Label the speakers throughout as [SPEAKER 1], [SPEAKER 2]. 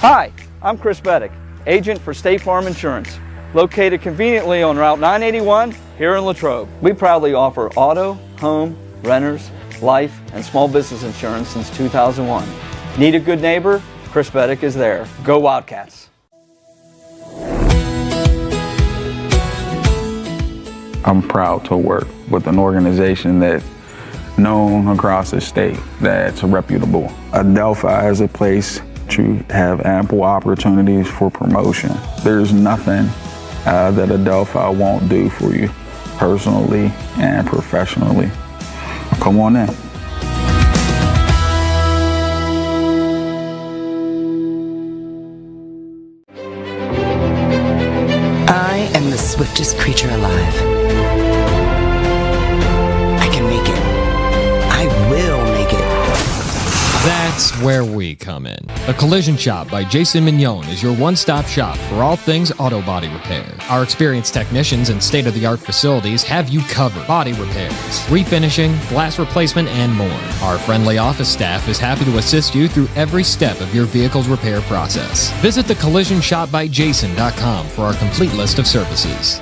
[SPEAKER 1] Hi, I'm Chris Beddick, agent for State Farm Insurance, located conveniently on Route 981 here in Latrobe. We proudly offer auto, home, renters, life, and small business insurance since 2001. Need a good neighbor? Chris Beddick is there. Go Wildcats!
[SPEAKER 2] I'm proud to work with an organization that's known across the state, that's reputable. Adelphi is a place to have ample opportunities for promotion. There's nothing that Adelphi won't do for you personally and professionally. Come on in.
[SPEAKER 3] I am the swiftest creature alive. I can make it. I will make it.
[SPEAKER 4] That's where we come in. The Collision Shop by Jason Mignon is your one-stop shop for all things auto body repair. Our experienced technicians and state-of-the-art facilities have you covered. Body repairs, refinishing, glass replacement, and more. Our friendly office staff is happy to assist you through every step of your vehicle's repair process. Visit thecollisionshopbyjason.com for our complete list of services.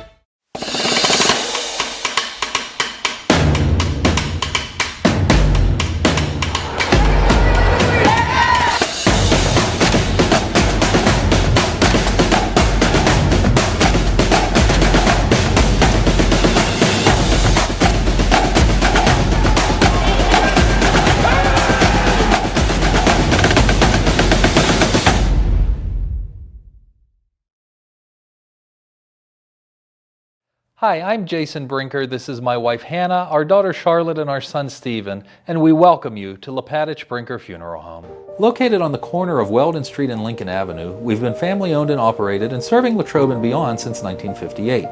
[SPEAKER 5] Hi, I'm Jason Brinker. This is my wife Hannah, our daughter Charlotte, and our son Stephen, and we welcome you to Lepatich Brinker Funeral Home. Located on the corner of Weldon Street and Lincoln Avenue, we've been family owned and operated and serving Latrobe and beyond since 1958.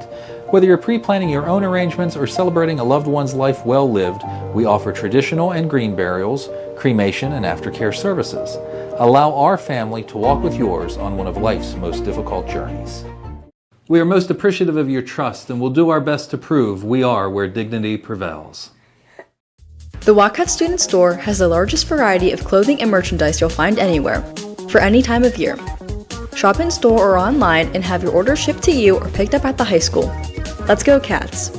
[SPEAKER 5] Whether you're pre-planning your own arrangements or celebrating a loved one's life well lived, we offer traditional and green burials, cremation, and aftercare services. Allow our family to walk with yours on one of life's most difficult journeys. We are most appreciative of your trust and will do our best to prove we are where dignity prevails.
[SPEAKER 6] The Wildcats Student Store has the largest variety of clothing and merchandise you'll find anywhere, for any time of year. Shop in store or online and have your order shipped to you or picked up at the high school. Let's go Cats!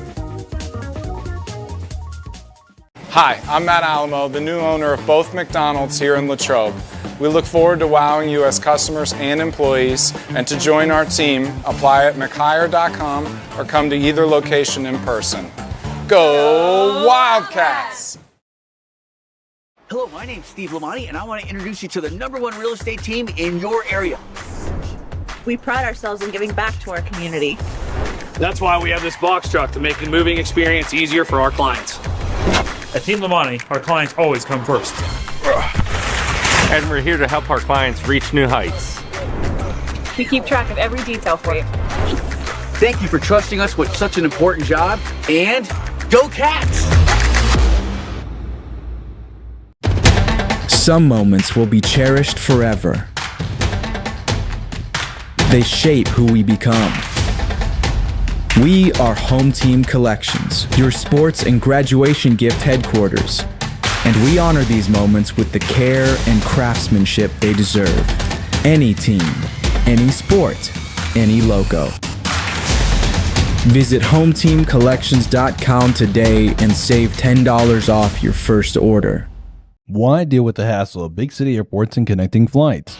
[SPEAKER 7] Hi, I'm Matt Alamo, the new owner of both McDonald's here in Latrobe. We look forward to wowing you as customers and employees, and to join our team, apply at mchire.com or come to either location in person. Go Wildcats!
[SPEAKER 8] Hello, my name's Steve Lamonti, and I want to introduce you to the #1 real estate team in your area.
[SPEAKER 9] We pride ourselves in giving back to our community.
[SPEAKER 10] That's why we have this box truck to make the moving experience easier for our clients.
[SPEAKER 11] At Team Lamonti, our clients always come first.
[SPEAKER 12] And we're here to help our clients reach new heights.
[SPEAKER 9] We keep track of every detail for you.
[SPEAKER 8] Thank you for trusting us with such an important job, and go Cats!
[SPEAKER 13] Some moments will be cherished forever. They shape who we become. We are Home Team Collections, your sports and graduation gift headquarters. And we honor these moments with the care and craftsmanship they deserve. Any team, any sport, any logo. Visit HomeTeamCollections.com today and save $10 off your first order.
[SPEAKER 14] Why deal with the hassle of big city airports and connecting flights?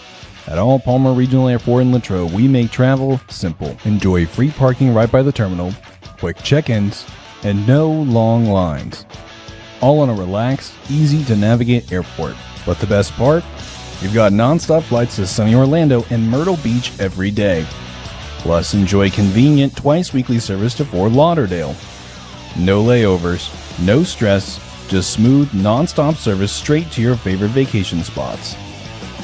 [SPEAKER 14] At All Palmer Regional Airport in Latrobe, we make travel simple. Enjoy free parking right by the terminal, quick check-ins, and no long lines. All on a relaxed, easy-to-navigate airport. But the best part? You've got non-stop flights to sunny Orlando and Myrtle Beach every day. Plus, enjoy convenient twice-weekly service to Fort Lauderdale. No layovers, no stress, just smooth, non-stop service straight to your favorite vacation spots.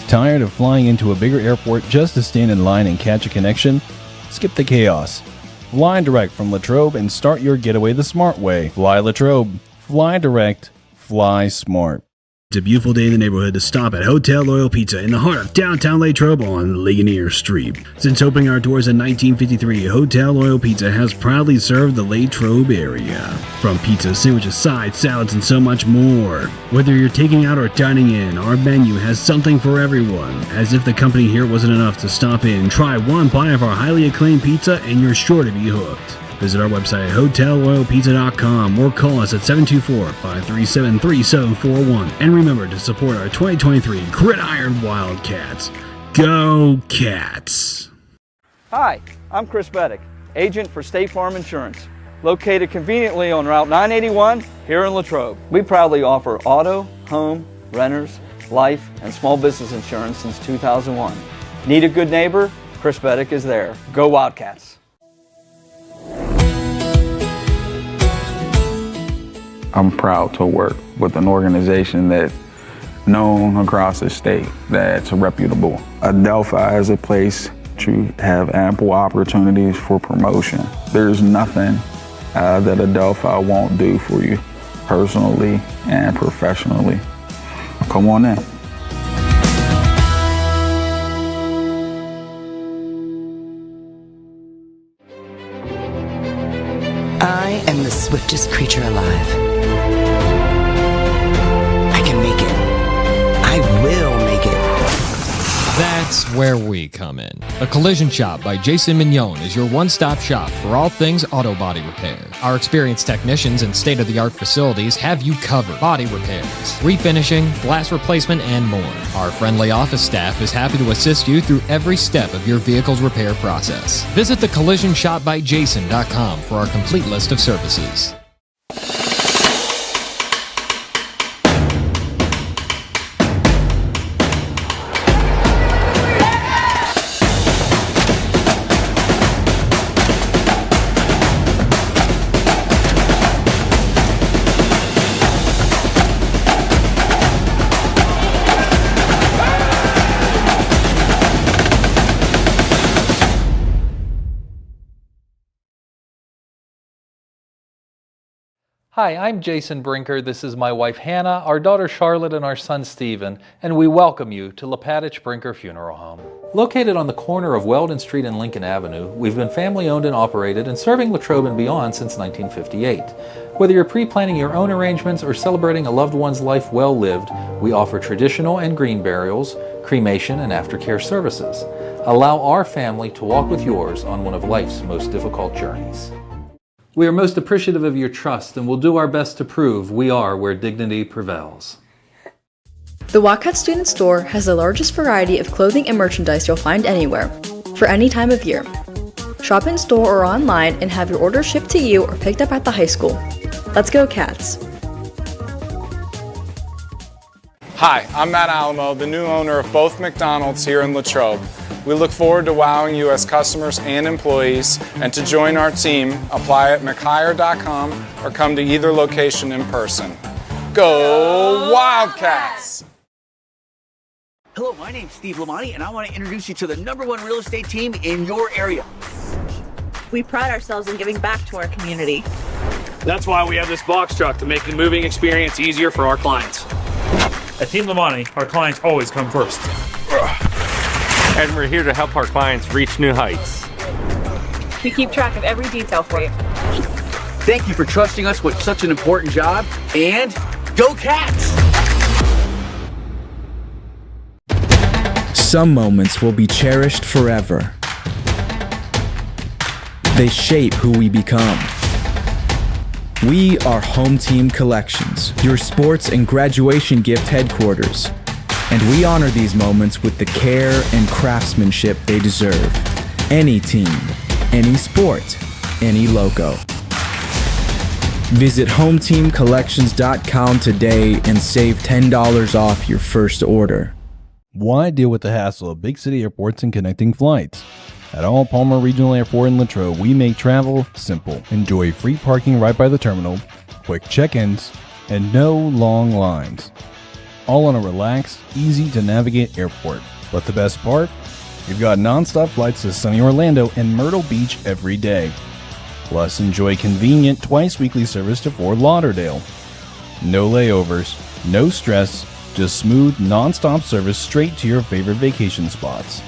[SPEAKER 14] Tired of flying into a bigger airport just to stand in line and catch a connection? Skip the chaos. Fly direct from Latrobe and start your getaway the smart way. Fly Latrobe. Fly direct. Fly smart.
[SPEAKER 15] It's a beautiful day in the neighborhood to stop at Hotel Loyal Pizza in the heart of downtown Latrobe on Ligonier Street. Since opening our doors in 1953, Hotel Loyal Pizza has proudly served the Latrobe area. From pizza, sandwiches, sides, salads, and so much more. Whether you're taking out or dining in, our menu has something for everyone. As if the company here wasn't enough to stop in, try one bite of our highly acclaimed pizza and you're sure to be hooked. Visit our website at hotelloyalpizza.com or call us at 724-537-3741. And remember to support our 2023 Gridiron Wildcats. Go Cats!
[SPEAKER 1] Hi, I'm Chris Beddick, agent for State Farm Insurance, located conveniently on Route 981 here in Latrobe. We proudly offer auto, home, renters, life, and small business insurance since 2001. Need a good neighbor? Chris Beddick is there. Go Wildcats!
[SPEAKER 2] I'm proud to work with an organization that's known across the state, that's reputable. Adelphi is a place to have ample opportunities for promotion. There's nothing that Adelphi won't do for you personally and professionally. Come on in.
[SPEAKER 3] I am the swiftest creature alive. I can make it. I will make it.
[SPEAKER 4] That's where we come in. A Collision Shop by Jason Mignon is your one-stop shop for all things auto body repair. Our experienced technicians and state-of-the-art facilities have you covered. Body repairs, refinishing, glass replacement, and more. Our friendly office staff is happy to assist you through every step of your vehicle's repair process. Visit thecollisionsshopbyjason.com for our complete list of services.
[SPEAKER 5] Hi, I'm Jason Brinker. This is my wife Hannah, our daughter Charlotte, and our son Stephen, and we welcome you to Lepatich Brinker Funeral Home. Located on the corner of Weldon Street and Lincoln Avenue, we've been family owned and operated and serving Latrobe and beyond since 1958. Whether you're pre-planning your own arrangements or celebrating a loved one's life well lived, we offer traditional and green burials, cremation, and aftercare services. Allow our family to walk with yours on one of life's most difficult journeys. We are most appreciative of your trust and will do our best to prove we are where dignity prevails.
[SPEAKER 6] The Wildcats Student Store has the largest variety of clothing and merchandise you'll find anywhere, for any time of year. Shop in store or online and have your order shipped to you or picked up at the high school. Let's go Cats!
[SPEAKER 7] Hi, I'm Matt Alamo, the new owner of both McDonald's here in Latrobe. We look forward to wowing you as customers and employees, and to join our team, apply at mchire.com or come to either location in person. Go Wildcats!
[SPEAKER 8] Hello, my name's Steve Lamani, and I want to introduce you to the #1 real estate team in your area.
[SPEAKER 9] We pride ourselves in giving back to our community.
[SPEAKER 10] That's why we have this box truck to make the moving experience easier for our clients.
[SPEAKER 11] At Team Lamani, our clients always come first.
[SPEAKER 12] And we're here to help our clients reach new heights.
[SPEAKER 9] We keep track of every detail for you.
[SPEAKER 8] Thank you for trusting us with such an important job, and go Cats!
[SPEAKER 13] Some moments will be cherished forever. They shape who we become. We are Home Team Collections, your sports and graduation gift headquarters. And we honor these moments with the care and craftsmanship they deserve. Any team, any sport, any logo. Visit HomeTeamCollections.com today and save $10 off your first order.
[SPEAKER 14] Why deal with the hassle of big city airports and connecting flights? At All Palmer Regional Airport in Latrobe, we make travel simple. Enjoy free parking right by the terminal, quick check-ins, and no long lines. All on a relaxed, easy-to-navigate airport. But the best part? You've got non-stop flights to sunny Orlando and Myrtle Beach every day. Plus, enjoy convenient twice-weekly service to Fort Lauderdale. No layovers, no stress, Just smooth, non-stop service straight to your favorite vacation spots.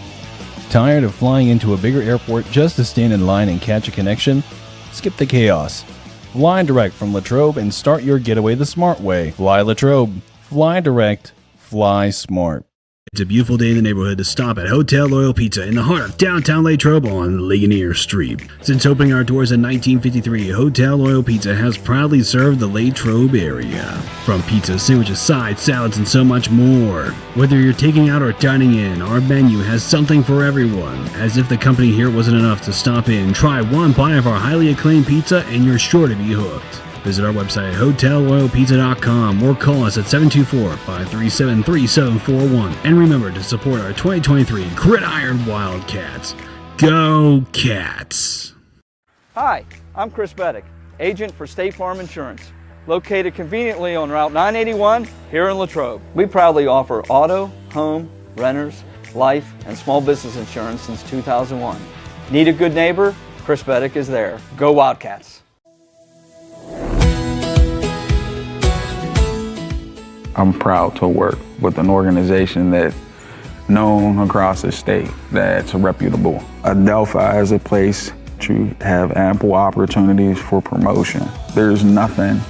[SPEAKER 14] Tired of flying into a bigger airport just to stand in line and catch a connection? Skip the chaos. Fly direct from Latrobe and start your getaway the smart way. Fly Latrobe. Fly direct. Fly smart.
[SPEAKER 15] It's a beautiful day in the neighborhood to stop at Hotel Loyal Pizza in the heart of downtown Latrobe on Ligonier Street. Since opening our doors in 1953, Hotel Loyal Pizza has proudly served the Latrobe area. From pizza, sandwiches, sides, salads, and so much more. Whether you're taking out or dining in, our menu has something for everyone. As if the company here wasn't enough to stop in, try one bite of our highly acclaimed pizza and you're sure to be hooked. Visit our website at hotelloyalpizza.com or call us at 724-537-3741. And remember to support our 2023 Gridiron Wildcats. Go Cats!
[SPEAKER 1] Hi, I'm Chris Beddick, agent for State Farm Insurance, located conveniently on Route 981 here in Latrobe. We proudly offer auto, home, renters, life, and small business insurance since 2001. Need a good neighbor? Chris Beddick is there. Go Wildcats!
[SPEAKER 2] I'm proud to work with an organization that's known across the state, that's reputable. Adelphi is a place to have ample opportunities for promotion. There's nothing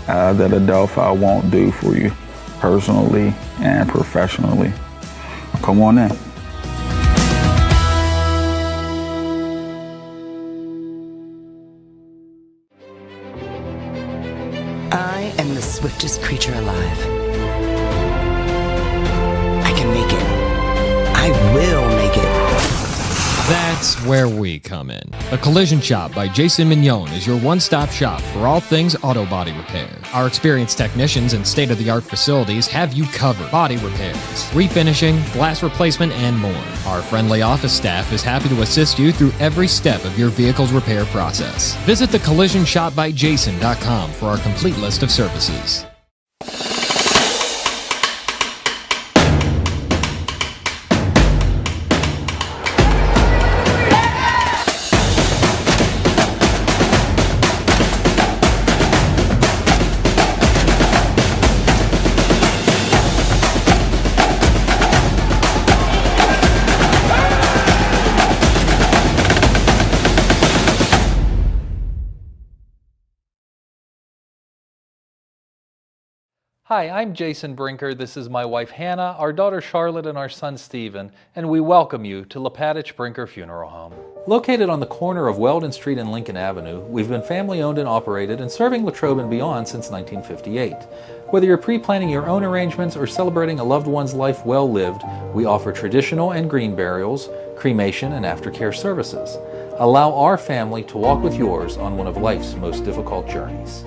[SPEAKER 2] that Adelphi won't do for you personally and professionally. Come on in.
[SPEAKER 3] I am the swiftest creature alive. I can make it. I will make it.
[SPEAKER 4] That's where we come in. A Collision Shop by Jason Mignon is your one-stop shop for all things auto body repair. Our experienced technicians and state-of-the-art facilities have you covered. Body repairs, refinishing, glass replacement, and more. Our friendly office staff is happy to assist you through every step of your vehicle's repair process. Visit thecollisionshopbyjason.com for our complete list of services.
[SPEAKER 5] Hi, I'm Jason Brinker. This is my wife Hannah, our daughter Charlotte, and our son Stephen, and we welcome you to Lepatich Brinker Funeral Home. Located on the corner of Weldon Street and Lincoln Avenue, we've been family owned and operated and serving Latrobe and beyond since 1958. Whether you're pre-planning your own arrangements or celebrating a loved one's life well lived, we offer traditional and green burials, cremation, and aftercare services. Allow our family to walk with yours on one of life's most difficult journeys.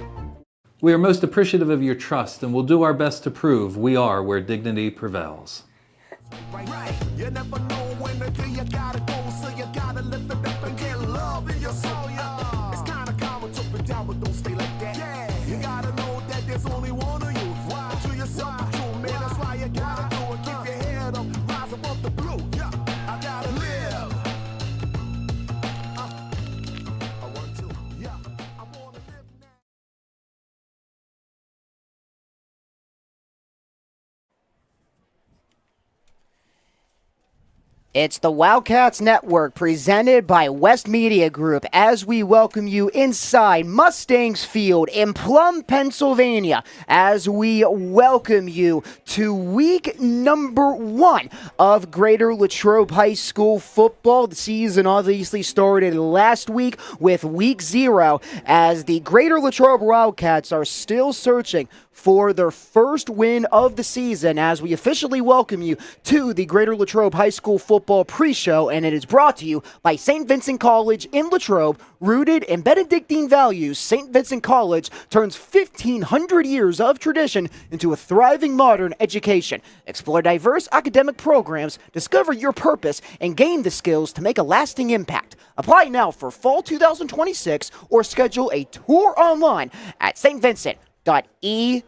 [SPEAKER 5] We are most appreciative of your trust and will do our best to prove we are where dignity prevails.
[SPEAKER 16] You never know when the day you gotta go, so you gotta lift it up and get love in your soul, yeah. It's kinda common to be down, but don't stay like that. Yeah. You gotta know that there's only one of you. Why? To yourself, the true man, that's why you gotta do it. Keep your head up, rise above the blue, yeah. I gotta live. I want to, yeah. I wanna live now.
[SPEAKER 17] It's the Wildcats Network presented by West Media Group as we welcome you inside Mustangs Field in Plum, Pennsylvania, as we welcome you to week number 1 of Greater Latrobe High School football. The season obviously started last week with week 0 as the Greater Latrobe Wildcats are still searching for their first win of the season as we officially welcome you to the Greater Latrobe High School football pre-show, and it is brought to you by St. Vincent College in Latrobe. Rooted in Benedictine values, St. Vincent College turns 1,500 years of tradition into a thriving modern education. Explore diverse academic programs, discover your purpose, and gain the skills to make a lasting impact. Apply now for fall 2026 or schedule a tour online at stvincent.edu.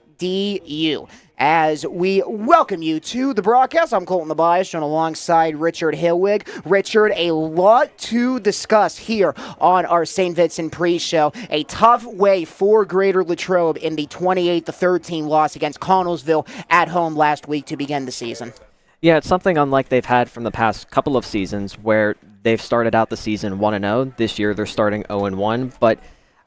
[SPEAKER 17] As we welcome you to the broadcast, I'm Colton Tobias, and alongside Richard Hillwig. Richard, a lot to discuss here on our St. Vincent pre-show. A tough way for Greater Latrobe in the 28-13 loss against Connellsville at home last week to begin the season.
[SPEAKER 18] Yeah, it's something unlike they've had from the past couple of seasons where they've started out the season 1-0. This year they're starting 0-1, but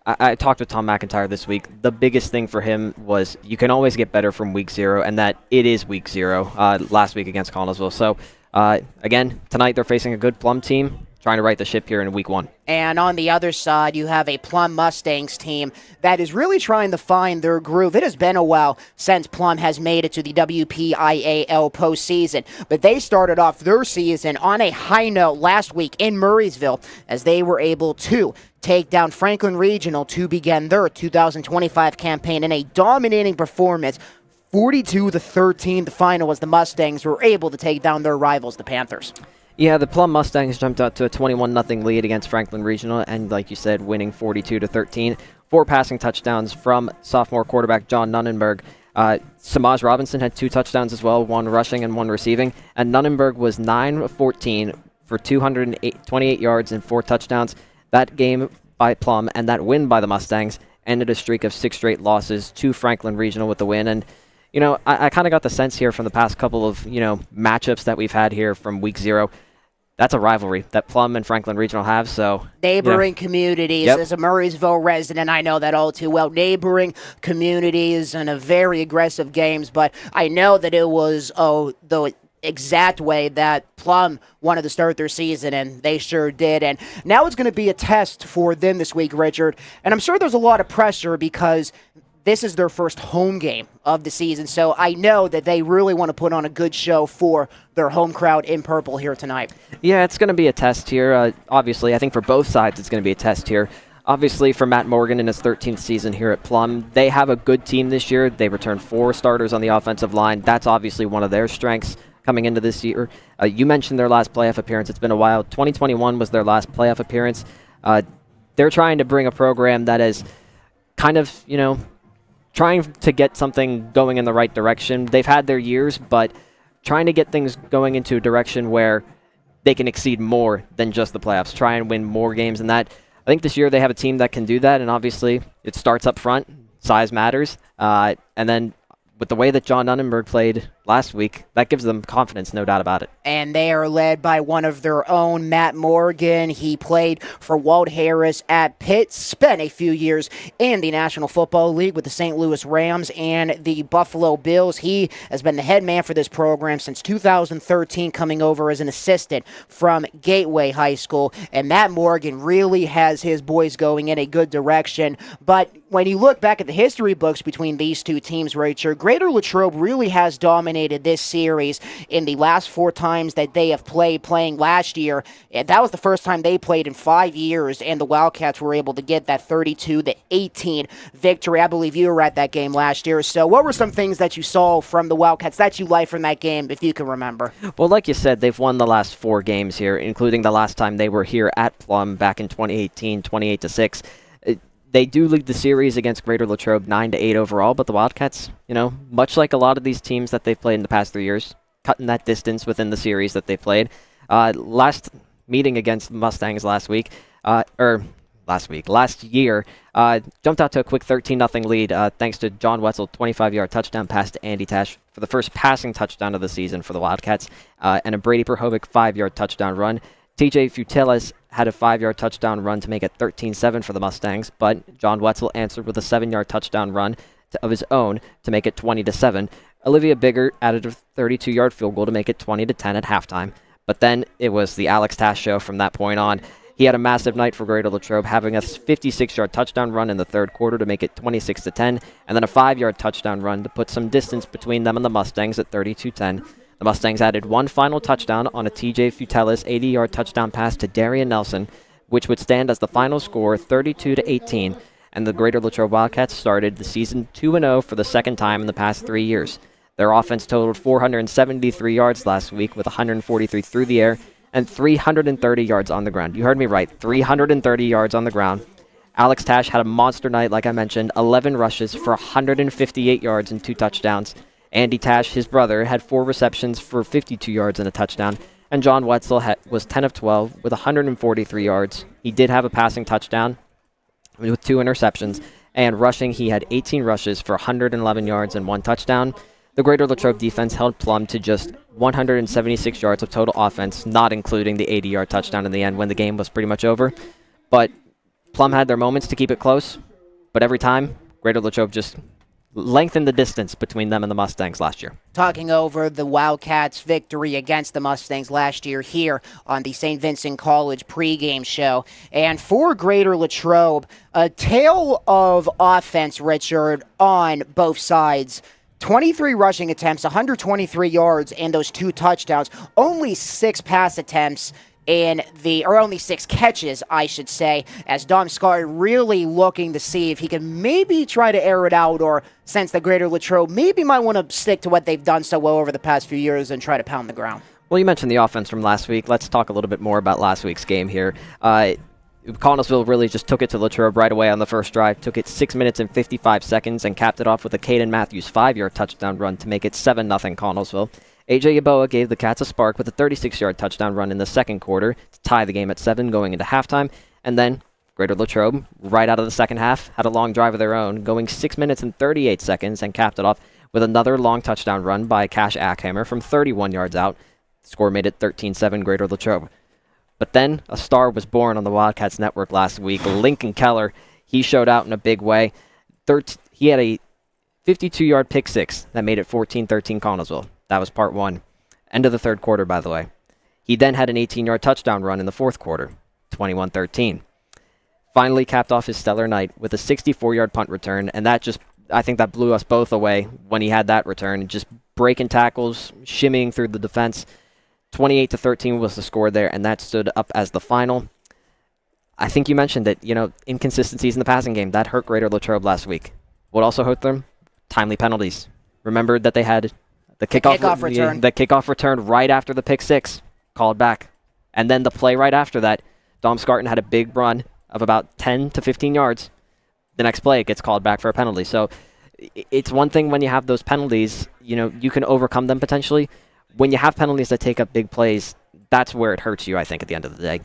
[SPEAKER 18] I talked to Tom McIntyre this week. The biggest thing for him was you can always get better from week 0, and that it is week 0 last week against Connellsville. So, again, tonight they're facing a good Plum team, trying to right the ship here in week 1.
[SPEAKER 17] And on the other side, you have a Plum Mustangs team that is really trying to find their groove. It has been a while since Plum has made it to the WPIAL postseason, but they started off their season on a high note last week in Murraysville as they were able to take down Franklin Regional to begin their 2025 campaign in a dominating performance. 42-13, the final as the Mustangs were able to take down their rivals, the Panthers.
[SPEAKER 18] Yeah, the Plum Mustangs jumped out to a 21-0 lead against Franklin Regional, and like you said, winning 42-13. 4 passing touchdowns from sophomore quarterback John Nunnenberg. Samaj Robinson had 2 touchdowns as well, 1 rushing and 1 receiving, and Nunnenberg was 9 of 14 for 228 yards and 4 touchdowns. That game by Plum and that win by the Mustangs ended a streak of 6 straight losses to Franklin Regional with the win. And you know, I kind of got the sense here from the past couple of, matchups that we've had here from week 0. That's a rivalry that Plum and Franklin Regional have, so...
[SPEAKER 17] Neighboring communities. As a Murraysville resident, I know that all too well. Neighboring communities and a very aggressive games, but I know that it was the exact way that Plum wanted to start their season, and they sure did. And now it's going to be a test for them this week, Richard. And I'm sure there's a lot of pressure because this is their first home game of the season, so I know that they really want to put on a good show for their home crowd in purple here tonight.
[SPEAKER 18] Yeah, it's going to be a test here. Obviously, I think for both sides it's going to be a test here. Obviously, for Matt Morgan in his 13th season here at Plum, they have a good team this year. They returned 4 starters on the offensive line. That's obviously one of their strengths coming into this year. You mentioned their last playoff appearance. It's been a while. 2021 was their last playoff appearance. They're trying to bring a program that is kind of, trying to get something going in the right direction. They've had their years, but trying to get things going into a direction where they can exceed more than just the playoffs, try and win more games than that. I think this year they have a team that can do that, and obviously it starts up front. Size matters. And then with the way that John Nunnenberg played last week, that gives them confidence, no doubt about it.
[SPEAKER 17] And they are led by one of their own, Matt Morgan. He played for Walt Harris at Pitt, spent a few years in the National Football League with the St. Louis Rams and the Buffalo Bills. He has been the head man for this program since 2013, coming over as an assistant from Gateway High School. And Matt Morgan really has his boys going in a good direction. But when you look back at the history books between these two teams, Richard, Greater Latrobe really has dominated this series in the last 4 times that they have playing last year. That was the first time they played in 5 years, and the Wildcats were able to get that 32-18 victory. I believe you were at that game last year. So what were some things that you saw from the Wildcats that you liked from that game, if you can remember?
[SPEAKER 18] Well, like you said, they've won the last 4 games here, including the last time they were here at Plum back in 2018, 28-6. They do lead the series against Greater Latrobe 9-8 overall, but the Wildcats, much like a lot of these teams that they've played in the past 3 years, cutting that distance within the series that they played. Last meeting against Mustangs last year, jumped out to a quick 13-0 lead thanks to John Wetzel, 25-yard touchdown pass to Andy Tash for the first passing touchdown of the season for the Wildcats, and a Brady Perhovic 5-yard touchdown run. TJ Futelis had a 5-yard touchdown run to make it 13-7 for the Mustangs, but John Wetzel answered with a 7-yard touchdown run of his own to make it 20-7. Olivia Bigger added a 32-yard field goal to make it 20-10 at halftime. But then it was the Alex Tash show from that point on. He had a massive night for Greater Latrobe, having a 56-yard touchdown run in the third quarter to make it 26-10, and then a 5-yard touchdown run to put some distance between them and the Mustangs at 32-10. The Mustangs added one final touchdown on a TJ Futelis 80-yard touchdown pass to Darian Nelson, which would stand as the final score 32-18, and the Greater Latrobe Wildcats started the season 2-0 for the second time in the past 3 years. Their offense totaled 473 yards last week with 143 through the air and 330 yards on the ground. You heard me right, 330 yards on the ground. Alex Tash had a monster night, like I mentioned, 11 rushes for 158 yards and 2 touchdowns. Andy Tash, his brother, had 4 receptions for 52 yards and a touchdown. And John Wetzel was 10 of 12 with 143 yards. He did have a passing touchdown with 2 interceptions. And rushing, he had 18 rushes for 111 yards and 1 touchdown. The Greater Latrobe defense held Plum to just 176 yards of total offense, not including the 80-yard touchdown in the end when the game was pretty much over. But Plum had their moments to keep it close, but every time, Greater Latrobe just lengthened the distance between them and the Mustangs last year.
[SPEAKER 17] Talking over the Wildcats' victory against the Mustangs last year here on the St. Vincent College pregame show. And for Greater Latrobe, a tale of offense, Richard, on both sides. 23 rushing attempts, 123 yards, and those 2 touchdowns. Only 6 pass attempts or only 6 catches, I should say, as Dom Scott really looking to see if he can maybe try to air it out, or sense that Greater Latrobe maybe might want to stick to what they've done so well over the past few years and try to pound the ground.
[SPEAKER 18] Well, you mentioned the offense from last week. Let's talk a little bit more about last week's game here. Connellsville really just took it to Latrobe right away on the first drive, took it 6 minutes and 55 seconds, and capped it off with a Caden Matthews 5-yard touchdown run to make it 7-0 Connellsville. A.J. Yaboa gave the Cats a spark with a 36-yard touchdown run in the second quarter to tie the game at 7 going into halftime. And then Greater Latrobe, right out of the second half, had a long drive of their own, going 6 minutes and 38 seconds, and capped it off with another long touchdown run by Cash Ackhammer from 31 yards out. The score made it 13-7 Greater Latrobe. But then a star was born on the Wildcats network last week. Lincoln Keller, he showed out in a big way. He had a 52-yard pick six that made it 14-13 Connellsville. That was part 1. End of the third quarter, by the way. He then had an 18-yard touchdown run in the fourth quarter, 21-13. Finally capped off his stellar night with a 64-yard punt return, and I think that blew us both away when he had that return. Just breaking tackles, shimmying through the defense. 28-13 was the score there, and that stood up as the final. I think you mentioned it, inconsistencies in the passing game. That hurt Greater Latrobe last week. What also hurt them? Timely penalties. Remember that they had the kickoff return right after the pick six called back. And then the play right after that, Dom Scarton had a big run of about 10 to 15 yards. The next play, it gets called back for a penalty. So it's one thing when you have those penalties, you can overcome them potentially. When you have penalties that take up big plays, that's where it hurts you, I think, at the end of the day.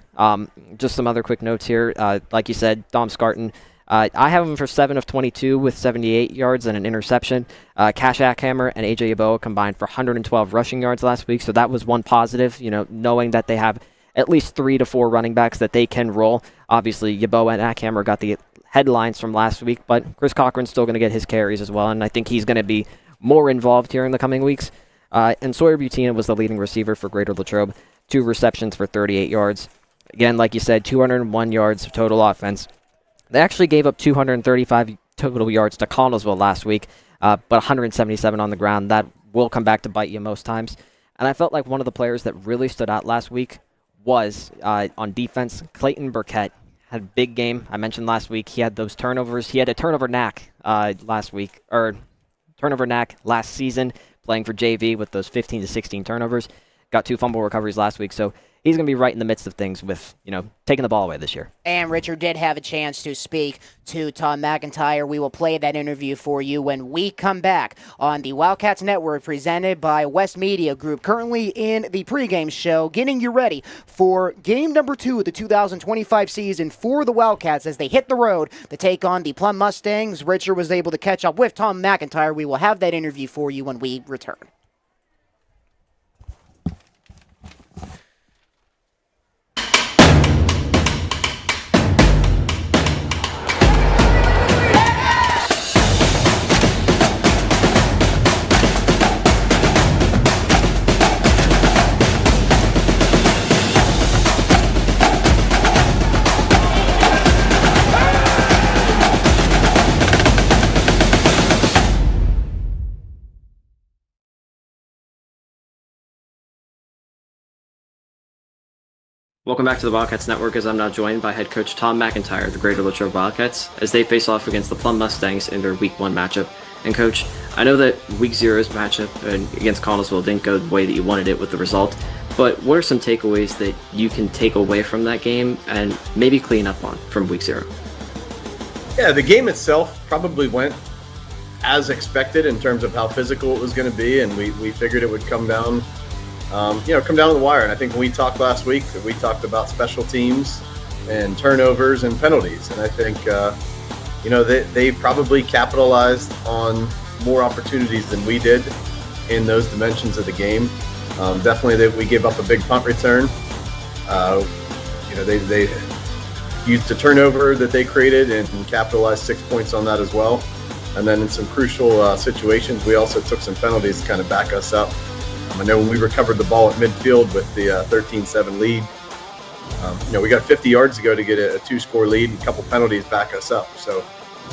[SPEAKER 18] Just some other quick notes here. Like you said, Dom Scarton, I have him for 7 of 22 with 78 yards and an interception. Cash Ackhammer and A.J. Yaboa combined for 112 rushing yards last week, so that was one positive, knowing that they have at least 3 to 4 running backs that they can roll. Obviously, Yaboa and Ackhammer got the headlines from last week, but Chris Cochran's still going to get his carries as well, and I think he's going to be more involved here in the coming weeks. And Sawyer Butina was the leading receiver for Greater Latrobe, 2 receptions for 38 yards. Again, like you said, 201 yards of total offense. They actually gave up 235 total yards to Connellsville last week, but 177 on the ground. That will come back to bite you most times. And I felt like one of the players that really stood out last week was, on defense, Clayton Burkett. Had a big game. I mentioned last week he had those turnovers. He had a turnover knack last season, playing for JV with those 15 to 16 turnovers. Got 2 fumble recoveries last week, so he's going to be right in the midst of things with, taking the ball away this year.
[SPEAKER 17] And Richard did have a chance to speak to Tom McIntyre. We will play that interview for you when we come back on the Wildcats Network, presented by West Media Group, currently in the pregame show, getting you ready for game number 2 of the 2025 season for the Wildcats as they hit the road to take on the Plum Mustangs. Richard was able to catch up with Tom McIntyre. We will have that interview for you when we return.
[SPEAKER 18] Welcome back to the Wildcats Network, as I'm now joined by head coach Tom McIntyre of the Greater Latrobe Wildcats as they face off against the Plum Mustangs in their Week 1 matchup. And Coach, I know that Week 0's matchup against Connellsville didn't go the way that you wanted it with the result, but what are some takeaways that you can take away from that game and maybe clean up on from Week 0?
[SPEAKER 19] Yeah, the game itself probably went as expected in terms of how physical it was going to be, and we figured it would come down to the wire. And I think when we talked last week, we talked about special teams and turnovers and penalties, and I think they probably capitalized on more opportunities than we did in those dimensions of the game. Definitely, we gave up a big punt return. They used a turnover that they created and capitalized 6 points on that as well. And then in some crucial situations, we also took some penalties to kind of back us up. I know when we recovered the ball at midfield with the 13-7 lead, we got 50 yards to go to get a 2-score lead, and a couple penalties back us up. So,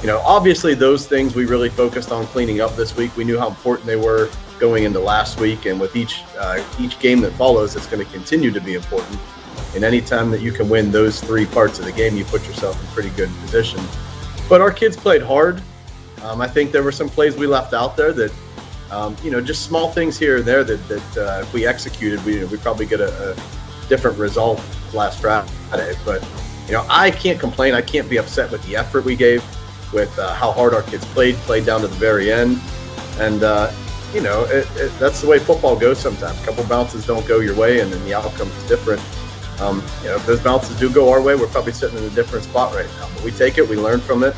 [SPEAKER 19] obviously those things we really focused on cleaning up this week. We knew how important they were going into last week, and with each game that follows, it's going to continue to be important. And any time that you can win those 3 parts of the game, you put yourself in pretty good position. But our kids played hard. I think there were some plays we left out there that, just small things here and there that if we executed, we probably get a different result last Friday. But, I can't complain. I can't be upset with the effort we gave, with how hard our kids played down to the very end. And, that's the way football goes sometimes. A couple bounces don't go your way, and then the outcome is different. If those bounces do go our way, we're probably sitting in a different spot right now. But we take it, we learn from it.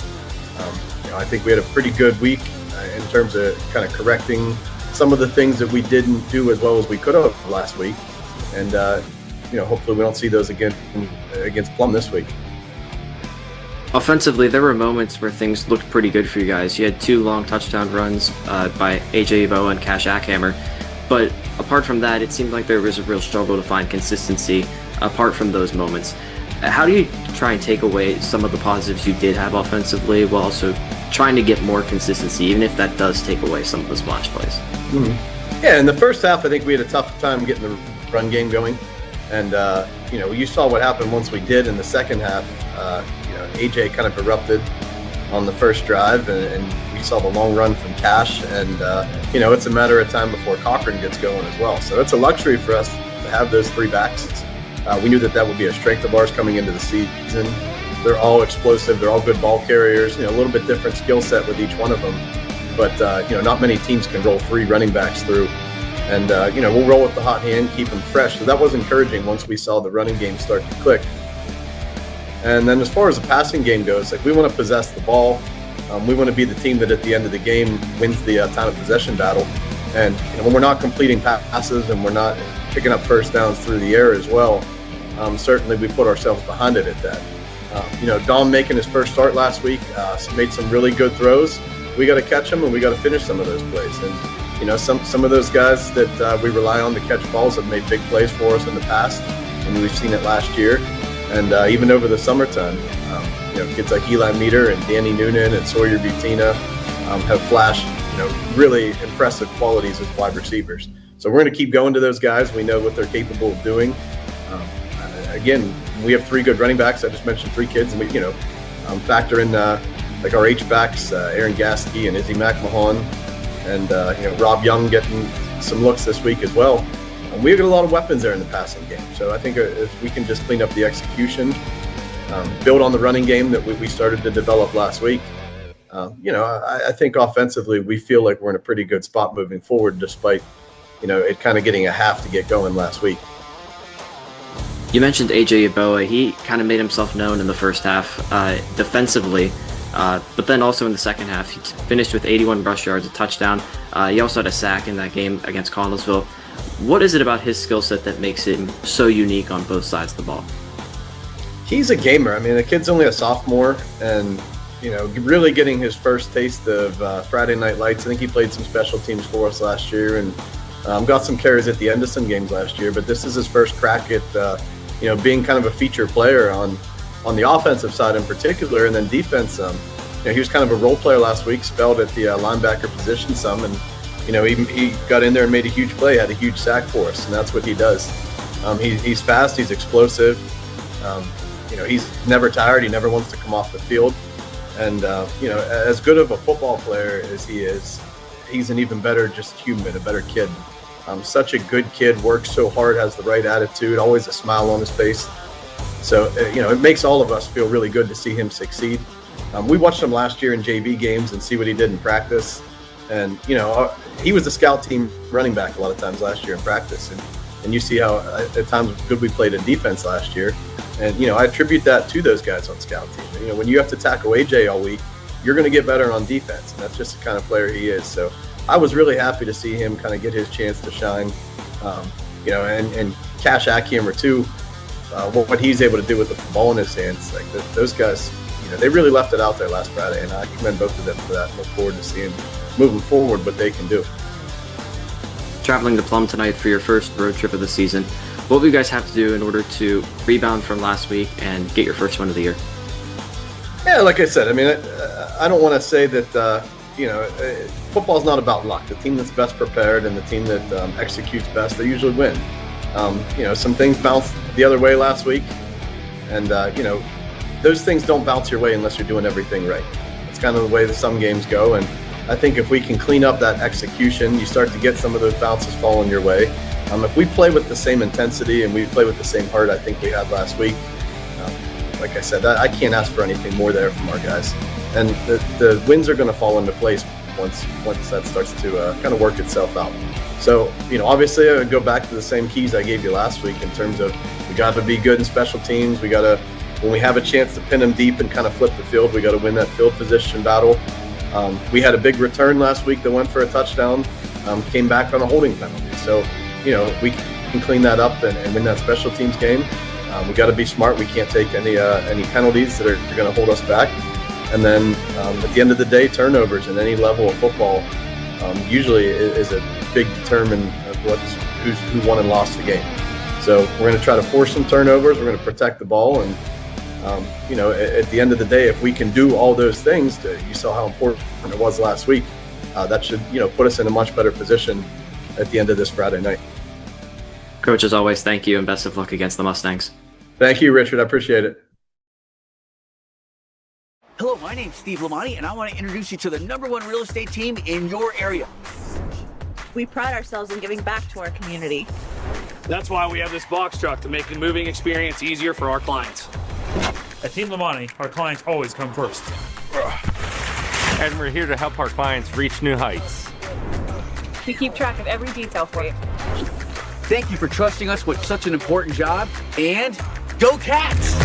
[SPEAKER 19] I think we had a pretty good week in terms of kind of correcting some of the things that we didn't do as well as we could have last week. And, hopefully we don't see those again against Plum this week.
[SPEAKER 18] Offensively, there were moments where things looked pretty good for you guys. You had 2 long touchdown runs by A.J. Eboa and Cash Ackhammer. But apart from that, it seemed like there was a real struggle to find consistency apart from those moments. How do you try and take away some of the positives you did have offensively while also trying to get more consistency, even if that does take away some of the splash plays?
[SPEAKER 19] Mm-hmm. Yeah, in the first half, I think we had a tough time getting the run game going. And, you saw what happened once we did in the second half. AJ kind of erupted on the first drive, and we saw the long run from Cash. And, it's a matter of time before Cochran gets going as well. So it's a luxury for us to have those 3 backs. We knew that would be a strength of ours coming into the season. They're all explosive. They're all good ball carriers. A little bit different skill set with each one of them. But, not many teams can roll 3 running backs through. And, we'll roll with the hot hand, keep them fresh. So that was encouraging once we saw the running game start to click. And then as far as the passing game goes, we want to possess the ball. We want to be the team that at the end of the game wins the time of possession battle. And when we're not completing passes and we're not picking up first downs through the air as well, certainly we put ourselves behind it at that. Dom making his first start last week made some really good throws. We got to catch them and we got to finish some of those plays. And some of those guys that we rely on to catch balls have made big plays for us in the past, and we've seen it last year. And even over the summertime, kids like Eli Meter and Danny Noonan and Sawyer Butina have flashed, really impressive qualities as wide receivers. So we're going to keep going to those guys. We know what they're capable of doing. Again, we have 3 good running backs. I just mentioned 3 kids, and we, factor in like our H-backs, Aaron Gasky and Izzy McMahon, and Rob Young getting some looks this week as well. We've got a lot of weapons there in the passing game. So I think if we can just clean up the execution, build on the running game that we started to develop last week, I think offensively we feel like we're in a pretty good spot moving forward, despite, it kind of getting a half to get going last week.
[SPEAKER 18] You mentioned A.J. Eboa. He kind of made himself known in the first half defensively, but then also in the second half, he finished with 81 rush yards, a touchdown. He also had a sack in that game against Connellsville. What is it about his skill set that makes him so unique on both sides of the ball?
[SPEAKER 19] He's a gamer. I mean, the kid's only a sophomore, and really getting his first taste of Friday Night Lights. I think he played some special teams for us last year, and got some carries at the end of some games last year. But this is his first crack at being kind of a feature player on the offensive side in particular, and then defense. He was kind of a role player last week, spelled at the linebacker position some, and he got in there and made a huge play, had a huge sack for us, and that's what he does. He's fast, he's explosive. He's never tired. He never wants to come off the field. And, as good of a football player as he is, he's an even better just human, a better kid. Such a good kid, works so hard, has the right attitude, always a smile on his face. So, it makes all of us feel really good to see him succeed. We watched him last year in JV games and see what he did in practice. And, he was the scout team running back a lot of times last year in practice. And you see how at times good we played in defense last year. And, I attribute that to those guys on scout team. When you have to tackle AJ all week, you're going to get better on defense. And that's just the kind of player he is. So I was really happy to see him kind of get his chance to shine. And Cash Ackhammer too, what he's able to do with the ball in his hands. Like those guys, they really left it out there last Friday, and I commend both of them for that. Look forward to seeing moving forward what they can do.
[SPEAKER 18] Traveling to Plum tonight for your first road trip of the season. What will you guys have to do in order to rebound from last week and get your first win of the year?
[SPEAKER 19] Yeah, like I said, I don't want to say that, football's not about luck. The team that's best prepared and the team that executes best, they usually win. Some things bounced the other way last week, and, those things don't bounce your way unless you're doing everything right. It's kind of the way that some games go, and I think if we can clean up that execution, you start to get some of those bounces falling your way. If we play with the same intensity and we play with the same heart I think we had last week, like I said, I can't ask for anything more there from our guys. And the wins are going to fall into place once that starts to kind of work itself out. So, obviously I would go back to the same keys I gave you last week in terms of we got to be good in special teams. We got to, when we have a chance to pin them deep and kind of flip the field, we got to win that field position battle. We had a big return last week that went for a touchdown, came back on a holding penalty. So, we can clean that up and win that special teams game. We got to be smart. We can't take any penalties that are going to hold us back. And then at the end of the day, turnovers in any level of football usually is a big determinant of who won and lost the game. So we're going to try to force some turnovers. We're going to protect the ball. And, at the end of the day, if we can do all those things, you saw how important it was last week, that should, put us in a much better position at the end of this Friday night.
[SPEAKER 18] Coach, as always, thank you and best of luck against the Mustangs.
[SPEAKER 19] Thank you, Richard. I appreciate it.
[SPEAKER 8] Hello, my name's Steve Lamani, and I want to introduce you to the #1 real estate team in your area.
[SPEAKER 9] We pride ourselves in giving back to our community.
[SPEAKER 10] That's why we have this box truck to make the moving experience easier for our clients.
[SPEAKER 11] At Team Lamani, our clients always come first.
[SPEAKER 12] And we're here to help our clients reach new heights.
[SPEAKER 9] We keep track of every detail for you.
[SPEAKER 8] Thank you for trusting us with such an important job, and go Cats!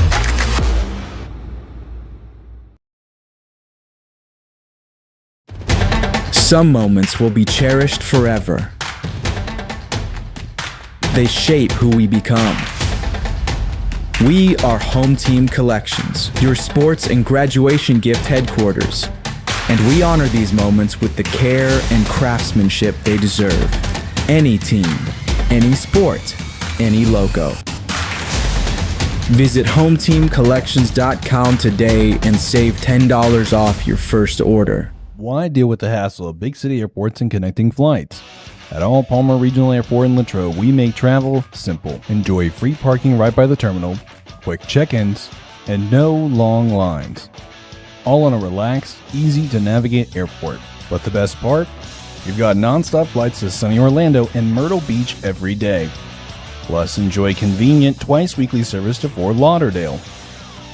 [SPEAKER 13] Some moments will be cherished forever. They shape who we become. We are Home Team Collections, your sports and graduation gift headquarters. And we honor these moments with the care and craftsmanship they deserve. Any team, any sport, any logo. Visit HomeTeamCollections.com today and save $10 off your first order.
[SPEAKER 14] Why deal with the hassle of big city airports and connecting flights? At All Palmer Regional Airport in Latrobe, we make travel simple. Enjoy free parking right by the terminal, quick check-ins, and no long lines. All on a relaxed, easy-to-navigate airport. But the best part? We've got non-stop flights to sunny Orlando and Myrtle Beach every day. Plus, enjoy convenient twice-weekly service to Fort Lauderdale.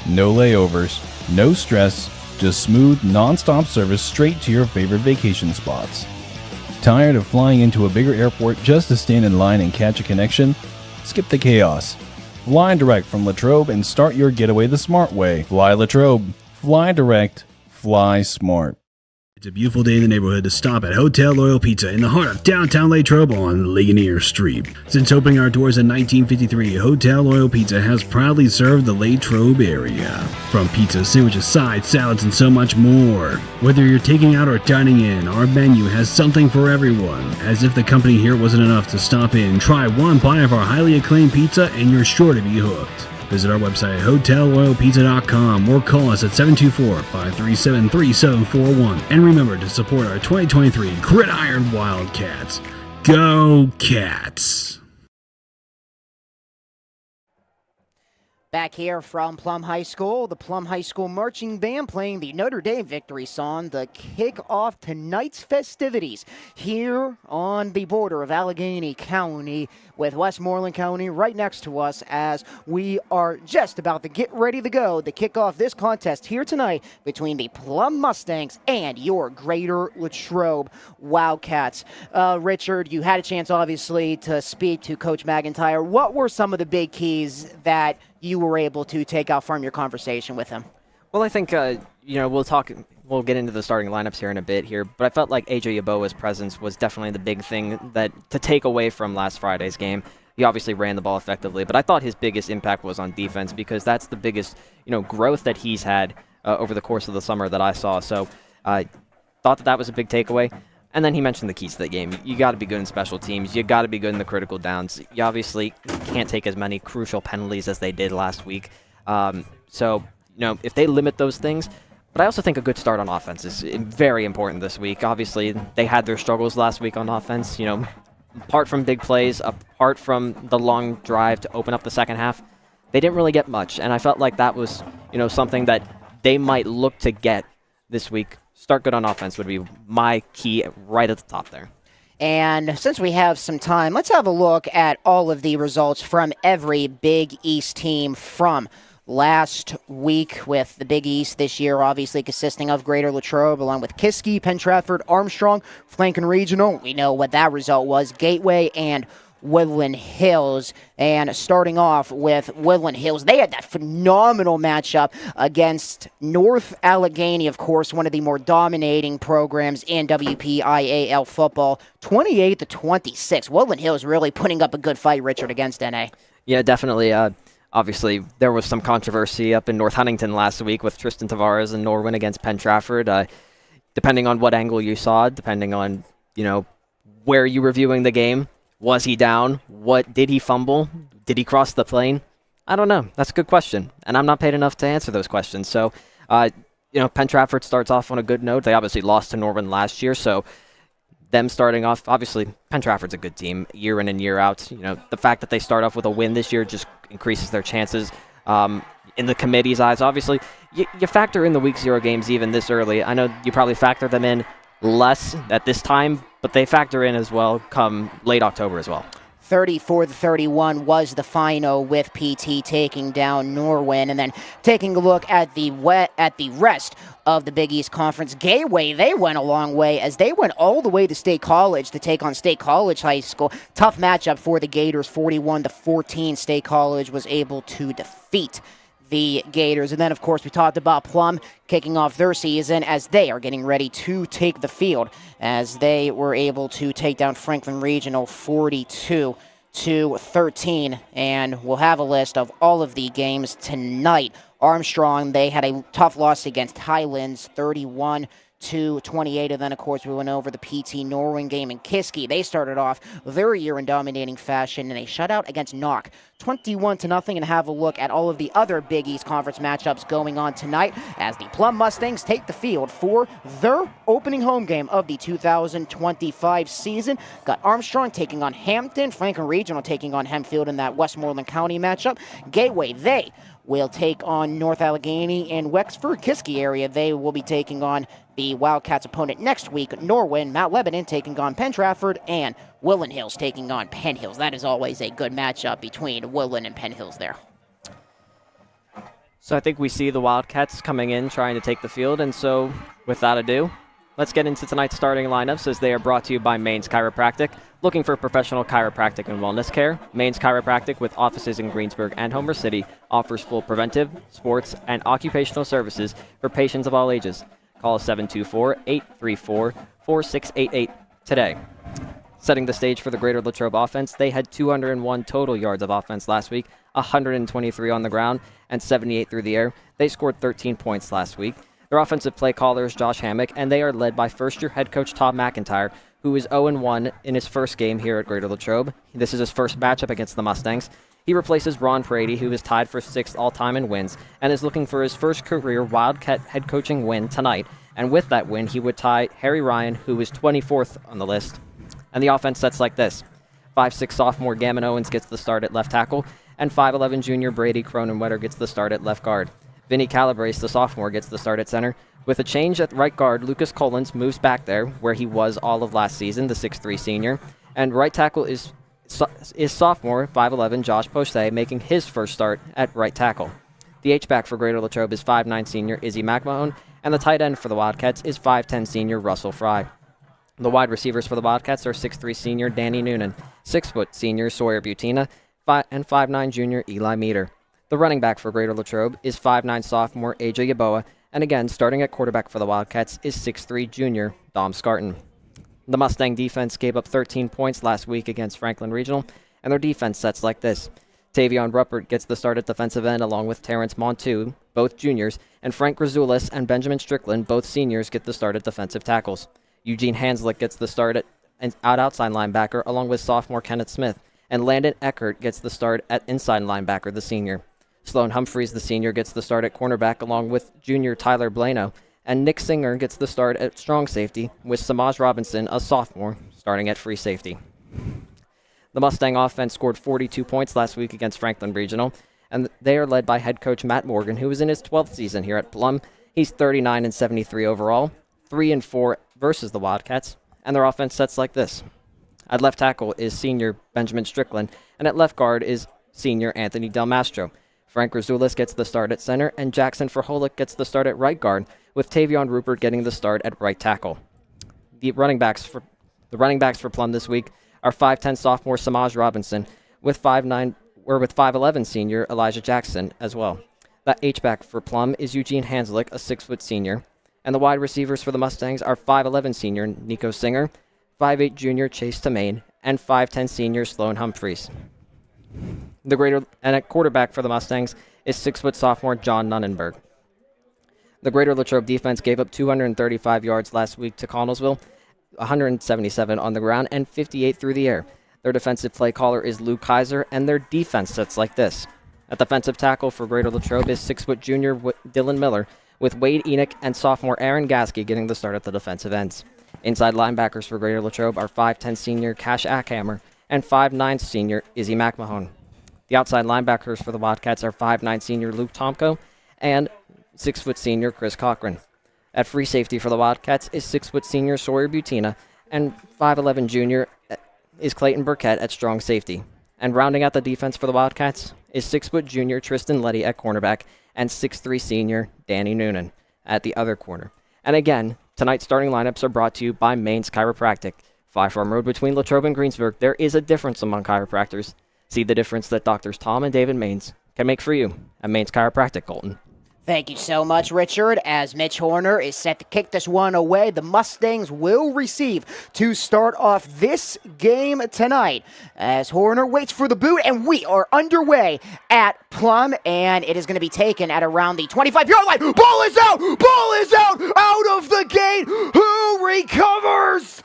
[SPEAKER 14] No layovers, no stress, just smooth, non-stop service straight to your favorite vacation spots. Tired of flying into a bigger airport just to stand in line and catch a connection? Skip the chaos. Fly direct from Latrobe and start your getaway the smart way. Fly Latrobe. Fly direct. Fly smart.
[SPEAKER 15] It's a beautiful day in the neighborhood to stop at Hotel Loyal Pizza in the heart of downtown Latrobe on Ligonier Street. Since opening our doors in 1953, Hotel Loyal Pizza has proudly served the Latrobe area. From pizza, sandwiches, sides, salads, and so much more. Whether you're taking out or dining in, our menu has something for everyone. As if the company here wasn't enough to stop in, try one bite of our highly acclaimed pizza and you're sure to be hooked. Visit our website at hotelloyalpizza.com or call us at 724-537-3741. And remember to support our 2023 Gridiron Wildcats. Go Cats!
[SPEAKER 17] Back here from Plum High School, the Plum High School Marching Band playing the Notre Dame victory song to kick off tonight's festivities here on the border of Allegheny County with Westmoreland County right next to us as we are just about to get ready to go to kick off this contest here tonight between the Plum Mustangs and your Greater Latrobe Wildcats. Richard, you had a chance, obviously, to speak to Coach McIntyre. What were some of the big keys that you were able to take out from your conversation with him?
[SPEAKER 18] Well, I think, we'll get into the starting lineups here in a bit here, but I felt like AJ Yeboah's presence was definitely the big thing that to take away from last Friday's game. He obviously ran the ball effectively, but I thought his biggest impact was on defense because that's the biggest, growth that he's had over the course of the summer that I saw. So I thought that was a big takeaway. And then he mentioned the keys to the game. You got to be good in special teams. You got to be good in the critical downs. You obviously can't take as many crucial penalties as they did last week. If they limit those things. But I also think a good start on offense is very important this week. Obviously, they had their struggles last week on offense. Apart from big plays, apart from the long drive to open up the second half, they didn't really get much. And I felt like that was, something that they might look to get this week. Start good on offense would be my key right at the top there.
[SPEAKER 17] And since we have some time, let's have a look at all of the results from every Big East team from last week, with the Big East this year obviously consisting of Greater Latrobe along with Kiski, Penn Trafford, Armstrong, Franklin Regional. We know what that result was, Gateway and Woodland Hills. And starting off with Woodland Hills, they had that phenomenal matchup against North Allegheny, of course, one of the more dominating programs in WPIAL football, 28-26. Woodland Hills really putting up a good fight, Richard, against NA.
[SPEAKER 18] Yeah, definitely. Obviously, there was some controversy up in North Huntington last week with Tristan Tavares and Norwin against Penn Trafford. Depending on what angle you saw, depending on, where you were viewing the game, was he down? Did he fumble? Did he cross the plane? I don't know. That's a good question, and I'm not paid enough to answer those questions. So, Penn Trafford starts off on a good note. They obviously lost to Norwin last year, so them starting off, obviously, Penn Trafford's a good team year in and year out. The fact that they start off with a win this year just increases their chances. In the committee's eyes, obviously, you factor in the Week 0 games even this early. I know you probably factor them in less at this time, but they factor in as well come late October as well.
[SPEAKER 17] 34-31 was the final, with PT taking down Norwin. And then taking a look at the rest of the Big East Conference, Gateway, they went a long way as they went all the way to State College to take on State College High School. Tough matchup for the Gators, 41-14. State College was able to defeat the Gators. And then, of course, we talked about Plum kicking off their season as they are getting ready to take the field, as they were able to take down Franklin Regional 42-13. And we'll have a list of all of the games tonight. Armstrong, they had a tough loss against Highlands, 31-28, and then, of course, we went over the PT Norwin game in Kiski. They started off their year in dominating fashion in a shutout against Knock, 21-0, and have a look at all of the other Big East Conference matchups going on tonight as the Plum Mustangs take the field for their opening home game of the 2025 season. Got Armstrong taking on Hampton, Franklin Regional taking on Hempfield in that Westmoreland County matchup. Gateway, they will take on North Allegheny, and Wexford, Kiski area, they will be taking on the Wildcats opponent next week. Norwin, Mount Lebanon taking on Penn Trafford, and Woodland Hills taking on Penn Hills. That is always a good matchup between Woodland and Penn Hills there.
[SPEAKER 18] So I think we see the Wildcats coming in trying to take the field, and so without ado, let's get into tonight's starting lineups as they are brought to you by Maine's Chiropractic. Looking for professional chiropractic and wellness care? Maine's Chiropractic, with offices in Greensburg and Homer City, offers full preventive, sports, and occupational services for patients of all ages. Call 724-834-4688 today. Setting the stage for the Greater Latrobe offense, they had 201 total yards of offense last week, 123 on the ground, and 78 through the air. They scored 13 points last week. Their offensive play caller is Josh Hammock, and they are led by first-year head coach Tom McIntyre, who is 0-1 in his first game here at Greater Latrobe. This is his first matchup against the Mustangs. He replaces Ron Prady, who is tied for 6th all-time in wins, and is looking for his first career Wildcat head coaching win tonight. And with that win, he would tie Harry Ryan, who is 24th on the list. And the offense sets like this. 5'6" sophomore Gammon Owens gets the start at left tackle, and 5'11" junior Brady Cronenwetter gets the start at left guard. Vinny Calabrese, the sophomore, gets the start at center. With a change at right guard, Lucas Collins moves back there, where he was all of last season, the 6'3" senior. And right tackle is is sophomore 5'11" Josh Poche making his first start at right tackle. The H-back for Greater Latrobe is 5'9" senior Izzy McMahon, and the tight end for the Wildcats is 5'10" senior Russell Fry. The wide receivers for the Wildcats are 6'3" senior Danny Noonan, 6' senior Sawyer Butina, and 5'9" junior Eli Meter. The running back for Greater Latrobe is 5'9" sophomore AJ Yaboa, and again, starting at quarterback for the Wildcats is 6'3" junior Dom Scarton. The Mustang defense gave up 13 points last week against Franklin Regional, and their defense sets like this. Tavion Ruppert gets the start at defensive end along with Terrence Montu, both juniors, and Frank Grazulis and Benjamin Strickland, both seniors, get the start at defensive tackles. Eugene Hanslick gets the start at outside linebacker along with sophomore Kenneth Smith, and Landon Eckert gets the start at inside linebacker, the senior. Sloan Humphreys, the senior, gets the start at cornerback along with junior Tyler Blano, and Nick Singer gets the start at strong safety, with Samaj Robinson, a sophomore, starting at free safety. The Mustang offense scored 42 points last week against Franklin Regional, and they are led by head coach Matt Morgan, who is in his 12th season here at Plum. He's 39-73 overall, 3-4 versus the Wildcats, and their offense sets like this. At left tackle is senior Benjamin Strickland, and at left guard is senior Anthony Del Mastro. Frank Razulis gets the start at center, and Jackson Verholick gets the start at right guard, with Tavion Rupert getting the start at right tackle. The running backs for Plum this week are 5'10" sophomore Samaj Robinson, with 5'11" senior Elijah Jackson as well. The H-back for Plum is Eugene Hanslick, a 6' senior, and the wide receivers for the Mustangs are 5'11" senior Nico Singer, 5'8" junior Chase Tamain, and 5'10" senior Sloan Humphreys. And at quarterback for the Mustangs is 6' sophomore John Nunnenberg. The Greater Latrobe defense gave up 235 yards last week to Connellsville, 177 on the ground, and 58 through the air. Their defensive play caller is Lou Kaiser, and their defense sets like this. At defensive tackle for Greater Latrobe is 6' junior Dylan Miller, with Wade Enoch and sophomore Aaron Gasky getting the start at the defensive ends. Inside linebackers for Greater Latrobe are 5'10" senior Cash Ackhammer and 5'9" senior Izzy McMahon. The outside linebackers for the Wildcats are 5'9" senior Luke Tomko and 6' senior Chris Cochran. At free safety for the Wildcats is 6' senior Sawyer Butina, and 5'11" junior is Clayton Burkett at strong safety. And rounding out the defense for the Wildcats is 6' junior Tristan Letty at cornerback and 6'3" senior Danny Noonan at the other corner. And again, tonight's starting lineups are brought to you by Maine's Chiropractic. 5 Farm Road between Latrobe and Greensburg, there is a difference among chiropractors. See the difference that Doctors Tom and David Maines can make for you at Maine's Chiropractic, Colton.
[SPEAKER 17] Thank you so much, Richard. As Mitch Horner is set to kick this one away, the Mustangs will receive to start off this game tonight. As Horner waits for the boot, and we are underway at Plum, and it is going to be taken at around the 25-yard line. Ball is out! Ball is out of the gate! Who recovers?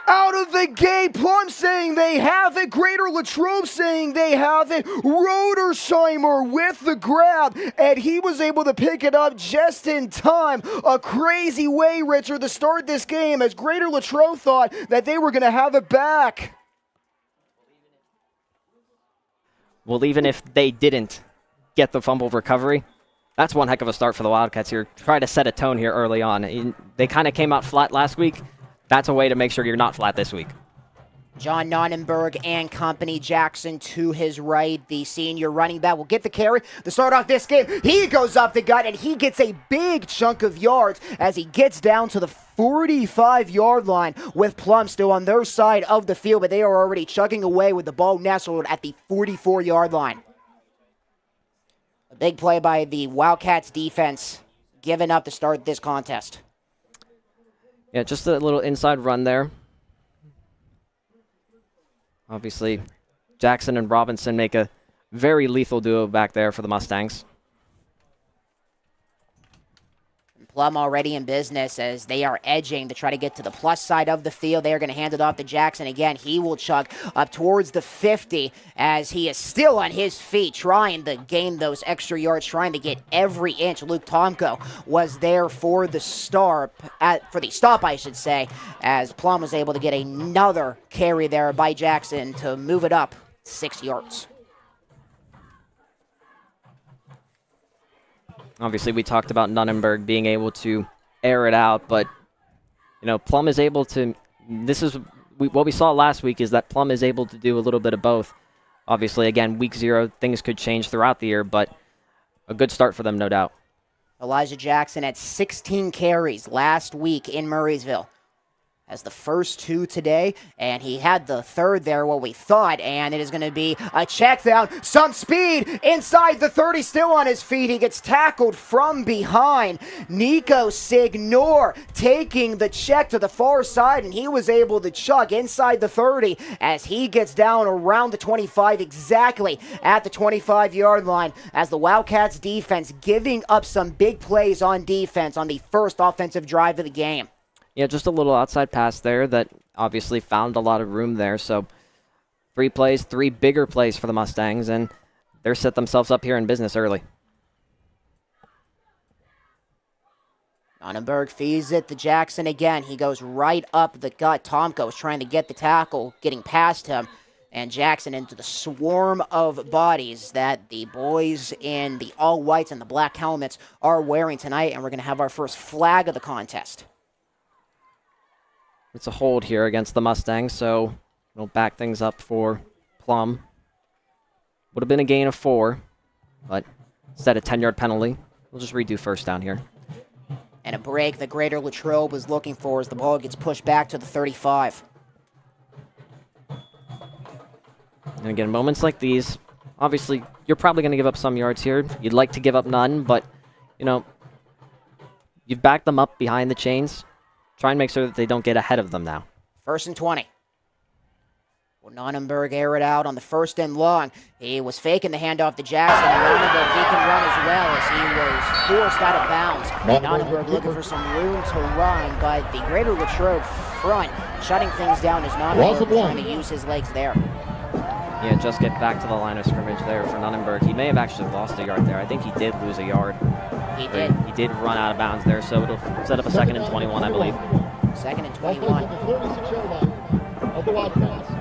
[SPEAKER 17] Out of the gate, Plum saying they have it. Greater Latrobe saying they have it. Rodersheimer with the grab, and he was able to pick it up just in time. A crazy way, Richard, to start this game, as Greater Latrobe thought that they were going to have it back.
[SPEAKER 18] Well, even if they didn't get the fumble recovery, that's one heck of a start for the Wildcats here. Try to set a tone here early on. They kind of came out flat last week. That's a way to make sure you're not flat this week.
[SPEAKER 17] John Nonnenberg and company. Jackson to his right, the senior running back, will get the carry to start off this game. He goes up the gut, and he gets a big chunk of yards as he gets down to the 45-yard line, with Plum still on their side of the field, but they are already chugging away with the ball nestled at the 44-yard line. A big play by the Wildcats defense, giving up to start this contest.
[SPEAKER 18] Yeah, just a little inside run there. Obviously, Jackson and Robinson make a very lethal duo back there for the Mustangs.
[SPEAKER 17] Plum already in business as they are edging to try to get to the plus side of the field. They are going to hand it off to Jackson again. He will chug up towards the 50 as he is still on his feet trying to gain those extra yards, trying to get every inch. Luke Tomko was there for the stop, I should say, as Plum was able to get another carry there by Jackson to move it up 6 yards.
[SPEAKER 18] Obviously, we talked about Nonnenberg being able to air it out, but, Plum is able to, this is what we saw last week is that Plum is able to do a little bit of both. Obviously, again, week 0, things could change throughout the year, but a good start for them, no doubt.
[SPEAKER 17] Elijah Jackson had 16 carries last week in Murraysville. As the first 2 today, and he had the third there, what we thought, and it is going to be a check down, some speed inside the 30, still on his feet. He gets tackled from behind. Nico Signor taking the check to the far side, and he was able to chug inside the 30 as he gets down around the 25, exactly at the 25-yard line, as the Wildcats defense giving up some big plays on defense on the first offensive drive of the game.
[SPEAKER 18] Yeah, just a little outside pass there that obviously found a lot of room there. So 3 plays, 3 bigger plays for the Mustangs, and they're set themselves up here in business early.
[SPEAKER 17] Nonnenberg feeds it to Jackson again. He goes right up the gut. Tomko is trying to get the tackle, getting past him, and Jackson into the swarm of bodies that the boys in the all-whites and the black helmets are wearing tonight, and we're going to have our first flag of the contest.
[SPEAKER 18] It's a hold here against the Mustangs, so we'll back things up for Plum. Would have been a gain of 4, but instead a 10-yard penalty. We'll just redo first down here.
[SPEAKER 17] And a break that Greater Latrobe was looking for as the ball gets pushed back to the 35.
[SPEAKER 18] And again, moments like these, obviously, you're probably going to give up some yards here. You'd like to give up none, but, you've backed them up behind the chains. Try and make sure that they don't get ahead of them now.
[SPEAKER 17] 1st and 20. Well, Nonnenberg air it out on the 1st and long. He was faking the handoff to Jackson, and Nonnenberg, he can run as well as he was forced out of bounds. Nonnenberg looking for some room to run, but the Greater Latrobe front shutting things down as Nonnenberg trying to use his legs there.
[SPEAKER 18] Yeah, just get back to the line of scrimmage there for Nonnenberg. He may have actually lost a yard there. I think he did lose a yard.
[SPEAKER 17] He did.
[SPEAKER 18] He did run out of bounds there, so it'll set up a 2nd and 21, I believe.
[SPEAKER 17] 2nd and 21.
[SPEAKER 16] Of the Wildcats.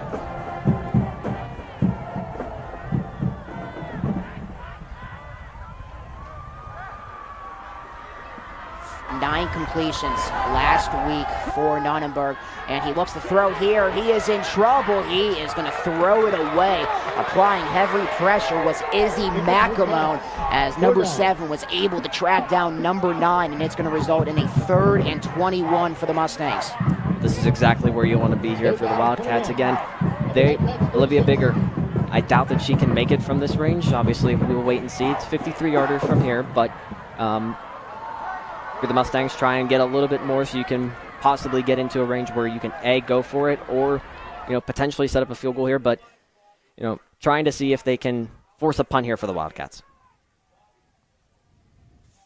[SPEAKER 17] 9 completions last week for Nonnenberg, and he looks to throw here. He is in trouble. He is going to throw it away. Applying heavy pressure was Izzy McAmone, as number 7 was able to track down number 9, and it's going to result in a 3rd and 21 for the Mustangs.
[SPEAKER 18] This is exactly where you want to be here for the Wildcats. Again, Olivia Bigger, I doubt that she can make it from this range. Obviously, we will wait and see. It's 53-yarder from here, but for the Mustangs, try and get a little bit more so you can possibly get into a range where you can A, go for it, or potentially set up a field goal here, but trying to see if they can force a punt here for the Wildcats.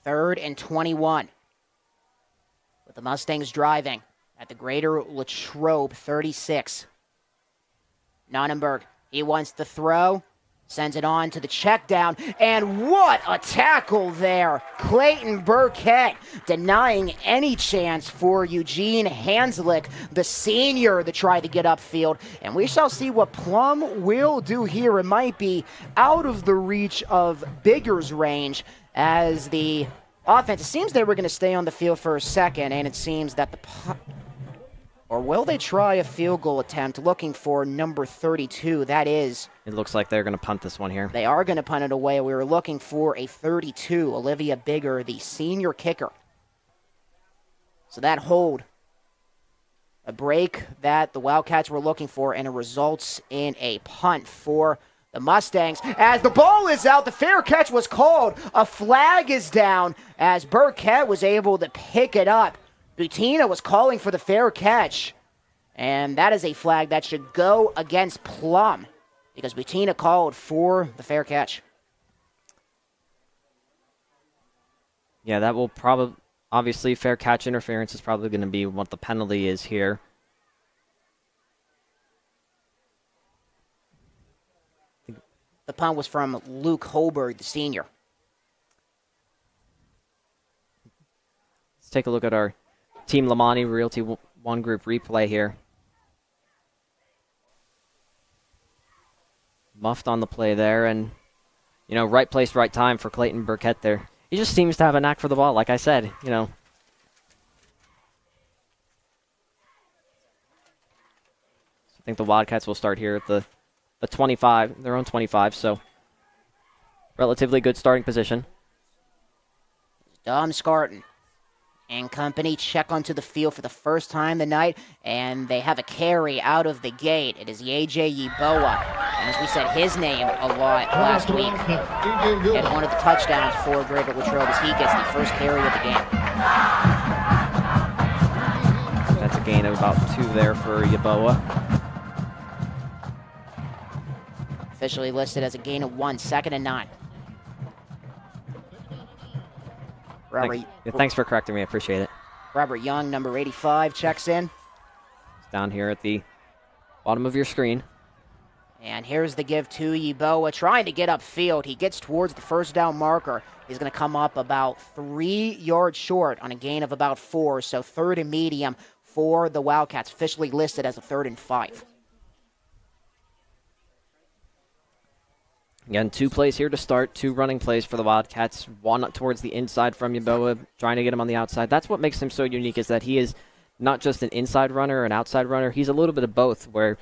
[SPEAKER 17] 3rd and 21. With the Mustangs driving at the Greater Latrobe 36. Nonnenberg, he wants to throw. Sends it on to the check down, and what a tackle there. Clayton Burkett denying any chance for Eugene Hanslick, the senior, to try to get upfield. And we shall see what Plum will do here. It might be out of the reach of Bigger's range, as the offense, it seems they were going to stay on the field for a second, and it seems that or will they try a field goal attempt looking for number 32? That is.
[SPEAKER 18] It looks like they're going to punt this one here.
[SPEAKER 17] They are going to punt it away. We were looking for a 32, Olivia Bigger, the senior kicker. So that hold, a break that the Wildcats were looking for, and it results in a punt for the Mustangs. As the ball is out, the fair catch was called. A flag is down as Burkett was able to pick it up. Butina was calling for the fair catch, and that is a flag that should go against Plum because Butina called for the fair catch.
[SPEAKER 18] Yeah, that will probably, obviously, fair catch interference is probably going to be what the penalty is here.
[SPEAKER 17] The punt was from Luke Holberg, the senior.
[SPEAKER 18] Let's take a look at our Team Lamani Realty One Group replay here. Muffed on the play there, and, right place, right time for Clayton Burkett there. He just seems to have a knack for the ball, like I said, I think the Wildcats will start here at the 25, their own 25, so relatively good starting position.
[SPEAKER 17] Dom Scarton and company check onto the field for the first time tonight, and they have a carry out of the gate. It is AJ Yeboah. And as we said his name a lot last week, and one of the touchdowns for Greater Latrobe as he gets the first carry of the game.
[SPEAKER 18] That's a gain of about 2 there for Yeboah.
[SPEAKER 17] Officially listed as a gain of 1, 2nd and 9.
[SPEAKER 18] Thanks for correcting me. I appreciate it.
[SPEAKER 17] Robert Young, number 85, checks in.
[SPEAKER 18] It's down here at the bottom of your screen.
[SPEAKER 17] And here's the give to Yeboah, trying to get upfield. He gets towards the first down marker. He's going to come up about 3 yards short on a gain of about 4, so 3rd and medium for the Wildcats, officially listed as a 3rd and 5.
[SPEAKER 18] Again, 2 plays here to start, 2 running plays for the Wildcats, 1 towards the inside from Yeboah, trying to get him on the outside. That's what makes him so unique, is that he is not just an inside runner or an outside runner. He's a little bit of both, where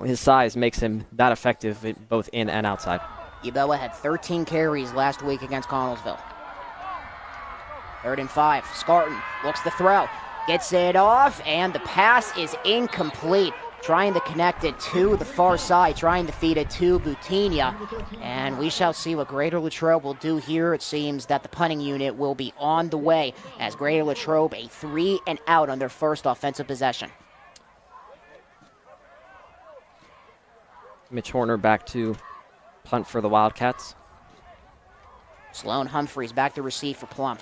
[SPEAKER 18] his size makes him that effective both in and outside.
[SPEAKER 17] Yeboah had 13 carries last week against Connellsville. 3rd and 5. Scarton looks the throw, gets it off, and the pass is incomplete. Trying to connect it to the far side, trying to feed it to Boutinia. And we shall see what Greater Latrobe will do here. It seems that the punting unit will be on the way as Greater Latrobe a 3 and out on their first offensive possession.
[SPEAKER 18] Mitch Horner back to punt for the Wildcats.
[SPEAKER 17] Sloan Humphreys back to receive for Plum.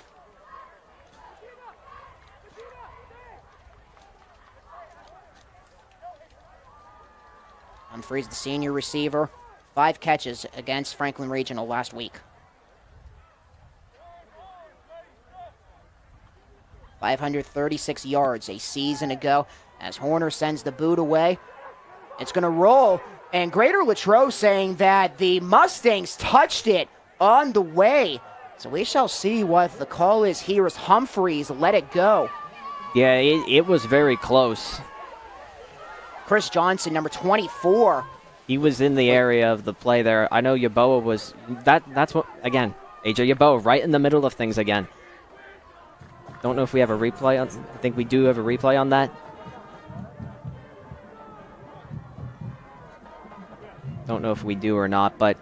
[SPEAKER 17] Humphreys, the senior receiver, 5 catches against Franklin Regional last week. 536 yards a season ago as Horner sends the boot away. It's going to roll, and Greater Latrobe saying that the Mustangs touched it on the way. So we shall see what the call is here as Humphreys let it go.
[SPEAKER 18] Yeah, it was very close.
[SPEAKER 17] Chris Johnson, number 24.
[SPEAKER 18] He was in the area of the play there. I know Yeboah was, that's what, again, AJ Yeboah right in the middle of things again. Don't know if we have a replay on, I think we do have a replay on that. Don't know if we do or not, but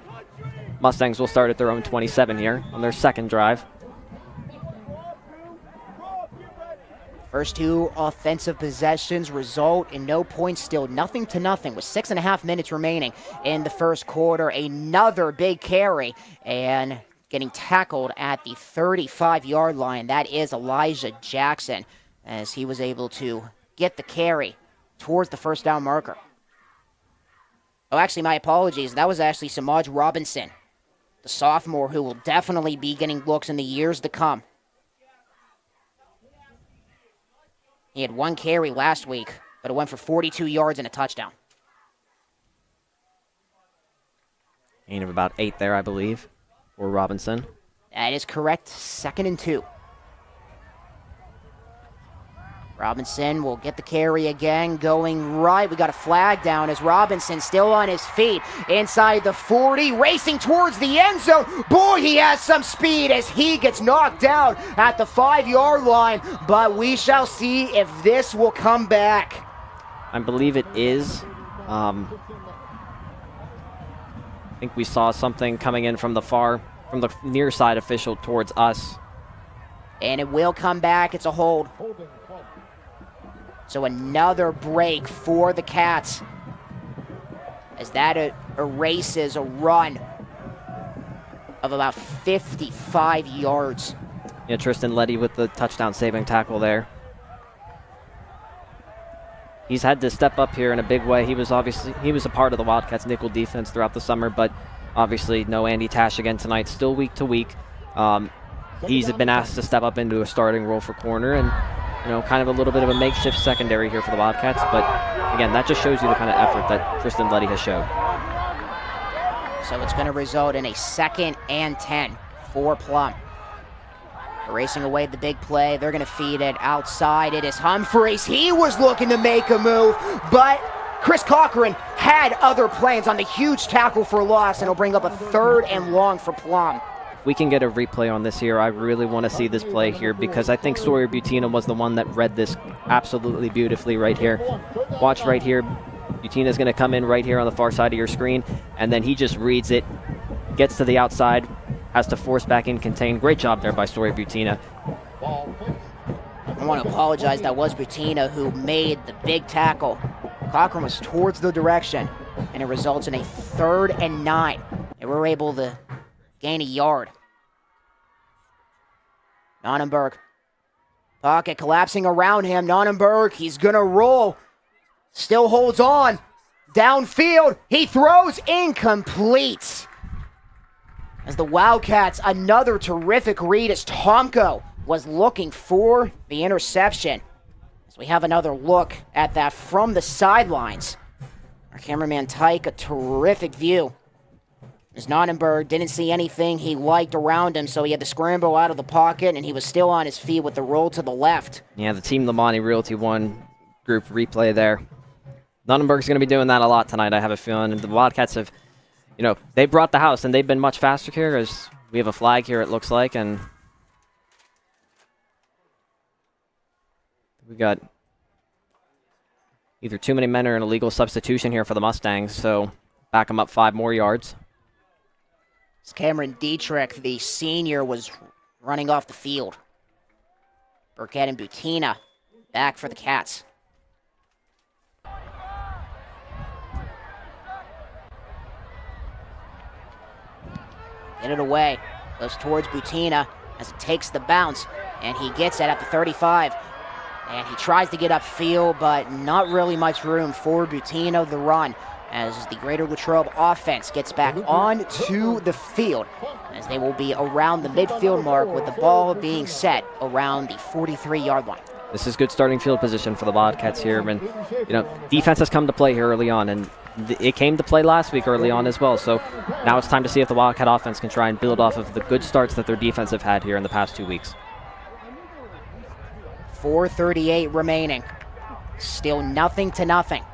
[SPEAKER 18] Mustangs will start at their own 27 here on their second drive.
[SPEAKER 17] First 2 offensive possessions result in no points, still 0-0 with 6.5 minutes remaining in the first quarter. Another big carry and getting tackled at the 35-yard line. That is Elijah Jackson as he was able to get the carry towards the first down marker. Oh, actually, my apologies. That was actually Samaj Robinson, the sophomore who will definitely be getting looks in the years to come. He had 1 carry last week, but it went for 42 yards and a touchdown.
[SPEAKER 18] Gain of about 8 there, I believe, for Robinson.
[SPEAKER 17] That is correct. 2nd and 2. Robinson will get the carry again, going right. We got a flag down as Robinson still on his feet inside the 40, racing towards the end zone. Boy, he has some speed as he gets knocked down at the 5-yard line, but we shall see if this will come back.
[SPEAKER 18] I believe it is. I think we saw something coming in from the near side official towards us.
[SPEAKER 17] And it will come back. It's a hold. So another break for the Cats as that erases a run of about 55 yards.
[SPEAKER 18] Yeah, Tristan Letty with the touchdown saving tackle there. He's had to step up here in a big way. He was a part of the Wildcats nickel defense throughout the summer, but obviously no Andy Tash again tonight, still week to week. He's been asked to step up into a starting role for corner, and kind of a little bit of a makeshift secondary here for the Wildcats. But again, that just shows you the kind of effort that Tristan Letty has showed.
[SPEAKER 17] So it's going to result in a 2nd and 10 for Plum. Racing away the big play. They're going to feed it outside. It is Humphreys. He was looking to make a move, but Chris Cochran had other plans on the huge tackle for loss, and it'll bring up a 3rd and long for Plum.
[SPEAKER 18] If we can get a replay on this here, I really want to see this play here because I think Sawyer Butina was the one that read this absolutely beautifully right here. Watch right here. Butina's going to come in right here on the far side of your screen, and then he just reads it, gets to the outside, has to force back in, contain. Great job there by Sawyer Butina.
[SPEAKER 17] I want to apologize. That was Butina who made the big tackle. Cochran was towards the direction, and it results in a 3rd and 9. And we're able to gain a yard. Nonnenberg. Pocket collapsing around him. Nonnenberg, he's going to roll. Still holds on. Downfield. He throws incomplete. As the Wildcats, another terrific read as Tomko was looking for the interception. As we have another look at that from the sidelines. Our cameraman Tyke, a terrific view. As Nonnenberg didn't see anything he liked around him, so he had to scramble out of the pocket, and he was still on his feet with the roll to the left.
[SPEAKER 18] Yeah, the Team Lamani Realty One group replay there. Nonnenberg's going to be doing that a lot tonight, I have a feeling. And the Wildcats have, they brought the house, and they've been much faster here as we have a flag here, it looks like, and we got either too many men or an illegal substitution here for the Mustangs, so back them up 5 more yards.
[SPEAKER 17] Cameron Dietrich, the senior, was running off the field. Burkett and Butina back for the Cats. Get it away. Goes towards Butina as it takes the bounce, and he gets it at the 35. And he tries to get upfield, but not really much room for Butina the run, as the Greater Latrobe offense gets back onto the field, as they will be around the midfield mark with the ball being set around the 43-yard line.
[SPEAKER 18] This is good starting field position for the Wildcats here. And, defense has come to play here early on, and it came to play last week early on as well. So now it's time to see if the Wildcat offense can try and build off of the good starts that their defense have had here in the past 2 weeks.
[SPEAKER 17] 4:38 remaining. Still 0-0.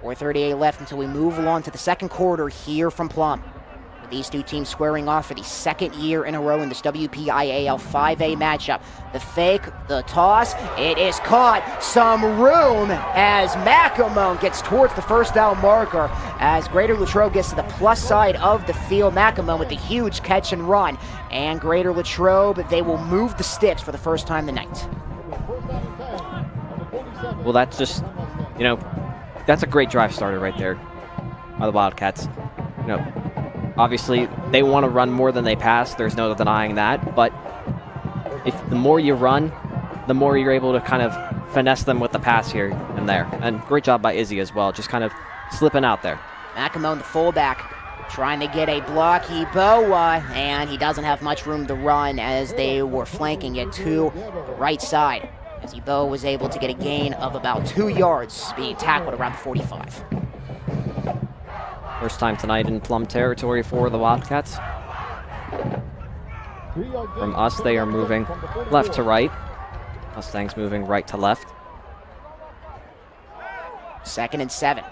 [SPEAKER 17] 4:38 left until we move along to the second quarter here from Plum. With these two teams squaring off for the second year in a row in this WPIAL 5A matchup. The fake, the toss, it is caught. Some room as McAmone gets towards the first down marker as Greater Latrobe gets to the plus side of the field. McAmone with the huge catch and run. And Greater Latrobe, they will move the sticks for the first time tonight.
[SPEAKER 18] Well, that's just, that's a great drive starter right there by the Wildcats. Obviously they want to run more than they pass. There's no denying that. But if the more you run, the more you're able to kind of finesse them with the pass here and there. And great job by Izzy as well, just kind of slipping out there.
[SPEAKER 17] McAmone, the fullback, trying to get a block. Eboa, and he doesn't have much room to run as they were flanking it to the right side. As Eboa was able to get a gain of about 2 yards, being tackled around the 45.
[SPEAKER 18] First time tonight in Plum territory for the Wildcats. From us, they are moving left to right. Mustangs moving right to left.
[SPEAKER 17] 2nd and 7.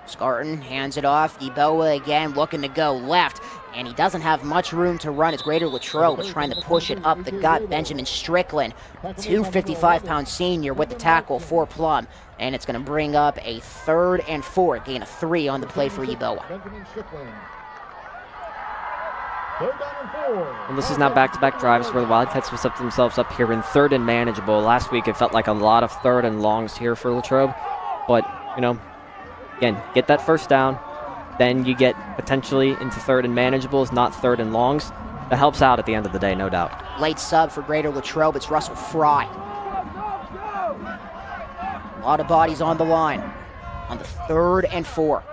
[SPEAKER 17] Scarton hands it off. Eboa again looking to go left, and he doesn't have much room to run as Greater Latrobe is trying to push it up the gut. Benjamin Strickland, 255-pound senior with the tackle for Plum, and it's going to bring up a 3rd and 4, gain of 3 on the play for Eboa.
[SPEAKER 18] And this is now back-to-back drives where the Wildcats will set themselves up here in 3rd and manageable. Last week it felt like a lot of 3rd and longs here for Latrobe, but, again, get that first down, then you get potentially into 3rd and manageables, not 3rd and longs. That helps out at the end of the day, no doubt.
[SPEAKER 17] Late sub for Greater Latrobe, it's Russell Fry. A lot of bodies on the line on the 3rd and 4.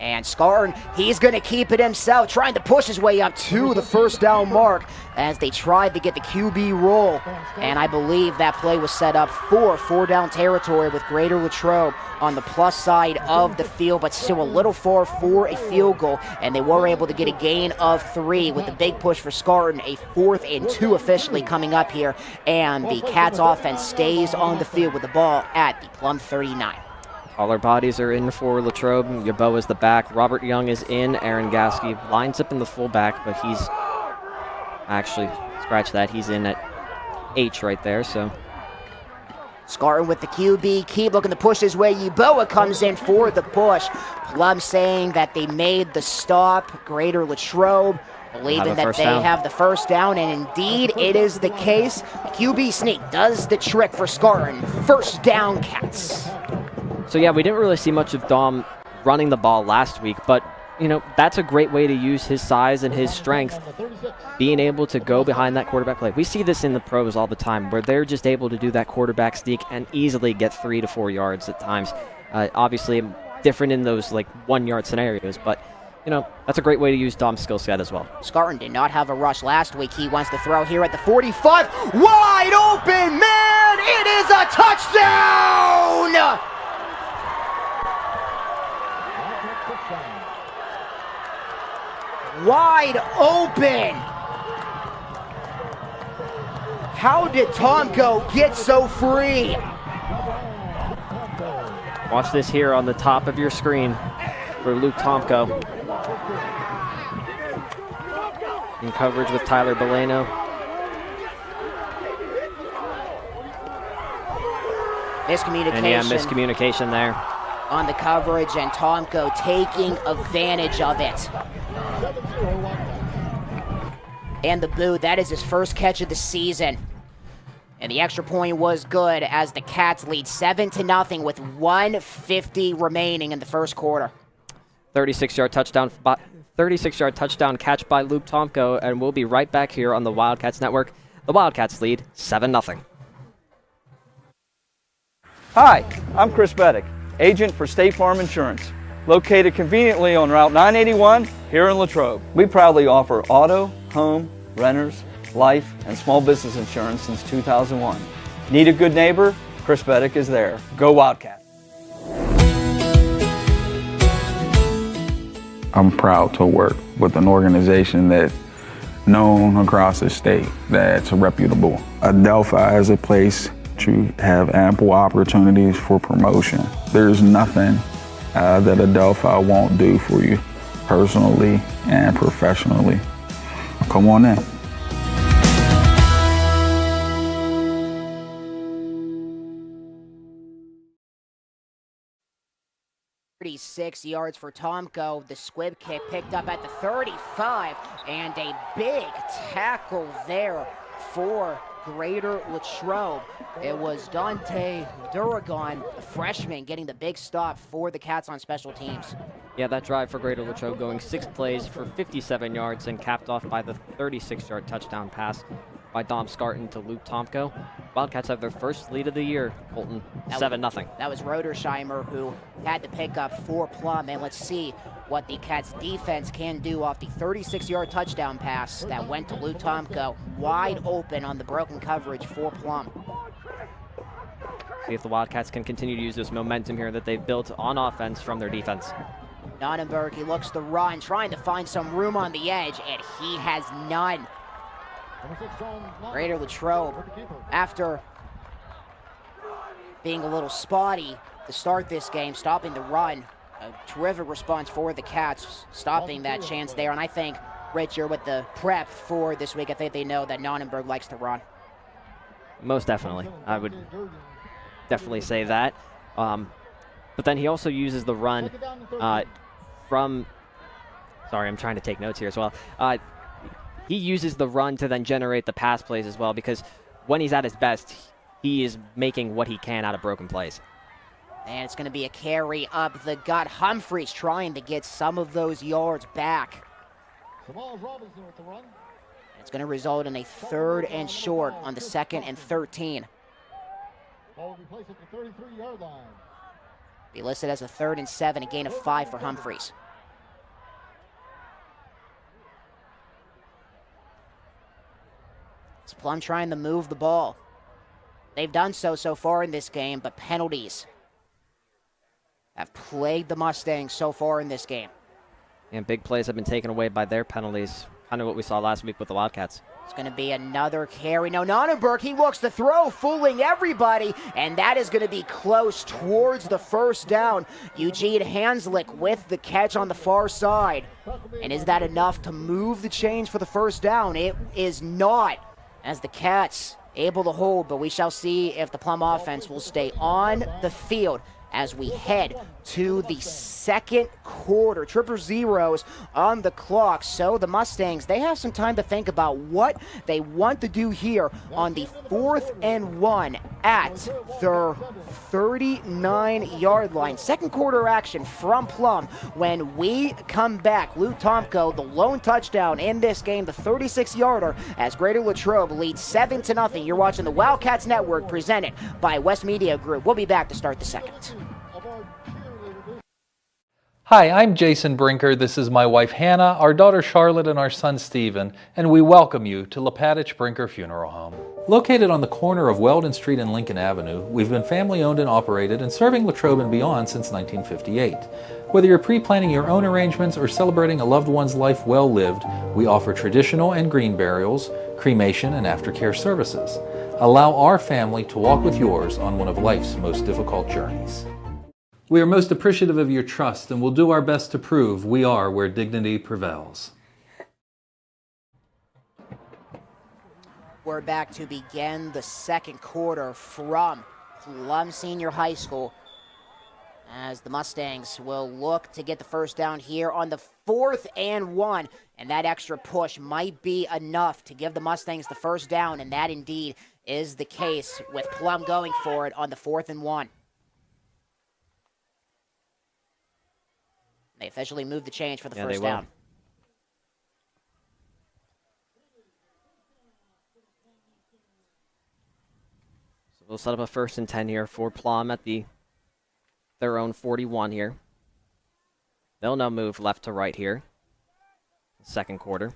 [SPEAKER 17] And Scarton, he's going to keep it himself, trying to push his way up to the first down mark as they tried to get the QB roll. And I believe that play was set up for 4-down territory with Greater Latrobe on the plus side of the field, but still a little far for a field goal. And they were able to get a gain of 3 with the big push for Scarton, a 4th and 2 officially coming up here. And the Cats offense stays on the field with the ball at the Plum 39.
[SPEAKER 18] All our bodies are in for Latrobe. Yabo is the back. Robert Young is in. Aaron Gasky lines up in the fullback, but he's actually, scratch that, he's in at H right there, so.
[SPEAKER 17] Scarton with the QB keep looking to push his way. Yeboah comes in for the push. Plum saying that they made the stop. Greater Latrobe believing that they have the first down, and indeed it is the case. The QB sneak does the trick for Scarton. First down, Cats.
[SPEAKER 18] So yeah, we didn't really see much of Dom running the ball last week, but you know, that's a great way to use his size and his strength, being able to go behind that quarterback play. We see this in the pros all the time, where they're just able to do that quarterback sneak and easily get 3 to 4 yards at times. Obviously, different in those like 1-yard scenarios, but you know, that's a great way to use Dom's skill set as well.
[SPEAKER 17] Scarton did not have a rush last week. He wants to throw here at the 45. Wide open, man! It is a touchdown! Wide open. How did Tomko get so free?
[SPEAKER 18] Watch this here on the top of your screen for Luke Tomko. In coverage with Tyler Boleno.
[SPEAKER 17] Miscommunication.
[SPEAKER 18] And yeah, miscommunication there.
[SPEAKER 17] On the coverage, and Tomko taking advantage of it. And the boot, that is his first catch of the season. And the extra point was good as the Cats lead 7-0 with 1:50 remaining in the first quarter.
[SPEAKER 18] 36-yard touchdown catch by Luke Tomko, and we'll be right back here on the Wildcats Network. The Wildcats lead 7-0.
[SPEAKER 1] Hi, I'm Chris Beddick, agent for State Farm Insurance, located conveniently on Route 981 here in Latrobe. We proudly offer auto, home, renters, life, and small business insurance since 2001. Need a good neighbor? Chris Beddick is there. Go Wildcats.
[SPEAKER 2] I'm proud to work with an organization that's known across the state, that's reputable. Adelphi is a place to have ample opportunities for promotion. There's nothing that Adelphi won't do for you personally and professionally. Come on in.
[SPEAKER 17] 36 yards for Tomko. The squib kick picked up at the 35, and a big tackle there for Greater Latrobe. It was Dante Duragon, a freshman, getting the big stop for the Cats on special teams.
[SPEAKER 18] Yeah, that drive for Greater Latrobe going 6 plays for 57 yards and capped off by the 36-yard touchdown pass by Dom Scarton to Luke Tomko. Wildcats have their first lead of the year, Colton, 7-0.
[SPEAKER 17] That was Rodersheimer who had to pick up for Plum, and let's see what the Cats defense can do off the 36-yard touchdown pass that went to Luke Tomko, wide open on the broken coverage for Plum.
[SPEAKER 18] See if the Wildcats can continue to use this momentum here that they've built on offense from their defense.
[SPEAKER 17] Nonnenberg, he looks to run, trying to find some room on the edge, and he has none. Greater Latrobe, after being a little spotty to start this game, stopping the run, a terrific response for the Cats, stopping that chance there. And I think, Rich, you're with the prep for this week. I think they know that Nonnenberg likes to run.
[SPEAKER 18] Most definitely. I would definitely say that. But then he also uses the run from... Sorry, I'm trying to take notes here as well. He uses the run to then generate the pass plays as well, because when he's at his best, he is making what he can out of broken plays.
[SPEAKER 17] And it's going to be a carry up the gut. Humphreys trying to get some of those yards back. It's going to result in a 3rd and short on the 2nd and 13. Be listed as a 3rd and 7, a gain of 5 for Humphreys. Plum trying to move the ball. They've done so far in this game, but penalties have plagued the Mustangs so far in this game.
[SPEAKER 18] And big plays have been taken away by their penalties. Kind of what we saw last week with the Wildcats.
[SPEAKER 17] It's going to be another carry. No, Nonnenberg, he looks to throw, fooling everybody, and that is going to be close towards the first down. Eugene Hanslick with the catch on the far side. And is that enough to move the chains for the first down? It is not, as the Cats able to hold, but we shall see if the Plum offense will stay on the field as we head to the second quarter. Triple zeros on the clock. So the Mustangs, they have some time to think about what they want to do here on the 4th and 1 at their 39-yard line. Second quarter action from Plum. When we come back, Luke Tomko, the lone touchdown in this game, the 36-yarder, as Greater Latrobe leads 7-0. You're watching the Wildcats Network presented by West Media Group. We'll be back to start the second.
[SPEAKER 5] Hi, I'm Jason Brinker. This is my wife Hannah, our daughter Charlotte, and our son Stephen, and we welcome you to Lepatich Brinker Funeral Home. Located on the corner of Weldon Street and Lincoln Avenue, we've been family-owned and operated and serving Latrobe and beyond since 1958. Whether you're pre-planning your own arrangements or celebrating a loved one's life well lived, we offer traditional and green burials, cremation, and aftercare services. Allow our family to walk with yours on one of life's most difficult journeys. We are most appreciative of your trust and will do our best to prove we are where dignity prevails.
[SPEAKER 17] We're back to begin the second quarter from Plum Senior High School, as the Mustangs will look to get the first down here on the 4th and 1, and that extra push might be enough to give the Mustangs the first down, and that indeed is the case with Plum going for it on the 4th and 1. They officially moved the chains for the first down.
[SPEAKER 18] So we'll set up a 1st and 10 here for Plum at their own 41 here. They'll now move left to right here. Second quarter.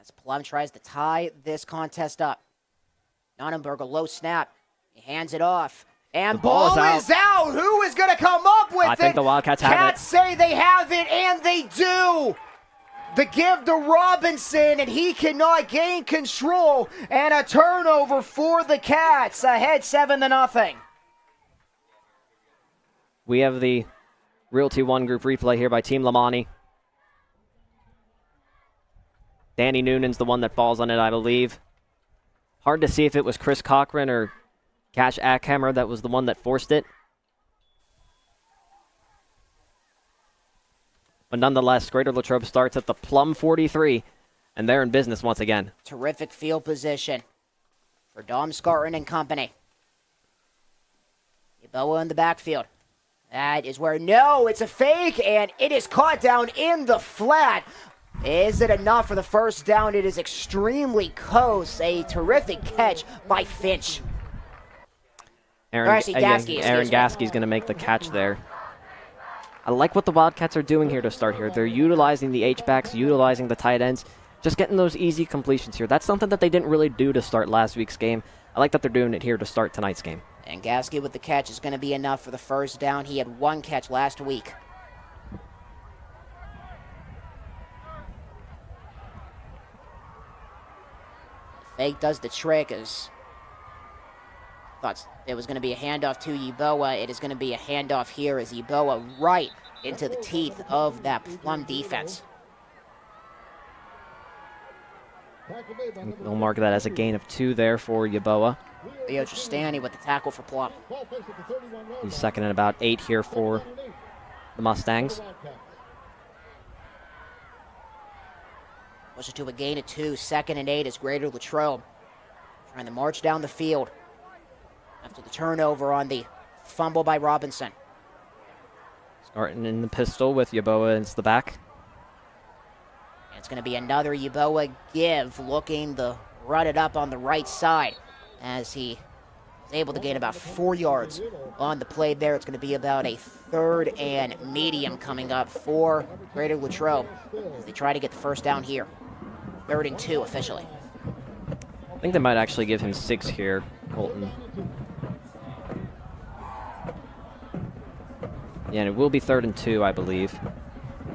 [SPEAKER 17] As Plum tries to tie this contest up. Nonnenberg, a low snap. He hands it off. And ball is out. Who is going to come up with it?
[SPEAKER 18] I think the Wildcats have it.
[SPEAKER 17] Cats say they have it, and they do. The give to Robinson, and he cannot gain control. And a turnover for the Cats, ahead 7-0.
[SPEAKER 18] We have the Realty One Group replay here by Team Lamani. Danny Noonan's the one that falls on it, I believe. Hard to see if it was Chris Cochran or Cash Ackhammer that was the one that forced it. But nonetheless, Greater Latrobe starts at the Plum 43, and they're in business once again.
[SPEAKER 17] Terrific field position for Dom Scarton and company. Yeboah in the backfield. That is where, no, it's a fake, and it is caught down in the flat. Is it enough for the first down? It is extremely close. A terrific catch by Finch.
[SPEAKER 18] Aaron Gaskey's going to make the catch there. I like what the Wildcats are doing here to start here. They're utilizing the H-backs, utilizing the tight ends, just getting those easy completions here. That's something that they didn't really do to start last week's game. I like that they're doing it here to start tonight's game.
[SPEAKER 17] And Gaskey with the catch is going to be enough for the first down. He had one catch last week. Fake does the trick. As thought it was going to be a handoff to Yeboah. It is going to be a handoff here as Yeboah right into the teeth of that Plum defense.
[SPEAKER 18] We'll mark that as a gain of 2 there for Yeboah.
[SPEAKER 17] Leo Tristani with the tackle for Plum.
[SPEAKER 18] He's second and about 8 here for the Mustangs.
[SPEAKER 17] Push it to a gain of 2, 2nd and 8 as Greater Latrobe trying to march down the field after the turnover on the fumble by Robinson.
[SPEAKER 18] Starting in the pistol with Yeboah into the back.
[SPEAKER 17] And it's going to be another Yeboah give, looking to run it up on the right side as he is able to gain about 4 yards on the play there. It's going to be about a 3rd and medium coming up for Greater Latrobe as they try to get the first down here. 3rd and 2 officially.
[SPEAKER 18] I think they might actually give him 6 here, Colton. Yeah, and it will be 3rd and 2, I believe.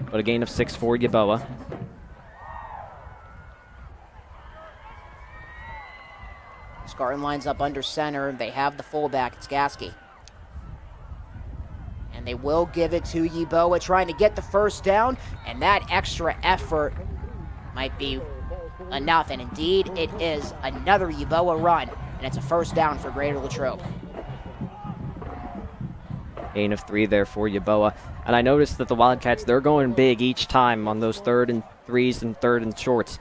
[SPEAKER 18] But a gain of 6 for Yeboah.
[SPEAKER 17] Scarton lines up under center. They have the fullback. It's Gasky. And they will give it to Yeboah, trying to get the first down. And that extra effort might be enough. And indeed, it is another Yeboah run. And it's a first down for Greater Latrobe.
[SPEAKER 18] Gain of 3 there for Yeboah. And I noticed that the Wildcats, they're going big each time on those 3rd and 3s and 3rd and shorts.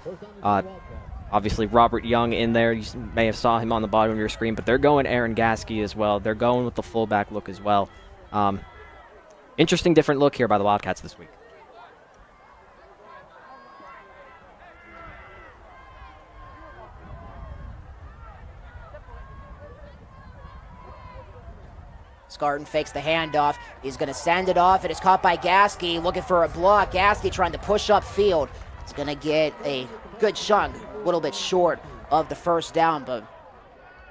[SPEAKER 18] Obviously, Robert Young in there. You may have saw him on the bottom of your screen, but they're going Aaron Gasky as well. They're going with the fullback look as well. Interesting, different look here by the Wildcats this week.
[SPEAKER 17] Scarton fakes the handoff. He's going to send it off. It is caught by Gasky, looking for a block. Gasky trying to push up field. It's going to get a good chunk, a little bit short of the first down, but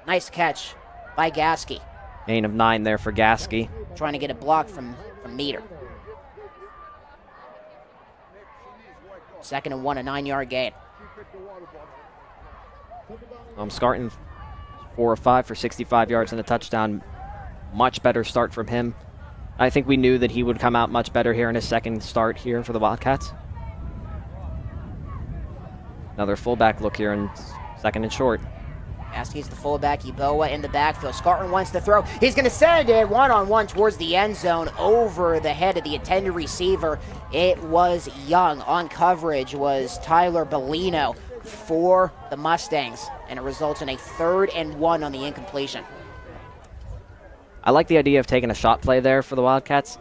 [SPEAKER 17] nice catch by Gasky.
[SPEAKER 18] Gain of 9 there for Gasky.
[SPEAKER 17] Trying to get a block from Meter. 2nd and 1, a 9-yard gain.
[SPEAKER 18] Scarton, 4 of 5 for 65 yards and a touchdown. Much better start from him. I think we knew that he would come out much better here in his second start here for the Wildcats. Another fullback look here in 2nd and short.
[SPEAKER 17] Gasky's the fullback, Yeboah in the backfield. Scarton wants to throw. He's going to send it one-on-one towards the end zone over the head of the intended receiver. It was Young. On coverage was Tyler Bellino for the Mustangs, and it results in a 3rd and 1 on the incompletion.
[SPEAKER 18] I like the idea of taking a shot play there for the Wildcats.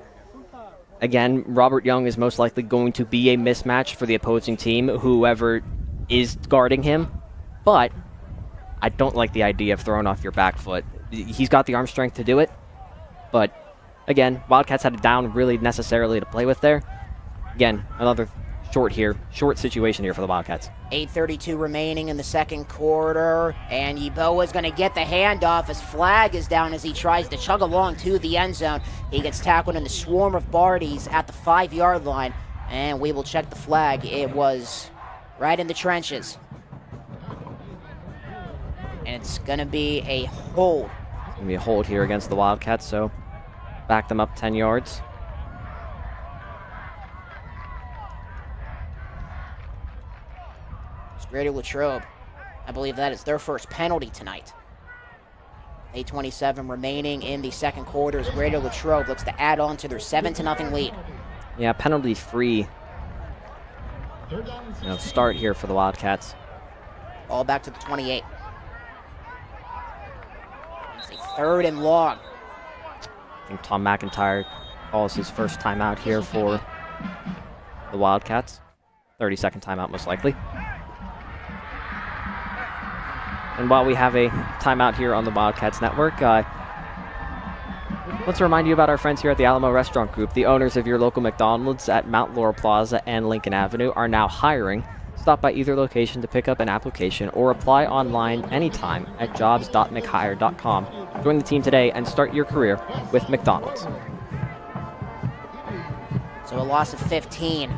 [SPEAKER 18] Again, Robert Young is most likely going to be a mismatch for the opposing team, whoever is guarding him. But I don't like the idea of throwing off your back foot. He's got the arm strength to do it. But again, Wildcats had it down really necessarily to play with there. Again, another short situation here for the Wildcats.
[SPEAKER 17] 8:32 remaining in the second quarter, and Yeboah is going to get the handoff. His flag is down as he tries to chug along to the end zone. He gets tackled in the swarm of Bardies at the 5-yard line, and we will check the flag. It was right in the trenches. And it's going to be a hold.
[SPEAKER 18] It's going to be a hold here against the Wildcats, so back them up 10 yards.
[SPEAKER 17] Greater Latrobe, I believe that is their first penalty tonight. 8:27 remaining in the second quarter as Greater Latrobe looks to add on to their 7-0 lead.
[SPEAKER 18] Yeah, penalty-free start here for the Wildcats.
[SPEAKER 17] All back to the 28. It's a 3rd and long.
[SPEAKER 18] I think Tom McIntyre calls his first timeout here for the Wildcats. 30-second timeout most likely. And while we have a timeout here on the Wildcats Network, let's remind you about our friends here at the Alamo Restaurant Group. The owners of your local McDonald's at Mount Laurel Plaza and Lincoln Avenue are now hiring. Stop by either location to pick up an application or apply online anytime at jobs.mchire.com. Join the team today and start your career with McDonald's.
[SPEAKER 17] So a loss of 15.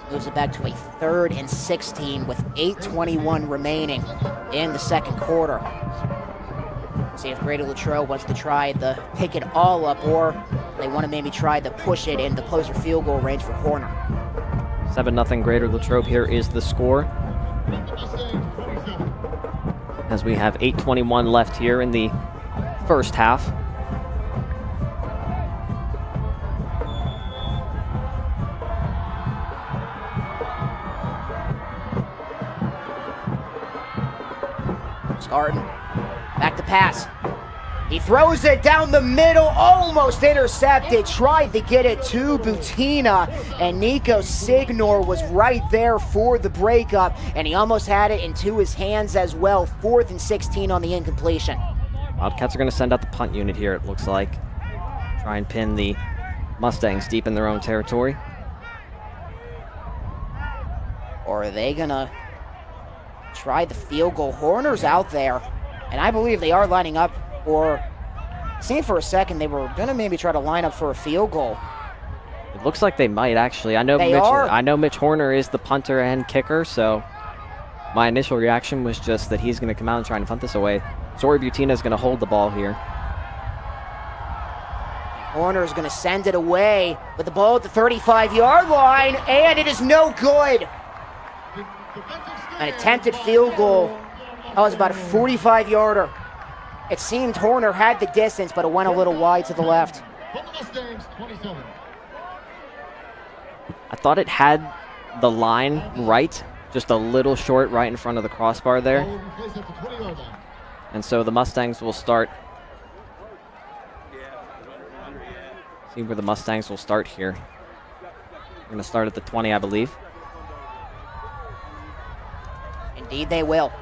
[SPEAKER 17] Moves it back to a 3rd and 16 with 8:21 remaining in the second quarter. See if Greater Latrobe wants to try to pick it all up, or they want to maybe try to push it in the closer field goal range for corner.
[SPEAKER 18] 7-0 Greater Latrobe here is the score. As we have 8:21 left here in the first half.
[SPEAKER 17] Scarton, back to pass. He throws it down the middle, almost intercepted, tried to get it to Butina, and Nico Signor was right there for the breakup, and he almost had it into his hands as well. 4th and 16 on the incompletion.
[SPEAKER 18] Wildcats are going to send out the punt unit here, it looks like. Try and pin the Mustangs deep in their own territory.
[SPEAKER 17] Or are they going to try the field goal. Horner's out there, and I believe they are lining up, or seemed for a second they were going to maybe try to line up for a field goal.
[SPEAKER 18] It looks like they might, actually. I know Mitch Horner is the punter and kicker, so my initial reaction was just that he's going to come out and try and punt this away. Zori Butina is going to hold the ball here.
[SPEAKER 17] Horner is going to send it away with the ball at the 35-yard line, and it is no good. An attempted field goal. That was about a 45-yarder. It seemed Horner had the distance, but it went a little wide to the left.
[SPEAKER 18] I thought it had the line right, just a little short right in front of the crossbar there. And so the Mustangs will start. See where the Mustangs will start here. We're going to start at the 20, I believe.
[SPEAKER 17] Indeed they will.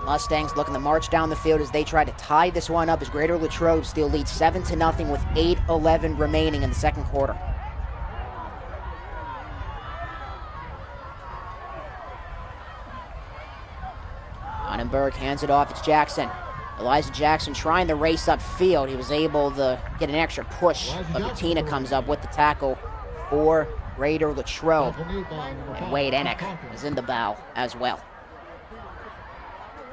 [SPEAKER 17] Mustangs looking to march down the field as they try to tie this one up as Greater Latrobe still leads 7-0 with 8:11 remaining in the second quarter. Annenberg hands it off. It's Jackson. Elijah Jackson trying to race upfield. He was able to get an extra push, but Butina comes up with the tackle for Greater Latrobe. And Wade Enoch is in the bow as well.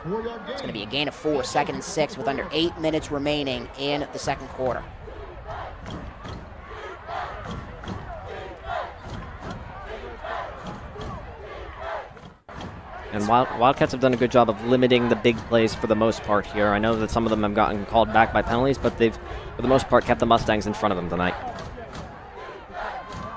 [SPEAKER 17] It's going to be a gain of 4, 2nd and 6 with under 8 minutes remaining in the second quarter.
[SPEAKER 18] And Wildcats have done a good job of limiting the big plays for the most part here. I know that some of them have gotten called back by penalties, but they've, for the most part, kept the Mustangs in front of them tonight.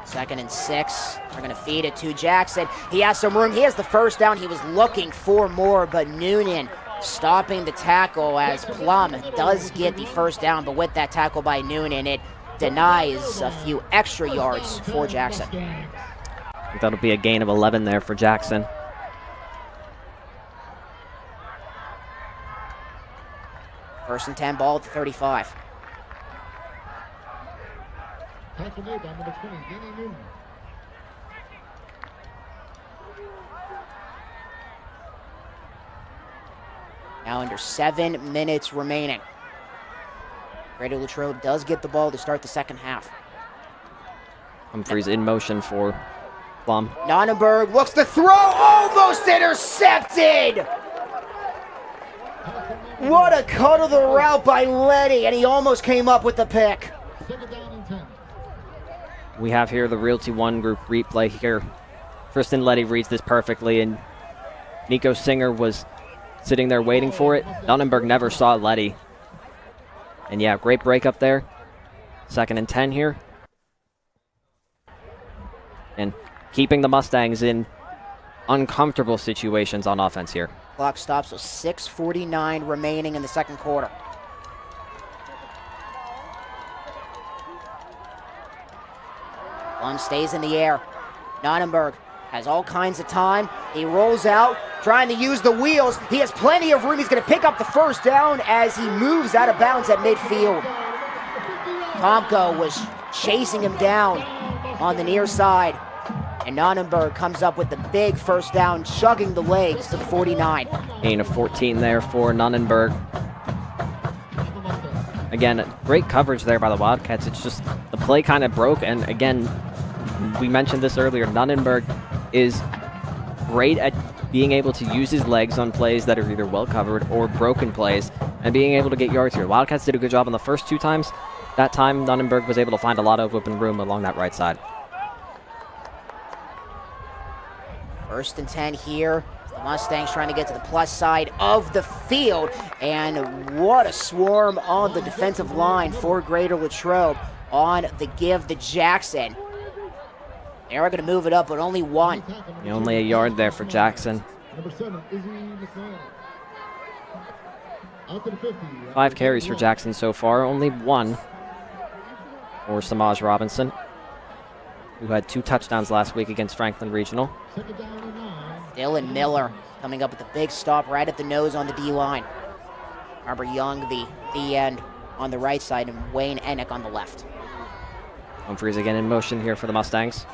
[SPEAKER 17] 2nd and 6. They're going to feed it to Jackson. He has some room. He has the first down. He was looking for more, but Noonan stopping the tackle as Plum does get the first down, but with that tackle by Noonan, it denies a few extra yards for Jackson.
[SPEAKER 18] I think that'll be a gain of 11 there for Jackson.
[SPEAKER 17] First and 10, ball at the 35.
[SPEAKER 16] Tackle made by number 20, Danny Newman.
[SPEAKER 17] Now under 7 minutes remaining. Greater Latrobe does get the ball to start the second half.
[SPEAKER 18] Humphreys in motion for Plum.
[SPEAKER 17] Nonnenberg looks to throw, almost intercepted! What a cut of the route by Letty, and he almost came up with the pick.
[SPEAKER 18] We have here the Realty One Group replay here. Tristan Letty reads this perfectly, and Nico Singer was sitting there waiting for it. Nonnenberg never saw Letty. And yeah, great break up there. 2nd and 10 here. And keeping the Mustangs in uncomfortable situations on offense here.
[SPEAKER 17] Clock stops with 6:49 remaining in the second quarter. Plum stays in the air. Nonnenberg has all kinds of time. He rolls out, trying to use the wheels. He has plenty of room. He's going to pick up the first down as he moves out of bounds at midfield. Tomko was chasing him down on the near side. And Nonnenberg comes up with the big first down, chugging the legs to the 49.
[SPEAKER 18] Gain of 14 there for Nonnenberg. Again, great coverage there by the Wildcats. It's just the play kind of broke. And again, we mentioned this earlier, Nonnenberg is great at being able to use his legs on plays that are either well covered or broken plays and being able to get yards here. Wildcats did a good job on the first 2 times. That time, Nonnenberg was able to find a lot of open room along that right side.
[SPEAKER 17] 1st and 10 here. The Mustangs trying to get to the plus side of the field. And what a swarm on the defensive line for Greater Latrobe on the give to Jackson. They are going to move it up, but only 1.
[SPEAKER 18] Only a yard there for Jackson.
[SPEAKER 16] Number 7, Izzy McMahon. Out to the 50.
[SPEAKER 18] 5 carries for Jackson so far, only 1 for Samaj Robinson, who had 2 touchdowns last week against Franklin Regional.
[SPEAKER 17] Dylan Miller coming up with a big stop right at the nose on the D-line. Arbor Young, the end on the right side, and Wayne Enoch on the left.
[SPEAKER 18] Humphreys again in motion here for the Mustangs.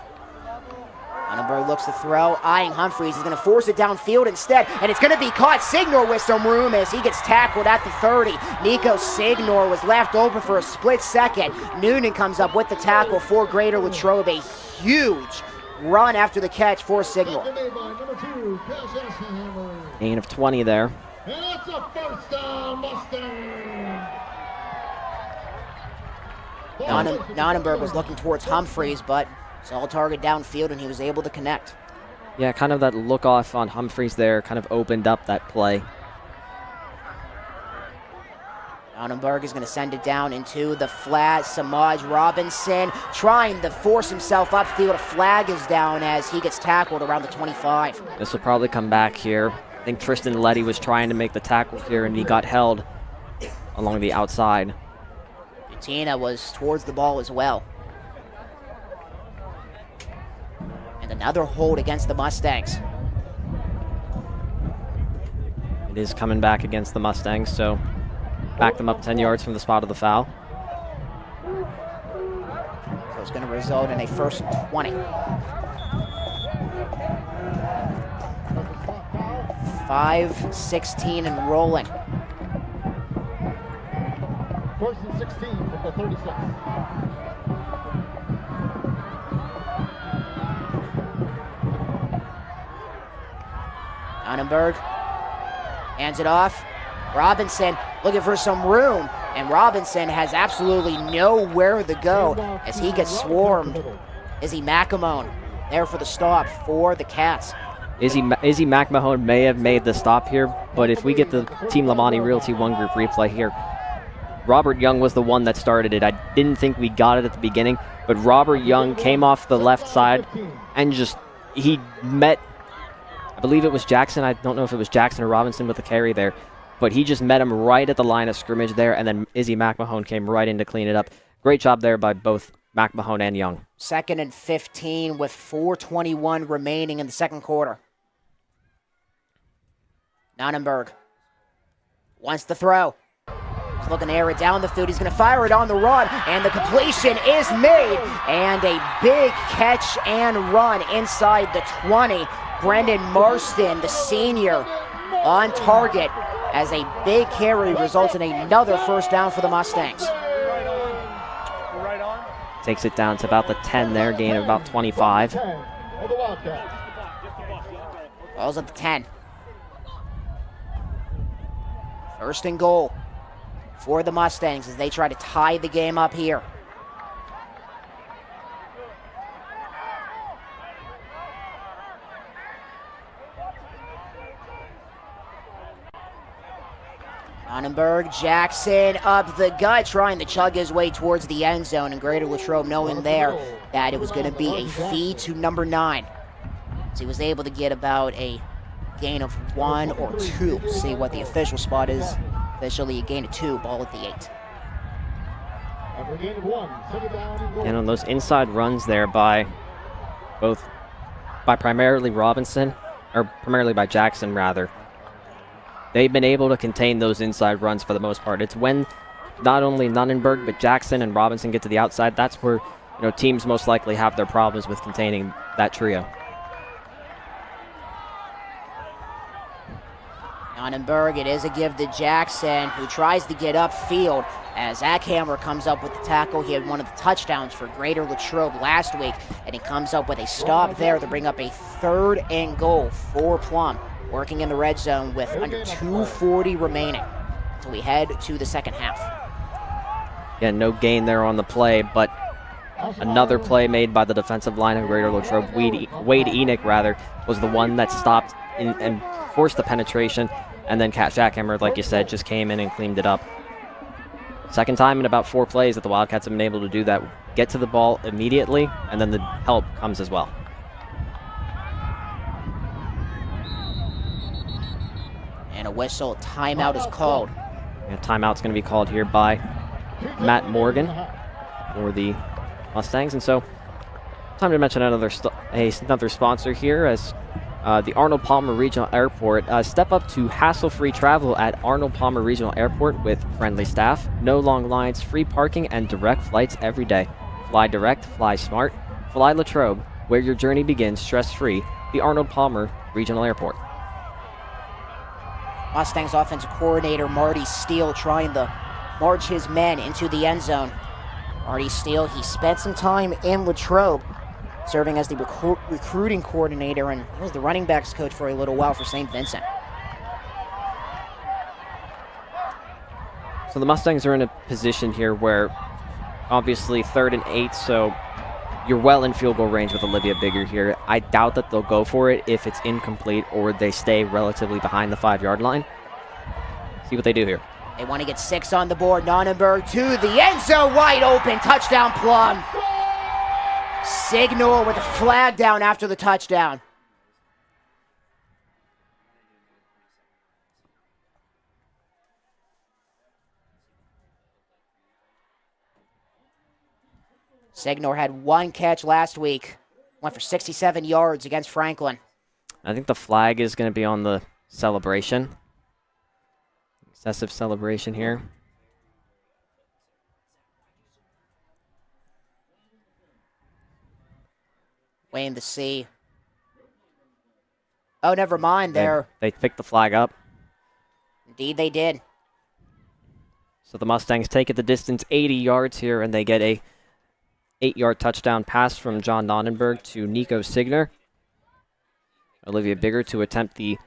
[SPEAKER 17] Annenberg looks to throw, eyeing Humphreys. He's going to force it downfield instead, and it's going to be caught. Signor with some room as he gets tackled at the 30. Nico Signor was left open for a split second. Noonan comes up with the tackle for Greater Latrobe. A huge run after the catch for Signor.
[SPEAKER 18] Gain of 20 there.
[SPEAKER 16] And that's a first down, Mustang.
[SPEAKER 17] Nonnenberg was looking towards Humphreys, but saw a target downfield and he was able to connect.
[SPEAKER 18] Yeah, kind of that look off on Humphreys there kind of opened up that play.
[SPEAKER 17] Nonnenberg is going to send it down into the flat. Samaj Robinson trying to force himself upfield. A flag is down as he gets tackled around the 25.
[SPEAKER 18] This will probably come back here. I think Tristan Letty was trying to make the tackle here, and he got held along the outside.
[SPEAKER 17] Butina was towards the ball as well. And another hold against the Mustangs.
[SPEAKER 18] It is coming back against the Mustangs, so back them up 10 yards from the spot of the foul.
[SPEAKER 17] So it's going to result in a first 20. 5-16 and rolling.
[SPEAKER 16] First and 16 from the 36.
[SPEAKER 17] Annenberg hands it off. Robinson looking for some room, and Robinson has absolutely nowhere to go as he gets swarmed. Izzy McAmone there for the stop for the Cats.
[SPEAKER 18] Izzy McMahon may have made the stop here, but if we get the Team Lamani Realty 1 Group replay here, Robert Young was the one that started it. I didn't think we got it at the beginning, but Robert Young came off the left side and he met, I believe it was Jackson. I don't know if it was Jackson or Robinson with the carry there, but he just met him right at the line of scrimmage there, and then Izzy McMahon came right in to clean it up. Great job there by both McMahon and Young.
[SPEAKER 17] 2nd and 15 with 4:21 remaining in the second quarter. Nonnenberg wants to throw. He's looking to air it down the field. He's going to fire it on the run, and the completion is made. And a big catch and run inside the 20. Brendan Marston, the senior, on target as a big carry results in another first down for the Mustangs.
[SPEAKER 18] Takes it down to about the 10 there, gain of about 25.
[SPEAKER 17] Ball's at the 10. First and goal for the Mustangs as they try to tie the game up here. Annenberg, Jackson up the gut, trying to chug his way towards the end zone, and Greater Latrobe knowing there that it was going to be a feed to number 9. So he was able to get about a gain of 1 or 2. See what the official spot is. Officially a gain of 2, ball at the 8.
[SPEAKER 18] And on those inside runs there by primarily Robinson, or primarily by Jackson rather, they've been able to contain those inside runs for the most part. It's when not only Nonnenberg but Jackson and Robinson get to the outside, that's where teams most likely have their problems with containing that trio.
[SPEAKER 17] Nonnenberg, it is a give to Jackson, who tries to get upfield as Ackhammer comes up with the tackle. He had one of the touchdowns for Greater Latrobe last week, and he comes up with a stop there to bring up a 3rd and goal for Plum, working in the red zone with under 2:40 remaining until we head to the second half.
[SPEAKER 18] Yeah, no gain there on the play, but another play made by the defensive line of Greater Latrobe. Wade Enoch, was the one that stopped and forced the penetration, and then Cat Jackhammer, like you said, just came in and cleaned it up. Second time in about 4 plays that the Wildcats have been able to do that. Get to the ball immediately, and then the help comes as well.
[SPEAKER 17] And a whistle, timeout is called.
[SPEAKER 18] Yeah, timeout's going to be called here by Matt Morgan for the Mustangs. And so, time to mention another sponsor here as the Arnold Palmer Regional Airport. Step up to hassle-free travel at Arnold Palmer Regional Airport with friendly staff, no long lines, free parking, and direct flights every day. Fly direct, fly smart, fly Latrobe, where your journey begins stress-free, the Arnold Palmer Regional Airport.
[SPEAKER 17] Mustangs offensive coordinator Marty Steele trying to march his men into the end zone. Marty Steele, he spent some time in Latrobe, serving as the recruiting coordinator, and he was the running backs coach for a little while for St. Vincent.
[SPEAKER 18] So the Mustangs are in a position here where obviously 3rd and 8, so you're well in field goal range with Olivia Bigger here. I doubt that they'll go for it if it's incomplete or they stay relatively behind the 5-yard line. See what they do here.
[SPEAKER 17] They want to get 6 on the board. Nonnenberg to the end zone, wide open, touchdown Plum. Signal with a flag down after the touchdown. Signor had 1 catch last week. Went for 67 yards against Franklin.
[SPEAKER 18] I think the flag is going to be on the celebration. Excessive celebration here.
[SPEAKER 17] Waiting to see. Oh, never mind there.
[SPEAKER 18] They picked the flag up.
[SPEAKER 17] Indeed they did.
[SPEAKER 18] So the Mustangs take it the distance 80 yards here, and they get a 8-yard touchdown pass from John Nonnenberg to Nico Signer. Olivia Bigger to attempt the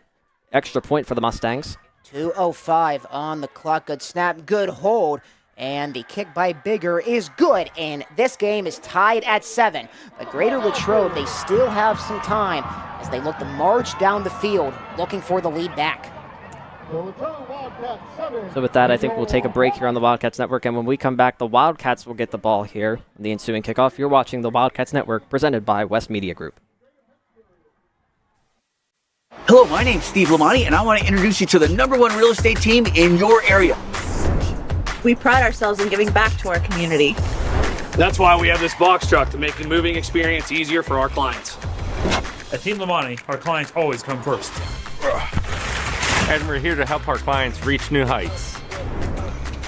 [SPEAKER 18] extra point for the Mustangs.
[SPEAKER 17] 2:05 on the clock. Good snap, good hold. And the kick by Bigger is good. And this game is tied at 7. But Greater Latrobe, they still have some time as they look to march down the field looking for the lead back.
[SPEAKER 18] So with that, I think we'll take a break here on the Wildcats Network, and when we come back, the Wildcats will get the ball here in the ensuing kickoff. You're watching the Wildcats Network, presented by West Media Group.
[SPEAKER 8] Hello, my name's Steve Lamani, and I want to introduce you to the #1 real estate team in your area.
[SPEAKER 9] We pride ourselves in giving back to our community.
[SPEAKER 10] That's why we have this box truck to make the moving experience easier for our clients.
[SPEAKER 11] At Team Lamani, our clients always come first.
[SPEAKER 12] And we're here to help our clients reach new heights.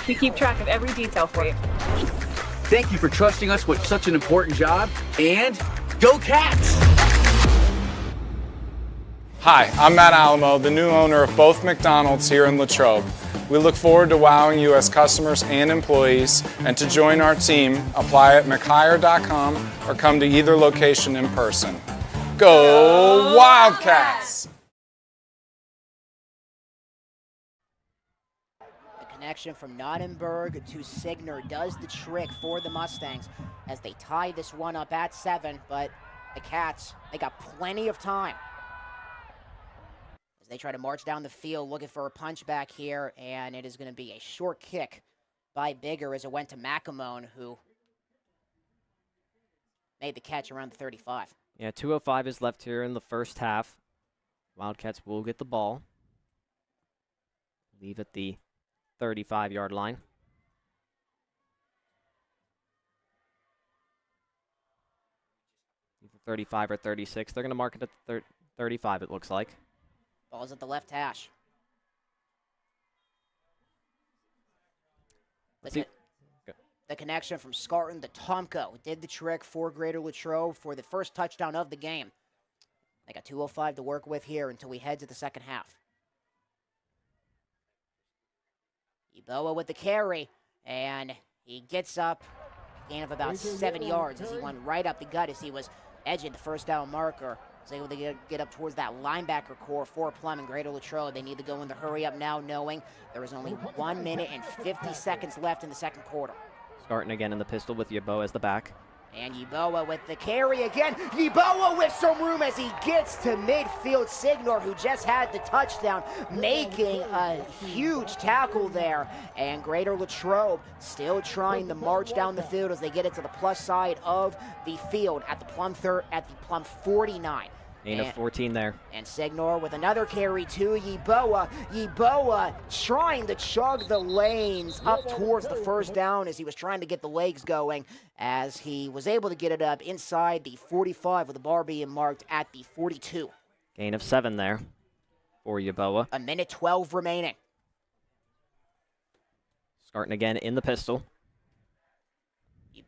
[SPEAKER 9] We keep track of every detail for you.
[SPEAKER 8] Thank you for trusting us with such an important job, and go Cats!
[SPEAKER 7] Hi, I'm Matt Alamo, the new owner of both McDonald's here in Latrobe. We look forward to wowing you as customers and employees, and to join our team, apply at mchire.com or come to either location in person. Go Wildcats!
[SPEAKER 17] The connection from Nonnenberg to Signer does the trick for the Mustangs as they tie this one up at 7, but the Cats, they got plenty of time as they try to march down the field looking for a punchback here, and it is going to be a short kick by Bigger as it went to McAmone, who made the catch around the 35.
[SPEAKER 18] Yeah, 2:05 is left here in the first half. Wildcats will get the ball. Leave at the 35-yard line. Either 35 or 36. They're going to mark it at 35, it looks like.
[SPEAKER 17] Ball's at the left hash. The connection from Scarton to Tomko did the trick for Greater Latrobe for the first touchdown of the game. They got 2:05 to work with here until we head to the second half. Eboa with the carry, and he gets up, gain of about 7 yards as he went right up the gut as he was edging the first down marker. Was able to get up towards that linebacker core for Plum and Greater Latrobe. They need to go in the hurry up now, knowing there is only 1 minute and 50 seconds left in the second quarter.
[SPEAKER 18] Starting again in the pistol with Yeboah as the back.
[SPEAKER 17] And Yeboah with the carry again. Yeboah with some room as he gets to midfield. Signor, who just had the touchdown, making a huge tackle there. And Greater Latrobe still trying to march down the field as they get it to the plus side of the field at the Plum 49.
[SPEAKER 18] Gain of 14 there.
[SPEAKER 17] And Signor with another carry to Yeboah. Yeboah trying to chug the lanes up towards the first down as he was trying to get the legs going, as he was able to get it up inside the 45 with the bar being marked at the 42.
[SPEAKER 18] Gain of 7 there for Yeboah.
[SPEAKER 17] A minute 12 remaining.
[SPEAKER 18] Starting again in the pistol.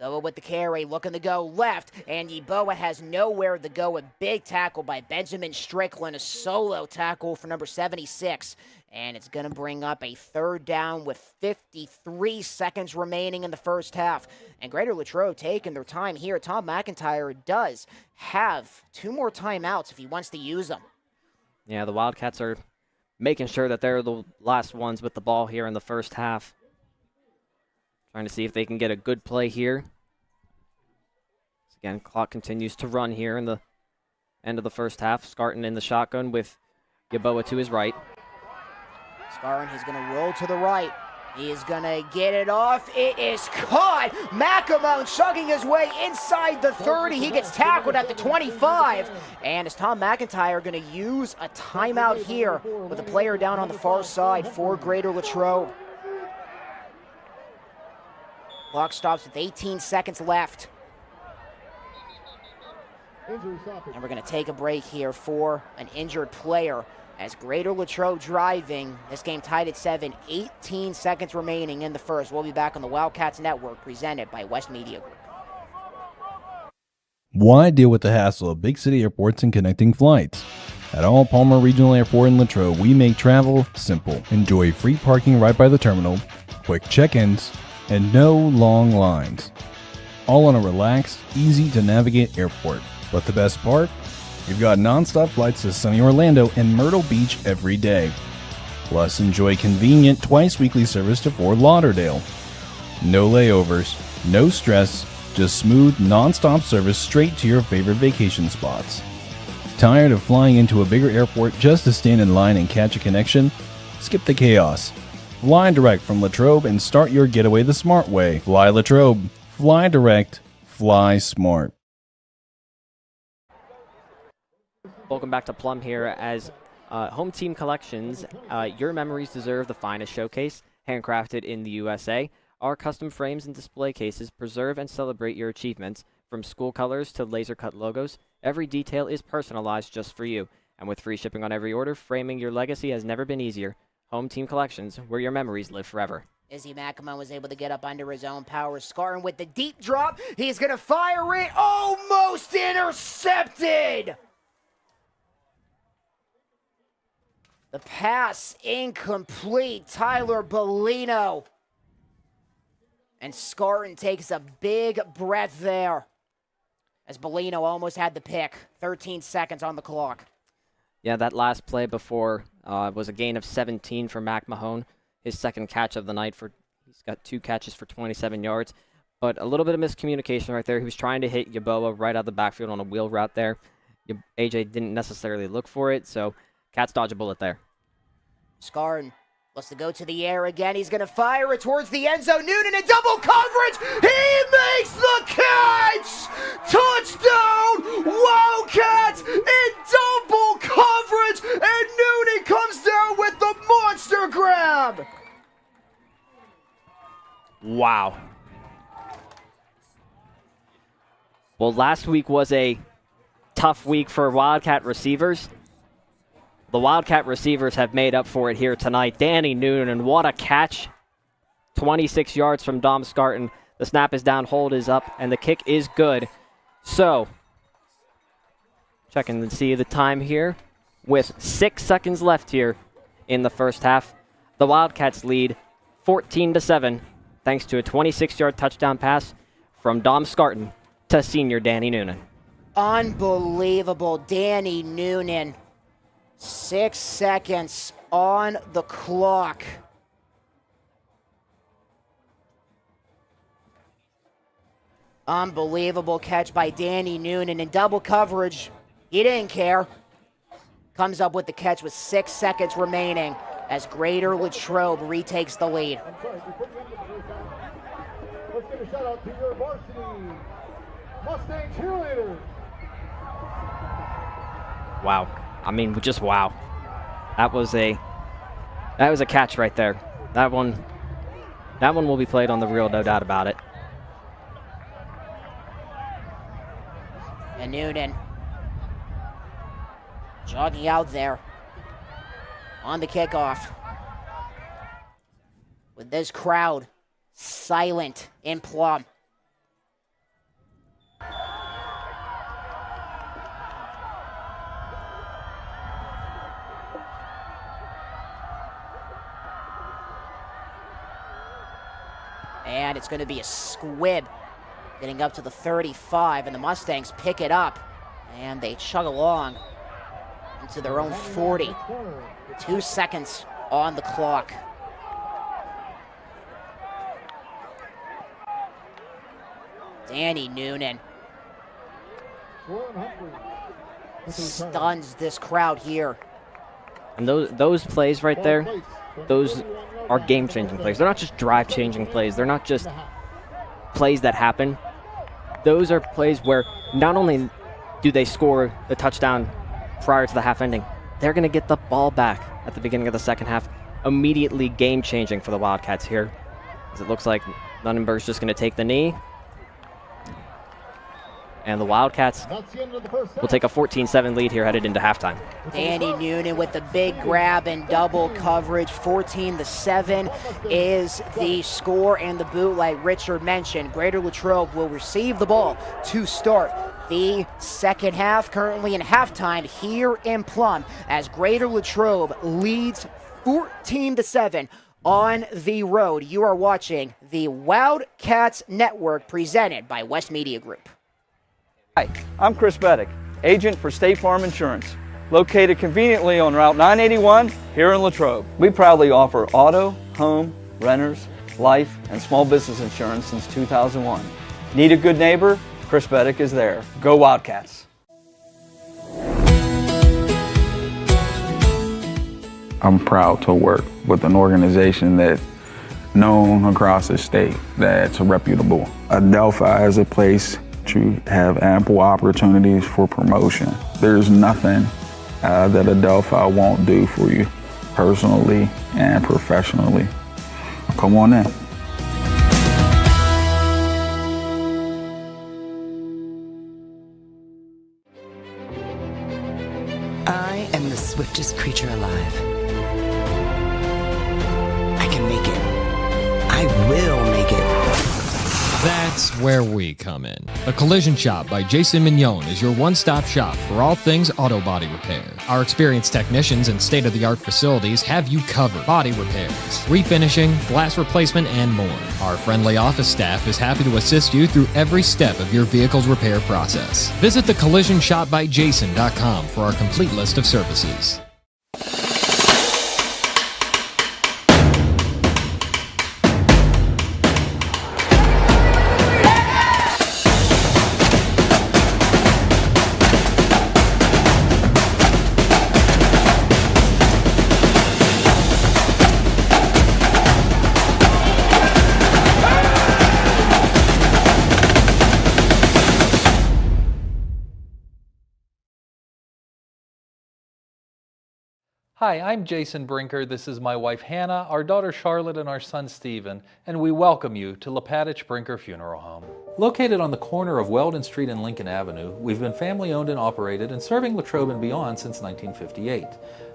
[SPEAKER 17] Yeboah with the carry, looking to go left, and Yeboah has nowhere to go. A big tackle by Benjamin Strickland, a solo tackle for number 76. And it's going to bring up a third down with 53 seconds remaining in the first half. And Greater Latrobe taking their time here. Tom McIntyre does have 2 more timeouts if he wants to use them.
[SPEAKER 18] Yeah, the Wildcats are making sure that they're the last ones with the ball here in the first half. Trying to see if they can get a good play here. Again, clock continues to run here in the end of the first half. Scarton in the shotgun with Yeboah to his right.
[SPEAKER 17] Scarton is going to roll to the right. He is going to get it off. It is caught. McAmone chugging his way inside the 30. He gets tackled at the 25. And is Tom McIntyre going to use a timeout here with a player down on the far side for Greater Latrobe. Clock stops with 18 seconds left. And we're going to take a break here for an injured player as Greater Latrobe driving. This game tied at 7, 18 seconds remaining in the first. We'll be back on the Wildcats Network presented by West Media Group.
[SPEAKER 14] Why deal with the hassle of big city airports and connecting flights? At All Palmer Regional Airport in Latrobe, we make travel simple. Enjoy free parking right by the terminal, quick check-ins, and no long lines. All on a relaxed, easy-to-navigate airport. But the best part? You've got non-stop flights to sunny Orlando and Myrtle Beach every day. Plus, enjoy convenient twice-weekly service to Fort Lauderdale. No layovers, no stress, just smooth, non-stop service straight to your favorite vacation spots. Tired of flying into a bigger airport just to stand in line and catch a connection? Skip the chaos. Fly direct from Latrobe and start your getaway the smart way. Fly Latrobe. Fly direct. Fly smart.
[SPEAKER 18] Welcome back to Plum here as Home Team Collections. Your memories deserve the finest showcase, handcrafted in the USA. Our custom frames and display cases preserve and celebrate your achievements. From school colors to laser-cut logos, every detail is personalized just for you. And with free shipping on every order, framing your legacy has never been easier. Home Team Collections, where your memories live forever.
[SPEAKER 17] Izzy McAmone was able to get up under his own power. Scarton with the deep drop. He's going to fire it. Almost intercepted. The pass incomplete. Tyler Bellino. And Scarton takes a big breath there as Bellino almost had the pick. 13 seconds on the clock.
[SPEAKER 18] Yeah, that last play before was a gain of 17 for Mac Mahone. His second catch of the night. He's got 2 catches for 27 yards. But a little bit of miscommunication right there. He was trying to hit Yeboah right out of the backfield on a wheel route there. AJ didn't necessarily look for it, so Cats dodge a bullet there.
[SPEAKER 17] Scarton wants to go to the air again. He's going to fire it towards the end zone. Noonan in double coverage. He makes the catch. Touchdown. Wildcats in double coverage. And Noonan comes down with the monster grab.
[SPEAKER 18] Wow. Well, last week was a tough week for Wildcat receivers. The Wildcat receivers have made up for it here tonight. Danny Noonan, and what a catch. 26 yards from Dom Scarton. The snap is down, hold is up, and the kick is good. So, checking to see the time here. With 6 seconds left here in the first half, the Wildcats lead 14-7, thanks to a 26-yard touchdown pass from Dom Scarton to senior Danny Noonan.
[SPEAKER 17] Unbelievable, Danny Noonan. 6 seconds on the clock. Unbelievable catch by Danny Noonan in double coverage. He didn't care. Comes up with the catch with 6 seconds remaining as Greater Latrobe retakes the lead.
[SPEAKER 16] Let's give a shout out to your varsity Mustang cheerleaders.
[SPEAKER 18] Wow. I mean, just wow. That was a catch right there. That one will be played on the reel, no doubt about it.
[SPEAKER 17] And Noonan jogging out there on the kickoff. With this crowd silent in Plum. And it's going to be a squib getting up to the 35, and the Mustangs pick it up, and they chug along into their own 40. 2 seconds on the clock. Danny Noonan stuns this crowd here.
[SPEAKER 18] And those plays right there, those are game-changing plays. They're not just drive-changing plays. They're not just plays that happen. Those are plays where not only do they score the touchdown prior to the half ending, they're going to get the ball back at the beginning of the second half. Immediately game-changing for the Wildcats here, as it looks like Lunenburg's just going to take the knee. And the Wildcats will take a 14-7 lead here headed into halftime.
[SPEAKER 17] Danny Noonan with the big grab and double coverage. 14-7 is the score and the boot, like Richard mentioned. Greater Latrobe will receive the ball to start the second half. Currently in halftime here in Plum, as Greater Latrobe leads 14-7 on the road. You are watching the Wildcats Network presented by West Media Group.
[SPEAKER 1] Hi, I'm Chris Beddick, agent for State Farm Insurance, located conveniently on Route 981 here in Latrobe. We proudly offer auto, home, renters, life, and small business insurance since 2001. Need a good neighbor? Chris Beddick is there. Go Wildcats!
[SPEAKER 2] I'm proud to work with an organization that's known across the state, that's reputable. Adelphi is a place to have ample opportunities for promotion. There's nothing that Adelphi won't do for you personally and professionally. Come on in.
[SPEAKER 3] I am the swiftest creature alive. I can make it. I will make it.
[SPEAKER 4] That's where we come in. A Collision Shop by Jason Mignon is your one-stop shop for all things auto body repair. Our experienced technicians and state-of-the-art facilities have you covered. Body repairs, refinishing, glass replacement, and more. Our friendly office staff is happy to assist you through every step of your vehicle's repair process. Visit thecollisionshopbyjason.com for our complete list of services.
[SPEAKER 5] Hi, I'm Jason Brinker. This is my wife Hannah, our daughter Charlotte, and our son Stephen, and we welcome you to Lepatich Brinker Funeral Home. Located on the corner of Weldon Street and Lincoln Avenue, we've been family owned and operated and serving Latrobe and beyond since 1958.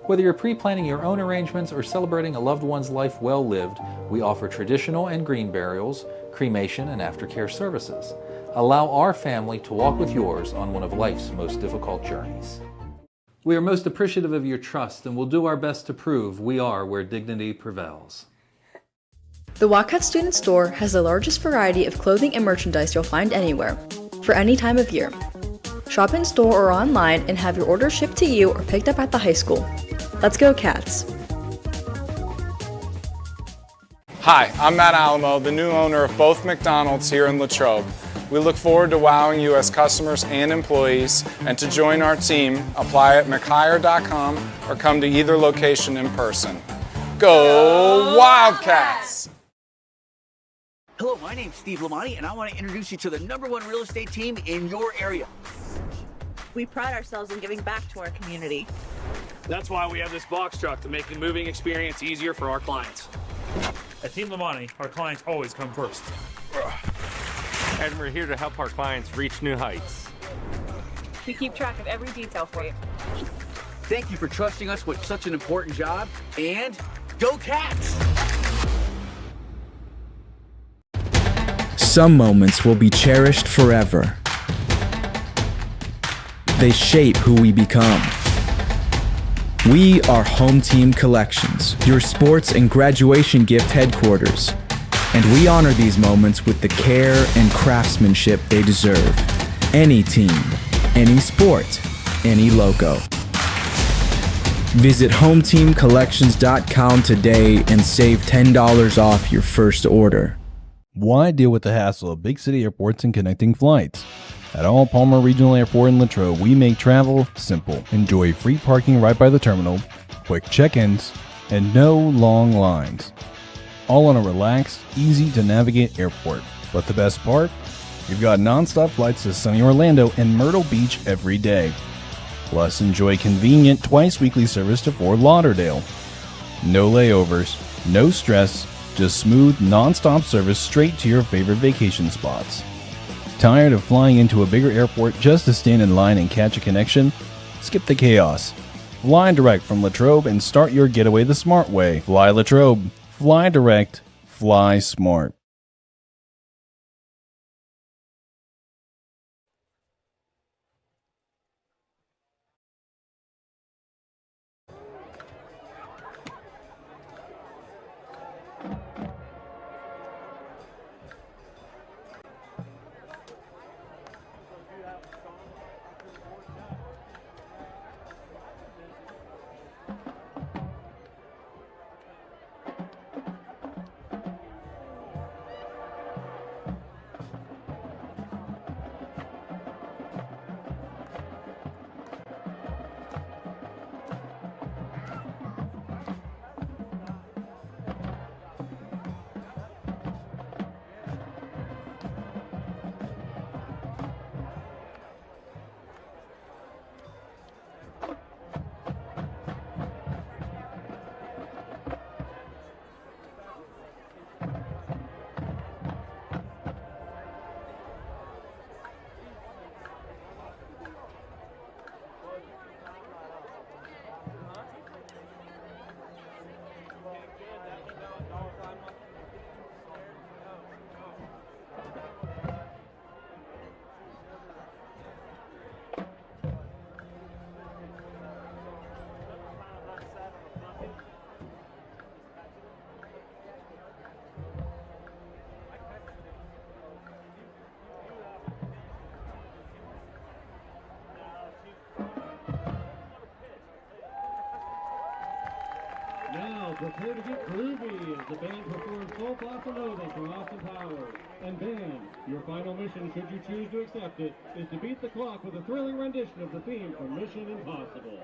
[SPEAKER 5] Whether you're pre-planning your own arrangements or celebrating a loved one's life well lived, we offer traditional and green burials, cremation, and aftercare services. Allow our family to walk with yours on one of life's most difficult journeys. We are most appreciative of your trust and will do our best to prove we are where dignity prevails.
[SPEAKER 6] The Wildcats Student Store has the largest variety of clothing and merchandise you'll find anywhere, for any time of year. Shop in store or online and have your order shipped to you or picked up at the high school. Let's go Cats!
[SPEAKER 7] Hi, I'm Matt Alamo, the new owner of both McDonald's here in Latrobe. We look forward to wowing you as customers and employees, and to join our team, apply at mchire.com or come to either location in person. Go Wildcats!
[SPEAKER 8] Hello, my name's Steve Lamani, and I want to introduce you to the #1 real estate team in your area.
[SPEAKER 9] We pride ourselves in giving back to our community.
[SPEAKER 10] That's why we have this box truck to make the moving experience easier for our clients.
[SPEAKER 11] At Team Lamani, our clients always come first.
[SPEAKER 12] And we're here to help our clients reach new heights.
[SPEAKER 9] We keep track of every detail for you.
[SPEAKER 8] Thank you for trusting us with such an important job, and go Cats!
[SPEAKER 13] Some moments will be cherished forever. They shape who we become. We are Home Team Collections, your sports and graduation gift headquarters. And we honor these moments with the care and craftsmanship they deserve. Any team, any sport, any logo. Visit HomeTeamCollections.com today and save $10 off your first order.
[SPEAKER 14] Why deal with the hassle of big city airports and connecting flights? At All Palmer Regional Airport in Latrobe, we make travel simple. Enjoy free parking right by the terminal, quick check-ins, and no long lines. All on a relaxed, easy-to-navigate airport. But the best part? We've got non-stop flights to sunny Orlando and Myrtle Beach every day. Plus, enjoy convenient twice-weekly service to Fort Lauderdale. No layovers, no stress, just smooth, non-stop service straight to your favorite vacation spots. Tired of flying into a bigger airport just to stand in line and catch a connection? Skip the chaos. Fly direct from Latrobe and start your getaway the smart way. Fly Latrobe. Fly direct. Fly smart.
[SPEAKER 20] Now prepare to get groovy as the band performs Full Bossa Nova for Austin Powers. And band, your final mission, should you choose to accept it, is to beat the clock with a thrilling rendition of the theme from Mission Impossible.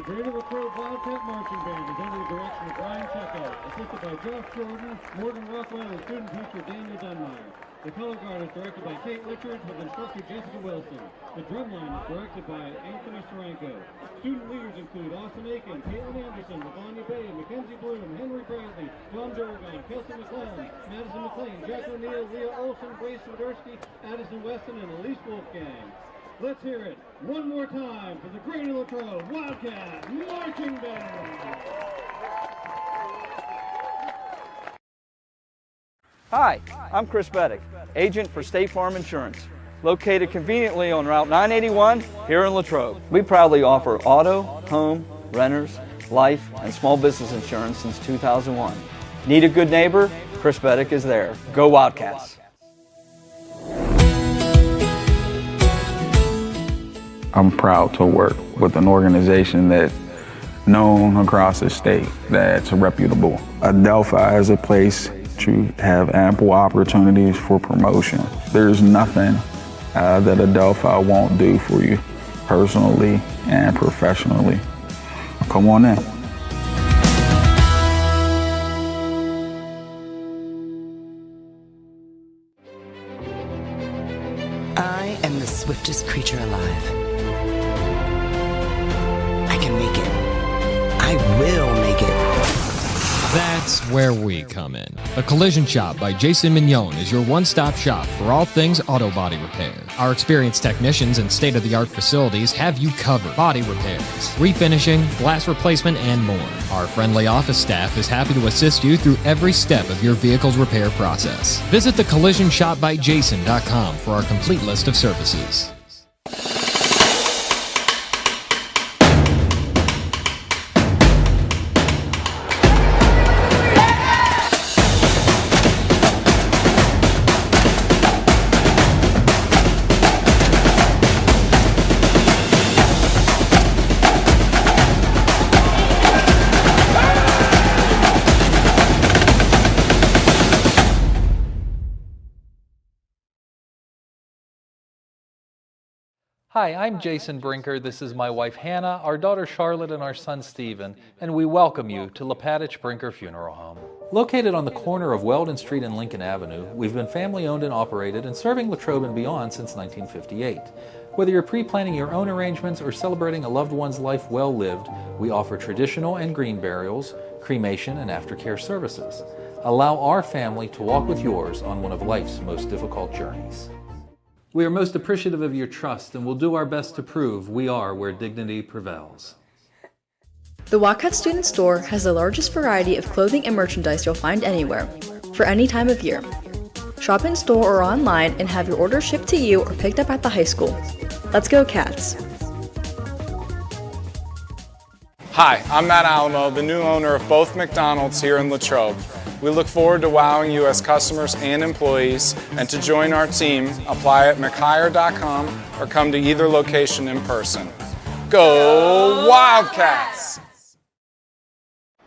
[SPEAKER 20] The Greater Latrobe Wildcat Marching Band is under the direction of Brian Checo, assisted by Josh Jordan, Morgan Rockwell, and student teacher Daniel Dunmeyer. The color guard is directed by Kate Richards with instructor Jessica Wilson. The drum line is directed by Anthony Saranko. Student leaders include Austin Aiken, Caitlin Anderson, Lavanya Bay, Mackenzie Bloom, Henry Bradley, John Durgan, Kelsey McClellan, Madison McLean, Jack O'Neill, Leah Olson, Grace Swiderski, Addison Weston, and Elise Wolfgang. Let's hear it one more time for the Greater Latrobe Wildcat Marching Band.
[SPEAKER 1] Hi, I'm Chris Beddick, agent for State Farm Insurance, located conveniently on Route 981 here in Latrobe. We proudly offer auto, home, renters, life, and small business insurance since 2001. Need a good neighbor? Chris Beddick is there. Go Wildcats!
[SPEAKER 2] I'm proud to work with an organization that's known across the state, that's reputable. Adelphi is a place to have ample opportunities for promotion. There's nothing that Adelphi won't do for you personally and professionally. Come on in.
[SPEAKER 3] I am the swiftest creature alive. I can make it. I will make it.
[SPEAKER 4] That's where we come in. A Collision Shop by Jason Mignon is your one-stop shop for all things auto body repair. Our experienced technicians and state-of-the-art facilities have you covered. Body repairs, refinishing, glass replacement, and more. Our friendly office staff is happy to assist you through every step of your vehicle's repair process. Visit thecollisionshopbyjason.com for our complete list of services.
[SPEAKER 5] Hi, I'm Jason Brinker. This is my wife Hannah, our daughter Charlotte, and our son Stephen, and we welcome you to Lepatich Brinker Funeral Home. Located on the corner of Weldon Street and Lincoln Avenue, we've been family owned and operated and serving Latrobe and beyond since 1958. Whether you're pre-planning your own arrangements or celebrating a loved one's life well lived, we offer traditional and green burials, cremation, and aftercare services. Allow our family to walk with yours on one of life's most difficult journeys. We are most appreciative of your trust and will do our best to prove we are where dignity prevails.
[SPEAKER 6] The Wildcat Student Store has the largest variety of clothing and merchandise you'll find anywhere, for any time of year. Shop in store or online and have your order shipped to you or picked up at the high school. Let's go Cats!
[SPEAKER 7] Hi, I'm Matt Alamo, the new owner of both McDonald's here in Latrobe. We look forward to wowing you as customers and employees, and to join our team, apply at mchire.com or come to either location in person. Go Wildcats!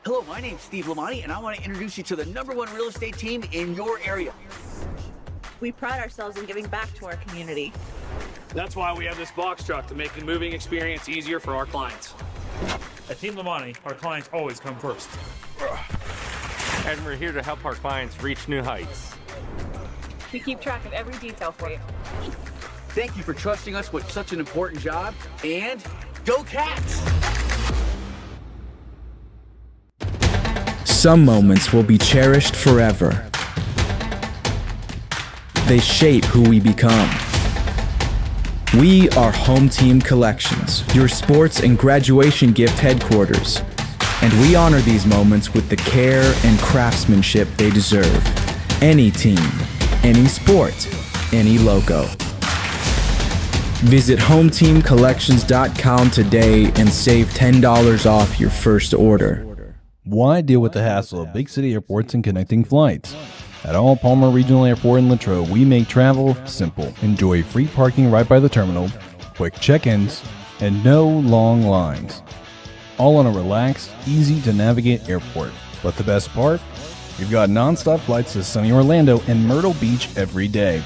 [SPEAKER 8] Hello, my name's Steve Lamani, and I want to introduce you to the #1 real estate team in your area.
[SPEAKER 9] We pride ourselves in giving back to our community.
[SPEAKER 10] That's why we have this box truck to make the moving experience easier for our clients.
[SPEAKER 11] At Team Lamani, our clients always come first.
[SPEAKER 12] And we're here to help our clients reach new heights.
[SPEAKER 9] We keep track of every detail for you.
[SPEAKER 8] Thank you for trusting us with such an important job, and go Cats!
[SPEAKER 13] Some moments will be cherished forever. They shape who we become. We are Home Team Collections, your sports and graduation gift headquarters. And we honor these moments with the care and craftsmanship they deserve. Any team, any sport, any logo. Visit HomeTeamCollections.com today and save $10 off your first order.
[SPEAKER 14] Why deal with the hassle of big city airports and connecting flights? At All Palmer Regional Airport in Latrobe, we make travel simple. Enjoy free parking right by the terminal, quick check-ins, and no long lines. All on a relaxed, easy-to-navigate airport. But the best part? We've got non-stop flights to sunny Orlando and Myrtle Beach every day.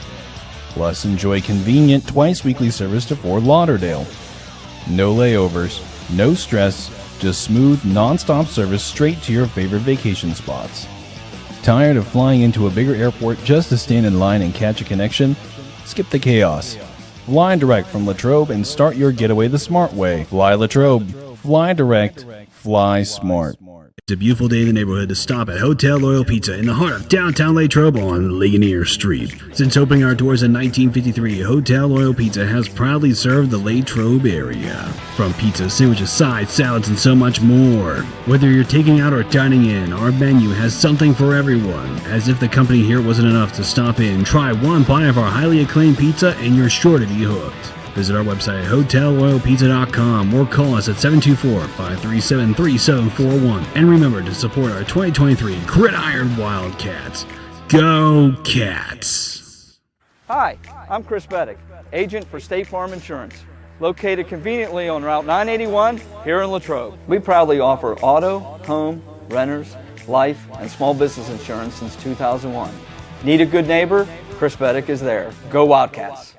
[SPEAKER 14] Plus, enjoy convenient twice-weekly service to Fort Lauderdale. No layovers, no stress, Just smooth, non-stop service straight to your favorite vacation spots. Tired of flying into a bigger airport just to stand in line and catch a connection? Skip the chaos. Fly direct from Latrobe and start your getaway the smart way. Fly Latrobe. Fly direct. Fly smart.
[SPEAKER 15] It's a beautiful day in the neighborhood to stop at Hotel Loyal Pizza in the heart of downtown Latrobe on Ligonier Street. Since opening our doors in 1953, Hotel Loyal Pizza has proudly served the Latrobe area. From pizza, sandwiches, sides, salads, and so much more. Whether you're taking out or dining in, our menu has something for everyone. As if the company here wasn't enough to stop in, try one bite of our highly acclaimed pizza and you're sure to be hooked. Visit our website at hotelloyalpizza.com or call us at 724-537-3741. And remember to support our 2023 Gridiron Wildcats. Go Cats!
[SPEAKER 1] Hi, I'm Chris Beddick, agent for State Farm Insurance, located conveniently on Route 981 here in Latrobe. We proudly offer auto, home, renters, life, and small business insurance since 2001. Need a good neighbor? Chris Beddick is there. Go Wildcats!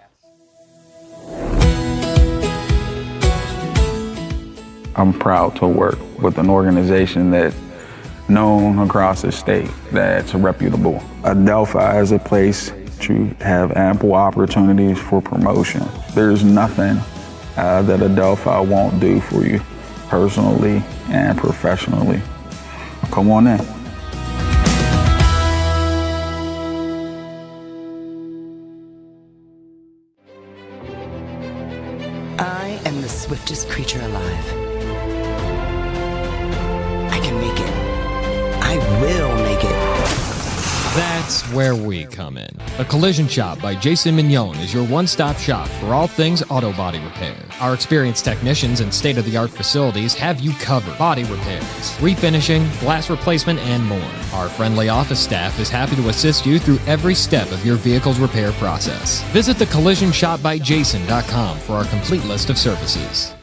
[SPEAKER 2] I'm proud to work with an organization that's known across the state, that's reputable. Adelphi is a place to have ample opportunities for promotion. There's nothing that Adelphi won't do for you personally and professionally. Come on in.
[SPEAKER 3] I am the swiftest creature alive. I can make it. I will make it.
[SPEAKER 4] That's where we come in. A Collision Shop by Jason Mignon is your one-stop shop for all things auto body repair. Our experienced technicians and state-of-the-art facilities have you covered. Body repairs, refinishing, glass replacement, and more. Our friendly office staff is happy to assist you through every step of your vehicle's repair process. Visit thecollisionshopbyjason.com for our complete list of services.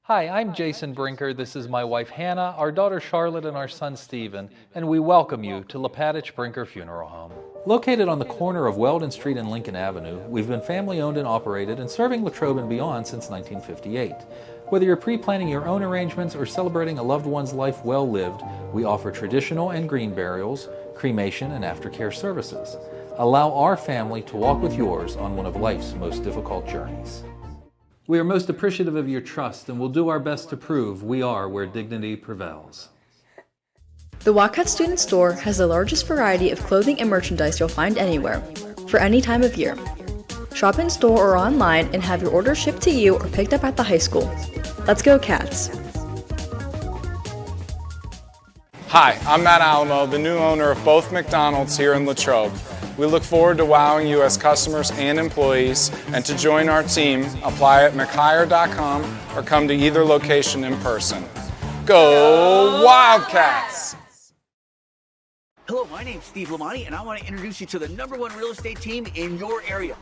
[SPEAKER 5] Hi, I'm Jason Brinker. This is my wife Hannah, our daughter Charlotte, and our son Stephen, and we welcome you to Lepatich Brinker Funeral Home. Located on the corner of Weldon Street and Lincoln Avenue, we've been family-owned and operated and serving Latrobe and beyond since 1958. Whether you're pre-planning your own arrangements or celebrating a loved one's life well lived, we offer traditional and green burials, cremation, and aftercare services. Allow our family to walk with yours on one of life's most difficult journeys. We are most appreciative of your trust and will do our best to prove we are where dignity prevails.
[SPEAKER 6] The Wildcats Student Store has the largest variety of clothing and merchandise you'll find anywhere, for any time of year. Shop in store or online and have your order shipped to you or picked up at the high school. Let's go Cats!
[SPEAKER 7] Hi, I'm Matt Alamo, the new owner of both McDonald's here in Latrobe. We look forward to wowing you as customers and employees, and to join our team, apply at mchire.com or come to either location in person. Go Wildcats!
[SPEAKER 8] Hello, my name's Steve Lamani, and I want to introduce you to the #1 real estate team in your area.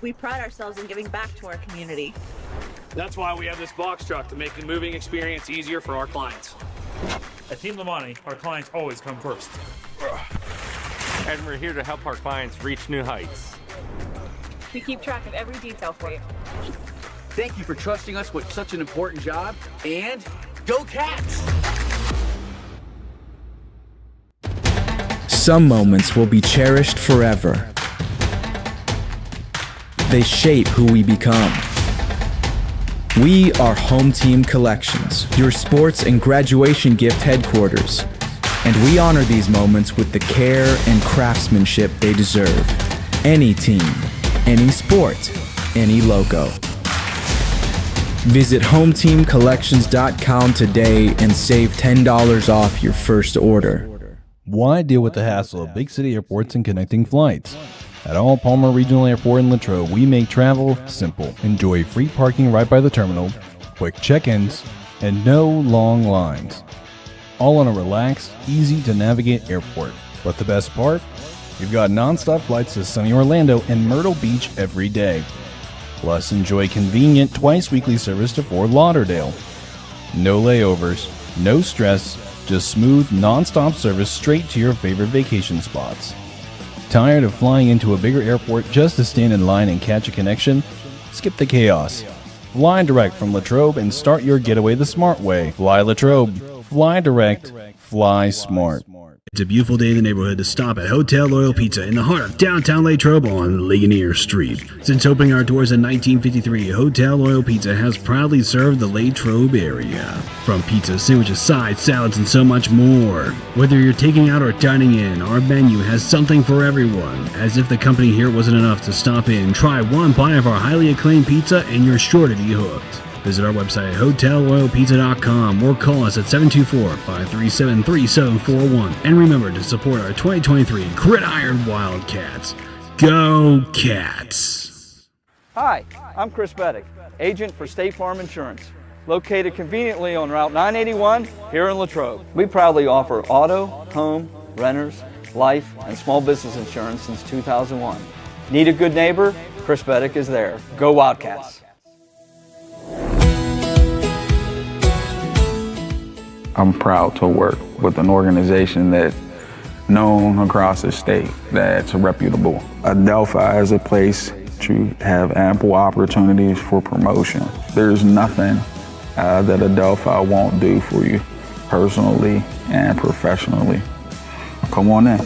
[SPEAKER 9] We pride ourselves in giving back to our community.
[SPEAKER 10] That's why we have this box truck to make the moving experience easier for our clients.
[SPEAKER 11] At Team Lamani, our clients always come first.
[SPEAKER 12] And we're here to help our clients reach new heights.
[SPEAKER 9] We keep track of every detail for you.
[SPEAKER 8] Thank you for trusting us with such an important job, and go Cats!
[SPEAKER 13] Some moments will be cherished forever. They shape who we become. We are Home Team Collections, your sports and graduation gift headquarters. And we honor these moments with the care and craftsmanship they deserve. Any team, any sport, any logo. Visit HomeTeamCollections.com today and save $10 off your first order.
[SPEAKER 14] Why deal with the hassle of big city airports and connecting flights? At All Palmer Regional Airport in Latrobe, we make travel simple. Enjoy free parking right by the terminal, quick check-ins, and no long lines. All on a relaxed, easy to navigate airport. But the best part? You've got non-stop flights to sunny Orlando and Myrtle Beach every day. Plus, enjoy convenient twice-weekly service to Fort Lauderdale. No layovers, no stress, just smooth, non-stop service straight to your favorite vacation spots. Tired of flying into a bigger airport just to stand in line and catch a connection? Skip the chaos. Fly direct from Latrobe and start your getaway the smart way. Fly Latrobe. Fly direct. Fly smart.
[SPEAKER 15] It's a beautiful day in the neighborhood to stop at Hotel Loyal Pizza in the heart of downtown Latrobe on Ligonier Street. Since opening our doors in 1953, Hotel Loyal Pizza has proudly served the Latrobe area. From pizza, sandwiches, sides, salads, and so much more. Whether you're taking out or dining in, our menu has something for everyone. As if the company here wasn't enough to stop in, try one bite of our highly acclaimed pizza and you're sure to be hooked. Visit our website at hotelloyalpizza.com or call us at 724-537-3741. And remember to support our 2023 Gridiron Wildcats. Go Cats!
[SPEAKER 1] Hi, I'm Chris Beddick, agent for State Farm Insurance, located conveniently on Route 981 here in Latrobe. We proudly offer auto, home, renters, life, and small business insurance since 2001. Need a good neighbor? Chris Beddick is there. Go Wildcats!
[SPEAKER 2] I'm proud to work with an organization that's known across the state, that's reputable. Adelphi is a place to have ample opportunities for promotion. There's nothing that Adelphi won't do for you personally and professionally. Come on in.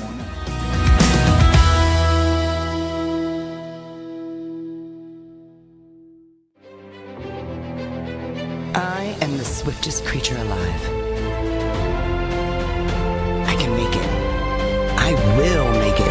[SPEAKER 3] I am the swiftest creature alive. I can make it. I will make it.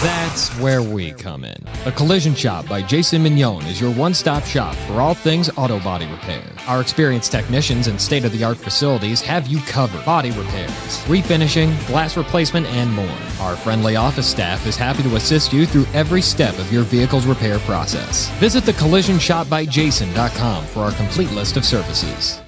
[SPEAKER 4] That's where we come in. A Collision Shop by Jason Mignon is your one-stop shop for all things auto body repair. Our experienced technicians and state-of-the-art facilities have you covered. Body repairs, refinishing, glass replacement, and more. Our friendly office staff is happy to assist you through every step of your vehicle's repair process. Visit thecollisionshopbyjason.com for our complete list of services.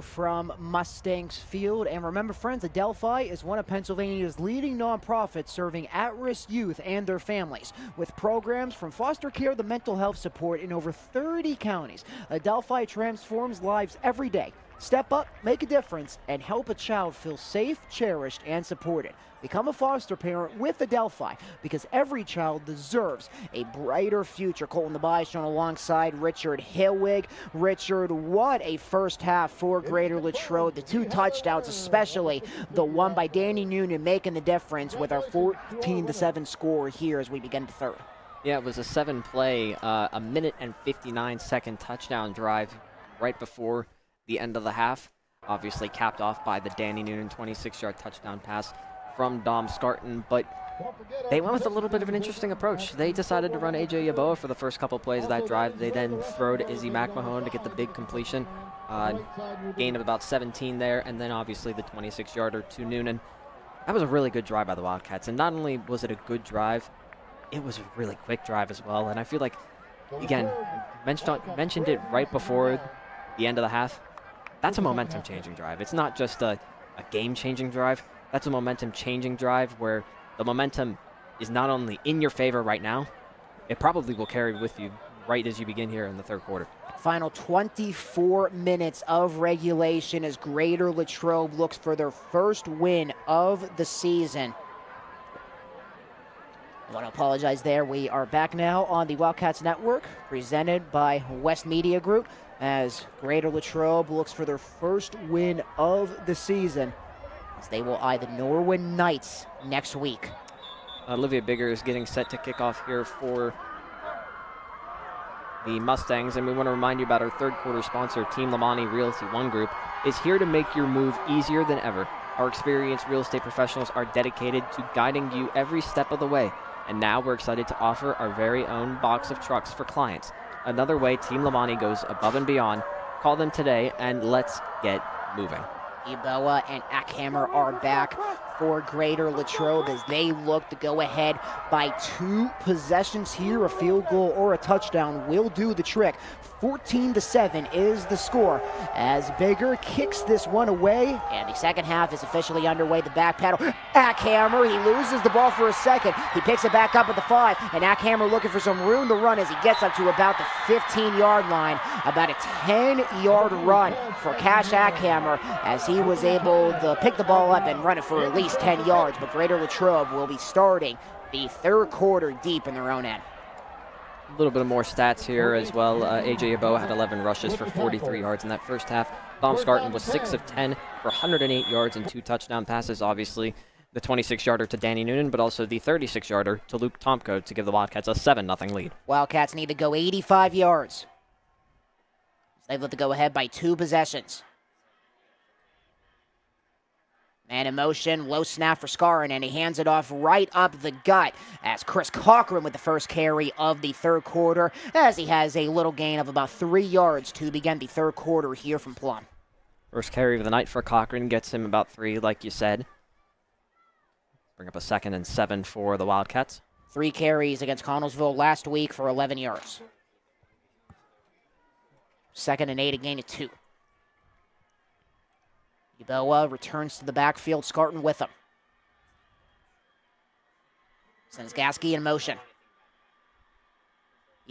[SPEAKER 17] From Mustangs Field. And remember, friends, Adelphi is one of Pennsylvania's leading nonprofits serving at-risk youth and their families. With programs from foster care to mental health support in over 30 counties, Adelphi transforms lives every day. Step up, make a difference, and help a child feel safe, cherished, and supported. Become a foster parent with Adelphi, because every child deserves a brighter future. Colton DeBiasson alongside Richard Hilwig. Richard, what a first half for Greater Latrobe. The two touchdowns, especially the one by Danny Noonan, making the difference with our 14-7 score here as we begin the third.
[SPEAKER 18] Yeah, it was a 7-play, a minute and 59-second touchdown drive right before the end of the half. Obviously capped off by the Danny Noonan 26-yard touchdown pass from Dom Scarton, but they went with a little bit of an interesting approach. They decided to run A.J. Yeboah for the first couple plays of that drive. They then throw to Izzy McMahon to get the big completion, gain of about 17 there, and then obviously the 26-yarder to Noonan. That was a really good drive by the Wildcats, and not only was it a good drive, it was a really quick drive as well, and I feel like, again, mentioned it right before the end of the half. That's a momentum-changing drive. It's not just a game-changing drive. That's a momentum-changing drive where the momentum is not only in your favor right now, it probably will carry with you right as you begin here in the third quarter.
[SPEAKER 17] Final 24 minutes of regulation as Greater Latrobe looks for their first win of the season. I want to apologize there. We are back now on the Wildcats Network, presented by West Media Group, as Greater Latrobe looks for their first win of the season, as they will eye the Norwin Knights next week.
[SPEAKER 18] Olivia Bigger is getting set to kick off here for the Mustangs, and we want to remind you about our third quarter sponsor, Team Lamani Realty One Group, is here to make your move easier than ever. Our experienced real estate professionals are dedicated to guiding you every step of the way. And now we're excited to offer our very own box of trucks for clients. Another way Team Lamani goes above and beyond. Call them today and let's get moving.
[SPEAKER 17] Eboa and Ackhammer are back for Greater Latrobe as they look to go ahead by 2 possessions here. A field goal or a touchdown will do the trick. 14-7 is the score as Bigger kicks this one away, and the second half is officially underway. The back pedal, Ackhammer, he loses the ball for a second. He picks it back up at the 5, and Ackhammer looking for some room to run as he gets up to about the 15-yard line. About a 10-yard run for Cash Ackhammer as he was able to pick the ball up and run it for at least 10 yards, but Greater Latrobe will be starting the third quarter deep in their own end.
[SPEAKER 18] A little bit more stats here as well. A.J. Yeboah had 11 rushes for 43 yards in that first half. Tom Scarton was 6 of 10 for 108 yards and 2 touchdown passes. Obviously, the 26-yarder to Danny Noonan, but also the 36-yarder to Luke Tomko to give the Wildcats a 7-0 lead.
[SPEAKER 17] Wildcats need to go 85 yards. They've let to go ahead by 2 possessions. Man in motion, low snap for Scarron, and he hands it off right up the gut as Chris Cochran with the first carry of the third quarter, as he has a little gain of about 3 yards to begin the third quarter here from Plum.
[SPEAKER 18] First carry of the night for Cochran gets him about 3, like you said. Bring up a 2nd and 7 for the Wildcats.
[SPEAKER 17] 3 carries against Connellsville last week for 11 yards. 2nd and 8, a gain of 2. Yeboah returns to the backfield, Scarton with him. Sends Gasky in motion.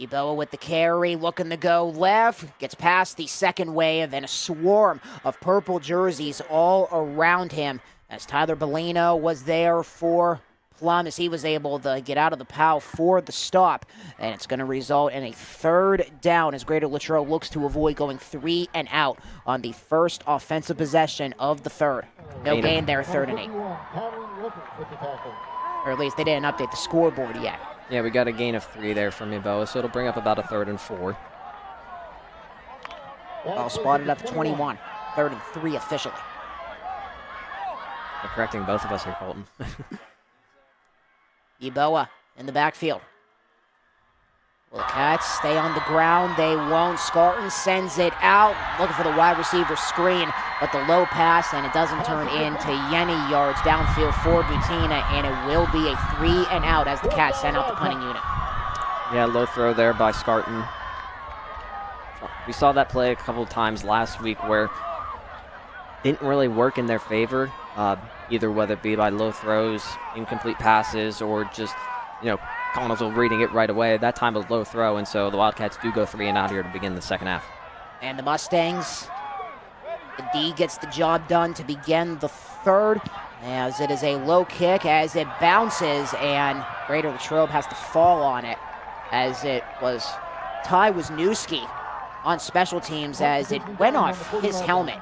[SPEAKER 17] Yeboah with the carry, looking to go left, gets past the second wave, and a swarm of purple jerseys all around him as Tyler Bellino was there for Plum as he was able to get out of the POW for the stop, and it's going to result in a 3rd down as Greater Latrobe looks to avoid going 3 and out on the first offensive possession of the third. No gain there, 3rd and 8. Or at least they didn't update the scoreboard yet.
[SPEAKER 18] Yeah, we got a gain of 3 there from Yeboah, so it'll bring up about a 3rd and 4.
[SPEAKER 17] All spotted up to 21. 3rd and 3 officially.
[SPEAKER 18] They're correcting both of us here, Colton.
[SPEAKER 17] Yeboah in the backfield. Will the Cats stay on the ground? They won't. Scarton sends it out, looking for the wide receiver screen, but the low pass, and it doesn't turn into any yards downfield for Butina, and it will be a 3 and out as the Cats send out the punting unit.
[SPEAKER 18] Yeah, low throw there by Scarton. We saw that play a couple of times last week where it didn't really work in their favor. Either whether it be by low throws, incomplete passes, or just, Connellsville reading it right away. That time was low throw, and so the Wildcats do go 3 and out here to begin the second half.
[SPEAKER 17] And the Mustangs, the D gets the job done to begin the third, as it is a low kick as it bounces, and Greater Latrobe has to fall on it, as it was Ty Wisniewski on special teams as it went off his helmet.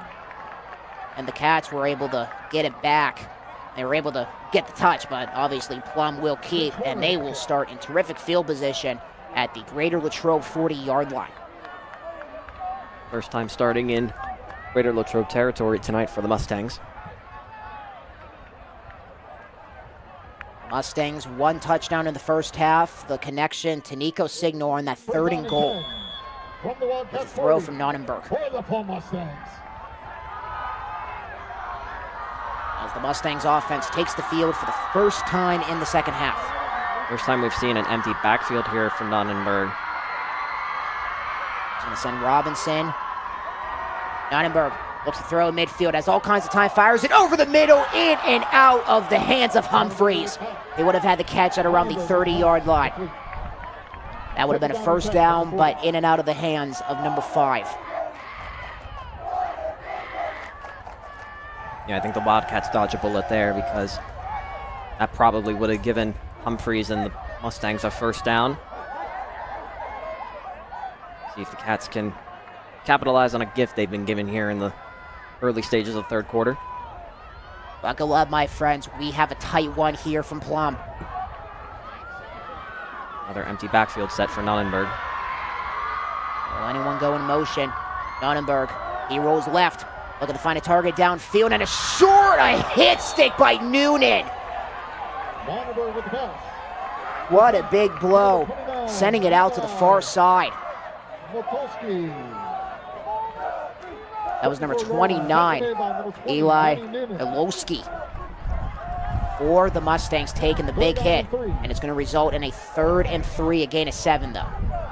[SPEAKER 17] And the Cats were able to get it back. They were able to get the touch, but obviously Plum will keep, and they will start in terrific field position at the Greater Latrobe 40-yard line.
[SPEAKER 18] First time starting in Greater Latrobe territory tonight for the Mustangs.
[SPEAKER 17] Mustangs 1 touchdown in the first half. The connection to Nico Signor on that 3rd and goal. With a throw from Nonnenberg. As the Mustangs offense takes the field for the first time in the second half.
[SPEAKER 18] First time we've seen an empty backfield here for Nonnenberg.
[SPEAKER 17] He's going to send Robinson. Nonnenberg looks to throw in midfield, has all kinds of time, fires it over the middle, in and out of the hands of Humphreys. They would have had the catch at around the 30-yard line. That would have been a first down, but in and out of the hands of number 5.
[SPEAKER 18] Yeah, I think the Wildcats dodge a bullet there because that probably would have given Humphreys and the Mustangs a first down. See if the Cats can capitalize on a gift they've been given here in the early stages of the third quarter.
[SPEAKER 17] Buckle up, my friends. We have a tight one here from Plum.
[SPEAKER 18] Another empty backfield set for Nonnenberg.
[SPEAKER 17] Will anyone go in motion? Nonnenberg, he rolls left, looking to find a target downfield, and a hit stick by Noonan.
[SPEAKER 20] Nonnenberg with the pass.
[SPEAKER 17] What a big blow, sending it out to the far side.
[SPEAKER 20] Motulski.
[SPEAKER 17] That was number 29, Eli Ilowski. For the Mustangs taking the big hit, and it's going to result in a 3rd and 3, a gain of 7 though.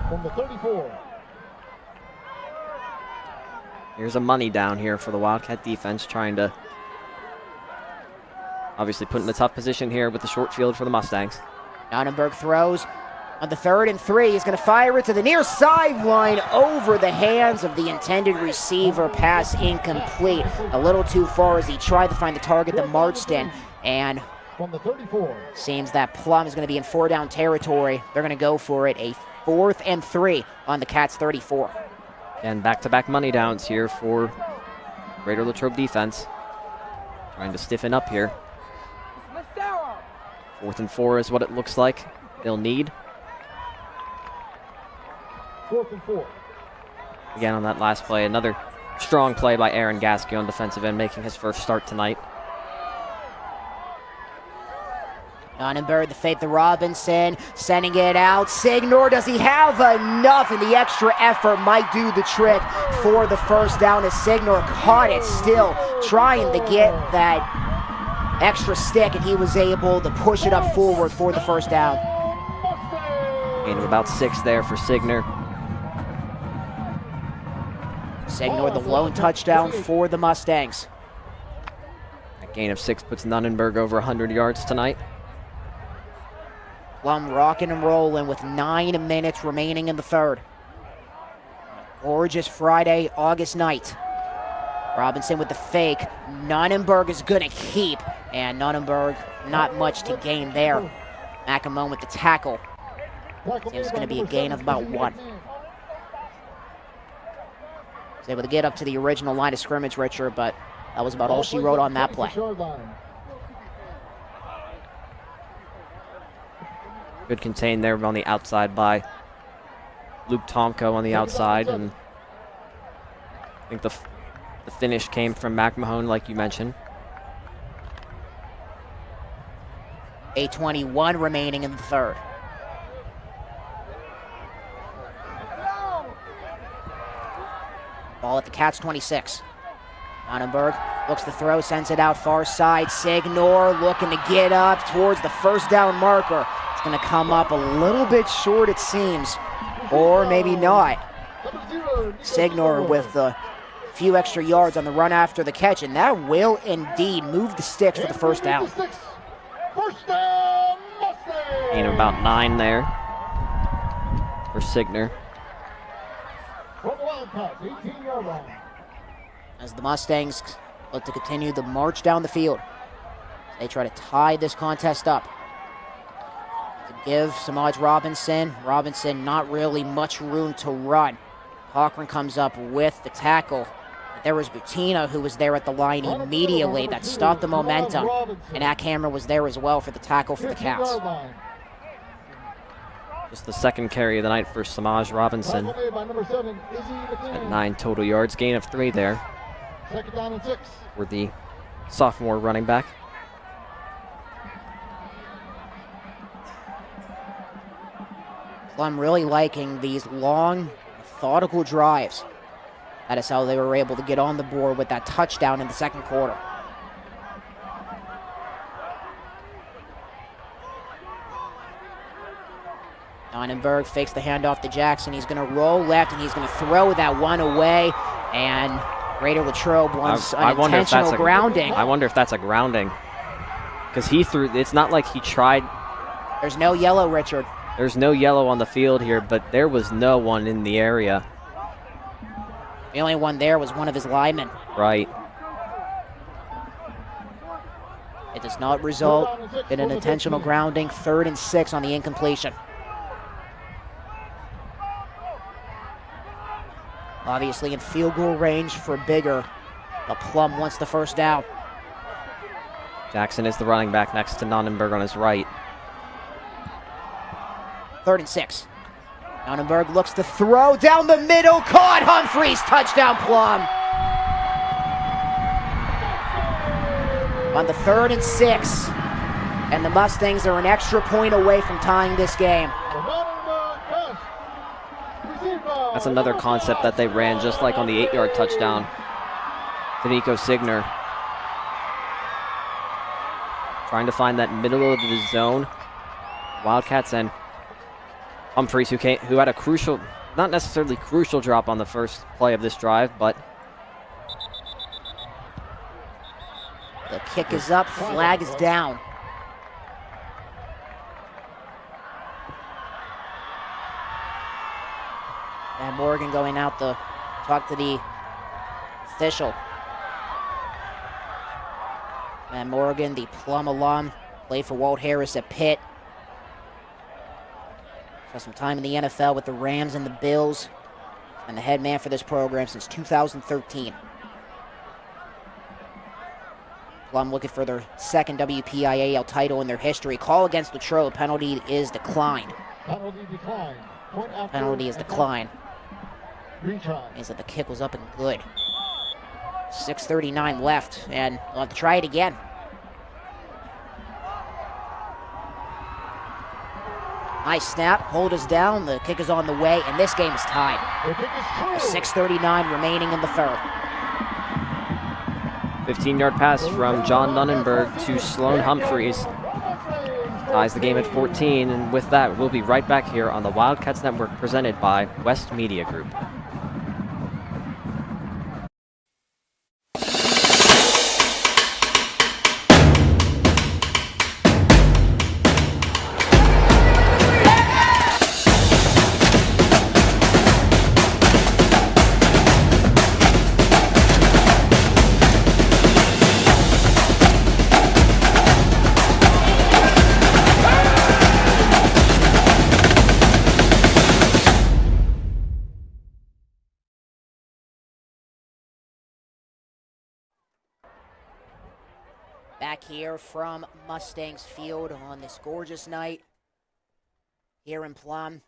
[SPEAKER 20] From the 34.
[SPEAKER 18] Here's a money down here for the Wildcat defense, trying to obviously put in a tough position here with the short field for the Mustangs.
[SPEAKER 17] Nonnenberg throws on the 3rd and 3. He's going to fire it to the near sideline over the hands of the intended receiver. Pass incomplete. A little too far as he tried to find the target that Marston. And
[SPEAKER 20] from the 34.
[SPEAKER 17] Seems that Plum is going to be in 4-down territory. They're going to go for it. A 4th and 3 on the Cats' 34.
[SPEAKER 18] And back-to-back money downs here for Greater Latrobe defense. Trying to stiffen up here. 4th and 4 is what it looks like they'll need.
[SPEAKER 20] 4th and 4.
[SPEAKER 18] Again on that last play, another strong play by Aaron Gasky on defensive end, making his first start tonight.
[SPEAKER 17] Nonnenberg, the fake to Robinson, sending it out. Signor, does he have enough? And the extra effort might do the trick for the first down as Signor caught it, still trying to get that extra stick, and he was able to push it up forward for the first down.
[SPEAKER 18] Gain of about 6 there for Signor.
[SPEAKER 17] Signor, the lone touchdown for the Mustangs.
[SPEAKER 18] A gain of 6 puts Nonnenberg over 100 yards tonight.
[SPEAKER 17] Plum rocking and rolling with 9 minutes remaining in the 3rd. Gorgeous Friday, August night. Robinson with the fake. Nonnenberg is going to keep, and Nonnenberg not much to gain there. McAmone with the tackle. Seems going to be a gain of about 1. Was able to get up to the original line of scrimmage, Richard, but that was about all she wrote on that play.
[SPEAKER 18] Good contain there on the outside by Luke Tomko on the outside, and I think the finish came from McMahon, like you mentioned.
[SPEAKER 17] 8:21 remaining in the 3rd. Ball at the Cats' 26. Nonnenberg looks to throw, sends it out far side. Signor looking to get up towards the first down marker. It's going to come up a little bit short, it seems, or maybe not. Signor with a few extra yards on the run after the catch, and that will indeed move the sticks for the first down.
[SPEAKER 18] Gain of about 9 there for Signor.
[SPEAKER 17] As the Mustangs look to continue the march down the field, they try to tie this contest up. To give Samaj Robinson not really much room to run. Cochran comes up with the tackle. There was Butina, who was there at the line immediately. That stopped the momentum. And Ackhammer was there as well for the tackle for the Cats.
[SPEAKER 18] Just the 2nd carry of the night for Samaj Robinson. At 9 total yards, gain of 3 there.
[SPEAKER 20] 2nd down and 6.
[SPEAKER 18] For the sophomore running back.
[SPEAKER 17] Well, I'm really liking these long, methodical drives. That is how they were able to get on the board with that touchdown in the 2nd quarter. Nonnenberg fakes the handoff to Jackson. He's going to roll left, and he's going to throw that one away. And Greater Latrobe wants an intentional grounding.
[SPEAKER 18] I wonder if that's a grounding. Because he threw, it's not like he tried.
[SPEAKER 17] There's no yellow, Richard.
[SPEAKER 18] There's no yellow on the field here, but there was no one in the area.
[SPEAKER 17] The only one there was one of his linemen.
[SPEAKER 18] Right.
[SPEAKER 17] It does not result in an intentional grounding. 3rd and 6 on the incompletion. Obviously in field goal range for Bigger, but Plum wants the first down.
[SPEAKER 18] Jackson is the running back next to Nonnenberg on his right.
[SPEAKER 17] 3rd and 6. Nonnenberg looks to throw down the middle, caught Humphreys, touchdown Plum. On the 3rd and 6, and the Mustangs are an extra point away from tying this game.
[SPEAKER 18] That's another concept that they ran, just like on the 8-yard touchdown to Nico Signer. Trying to find that middle of the zone. Wildcats and Humphreys, who had a crucial, not necessarily crucial drop on the first play of this drive, but
[SPEAKER 17] the kick is up, flag is down. And Morgan going out to talk to the official. And Morgan, the Plum alum, played for Walt Harris at Pitt. Got some time in the NFL with the Rams and the Bills, and the head man for this program since 2013. Plum looking for their second WPIAL title in their history. Call against Latrobe. Penalty is declined. Penalty is declined. Means that the kick was up and good. 6:39 left, and we'll have to try it again. Nice snap, hold us down, the kick is on the way, and this game is tied. 6:39 remaining in the 3rd.
[SPEAKER 18] 15-yard pass from John Nonnenberg to Sloan Humphreys. Ties the game at 14, and with that, we'll be right back here on the Wildcats Network presented by West Media Group.
[SPEAKER 17] Back here from Mustangs Field on this gorgeous night here in Plum.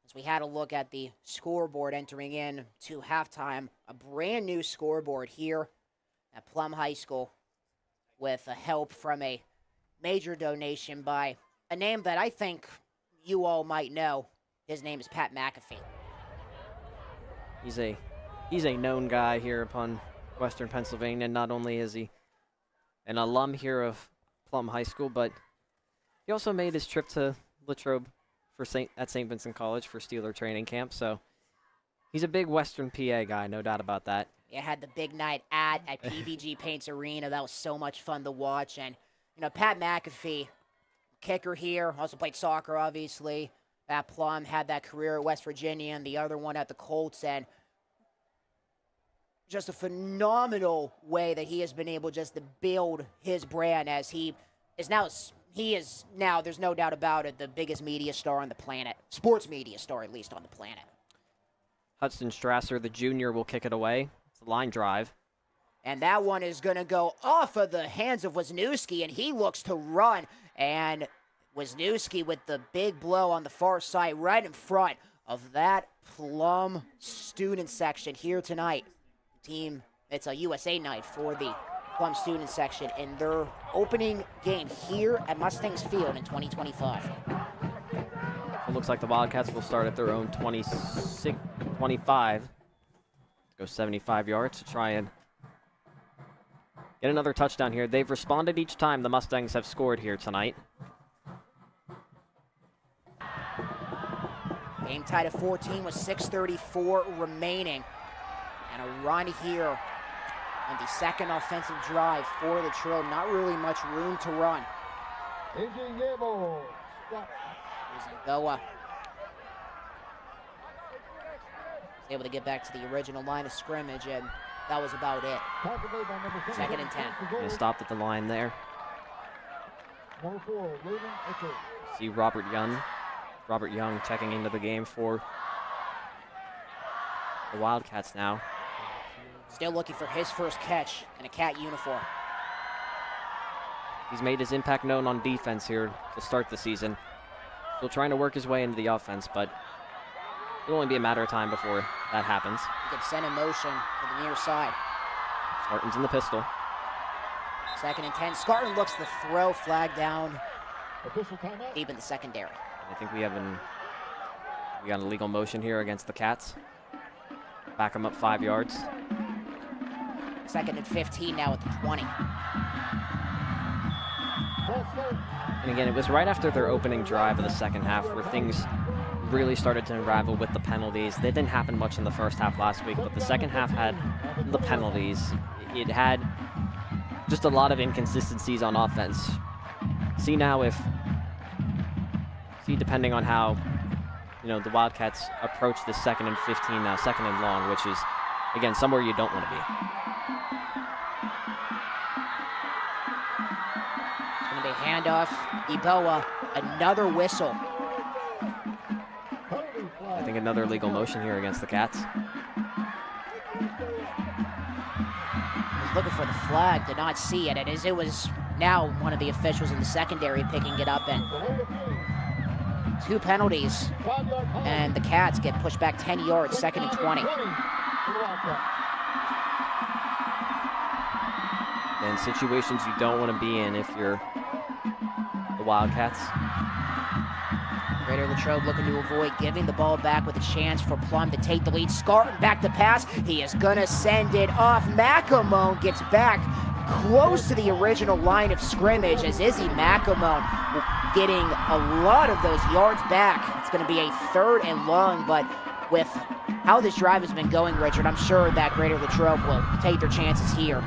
[SPEAKER 17] As we had a look at the scoreboard entering in to halftime, a brand new scoreboard here at Plum High School with help from a major donation by a name that I think you all might know. His name is Pat McAfee.
[SPEAKER 18] He's a known guy here upon Western Pennsylvania. Not only is he an alum here of Plum High School, but he also made his trip to Latrobe at St. Vincent College for Steeler training camp. So he's a big Western PA guy, no doubt about that.
[SPEAKER 17] Yeah, had the big night at PBG Paints Arena. That was so much fun to watch. And, you know, Pat McAfee, kicker here, also played soccer, obviously. At Plum, had that career at West Virginia and the other one at the Colts. And just a phenomenal way that he has been able just to build his brand as he is now, there's no doubt about it, the biggest media star on the planet. Sports media star, at least, on the planet.
[SPEAKER 18] Hudson Strasser, the junior, will kick it away. It's a line drive.
[SPEAKER 17] And that one is going to go off of the hands of Wisniewski, and he looks to run. And Wisniewski with the big blow on the far side right in front of that Plum student section here tonight. Team, it's a USA night for the Plum student section in their opening game here at Mustangs Field in 2025.
[SPEAKER 18] It looks like the Wildcats will start at their own 25. Go 75 yards to try and get another touchdown here. They've responded each time the Mustangs have scored here tonight.
[SPEAKER 17] Game tied at 14 with 6:34 remaining. And a run here on the second offensive drive for Latrobe. Not really much room to run. Goa was able to get back to the original line of scrimmage, and that was about it. 2nd and 10.
[SPEAKER 18] They stopped at the line there. See Robert Young checking into the game for the Wildcats now.
[SPEAKER 17] Still looking for his first catch in a Cat uniform.
[SPEAKER 18] He's made his impact known on defense here to start the season. Still trying to work his way into the offense, but It'll only be a matter of time before that happens.
[SPEAKER 17] You can send in motion to the near side.
[SPEAKER 18] Spartans in the pistol.
[SPEAKER 17] 2nd and 10. Scarton looks the throw, flag down deep in the secondary.
[SPEAKER 18] I think we got an illegal motion here against the Cats. Back them up 5 yards.
[SPEAKER 17] 2nd and 15 now at the 20.
[SPEAKER 18] And again, it was right after their opening drive of the second half where things really started to unravel with the penalties. They didn't happen much in the first half last week, but the second half had the penalties. It had just a lot of inconsistencies on offense. See depending on how, the Wildcats approach this 2nd and 15 now, 2nd and long, which is, again, somewhere you don't want to be.
[SPEAKER 17] It's going to be handoff. Eboa, another whistle.
[SPEAKER 18] I think another legal motion here against the Cats.
[SPEAKER 17] Looking for the flag, did not see it. It was now one of the officials in the secondary picking it up, and 2 penalties, and the Cats get pushed back 10 yards, 2nd and 20.
[SPEAKER 18] And situations you don't want to be in if you're the Wildcats.
[SPEAKER 17] Greater Latrobe looking to avoid giving the ball back with a chance for Plum to take the lead. Scarton back to pass. He is going to send it off. McAmone gets back close to the original line of scrimmage as Izzy McAmone getting a lot of those yards back. It's going to be a 3rd and long, but with how this drive has been going, Richard, I'm sure that Greater Latrobe will take their chances here.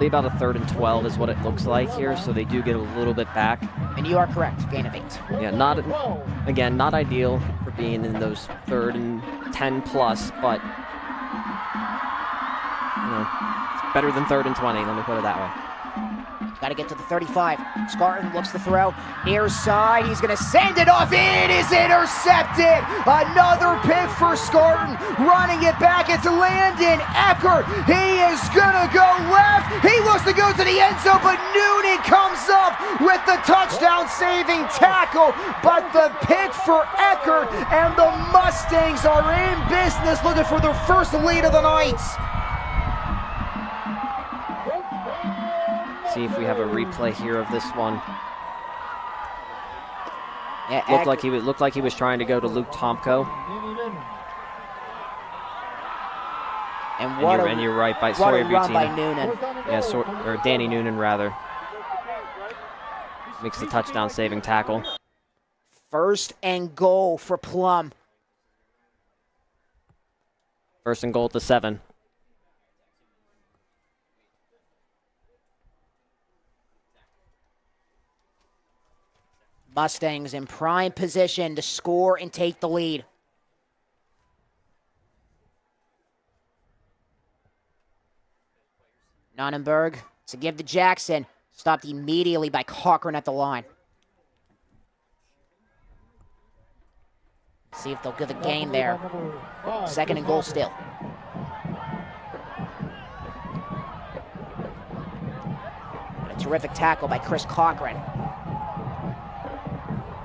[SPEAKER 18] About a 3rd and 12 is what it looks like here, so they do get a little bit back.
[SPEAKER 17] And you are correct, gain of 8.
[SPEAKER 18] Yeah, not ideal for being in those 3rd and 10 plus, but it's better than 3rd and 20, let me put it that way.
[SPEAKER 17] Got to get to the 35. Scarton looks the throw. Near side, he's going to send it off. It is intercepted. Another pick for Scarton. Running it back. It's Landon Eckert. He is going to go left. He looks to go to the end zone, but Noonan comes up with the touchdown-saving tackle. But the pick for Eckert, and the Mustangs are in business looking for their first lead of the night.
[SPEAKER 18] See if we have a replay here of this one.
[SPEAKER 17] Yeah,
[SPEAKER 18] looked like he was trying to go to Luke Tomko. And you're right by Sawyer
[SPEAKER 17] run by
[SPEAKER 18] Butina.
[SPEAKER 17] Noonan.
[SPEAKER 18] Yeah, or Danny Noonan rather. Makes the touchdown-saving tackle.
[SPEAKER 17] 1st and goal for Plum.
[SPEAKER 18] 1st and goal at the 7.
[SPEAKER 17] Mustangs in prime position to score and take the lead. Nonnenberg to give to Jackson. Stopped immediately by Cochran at the line. See if they'll give a gain there. 2nd and goal still. A terrific tackle by Chris Cochran.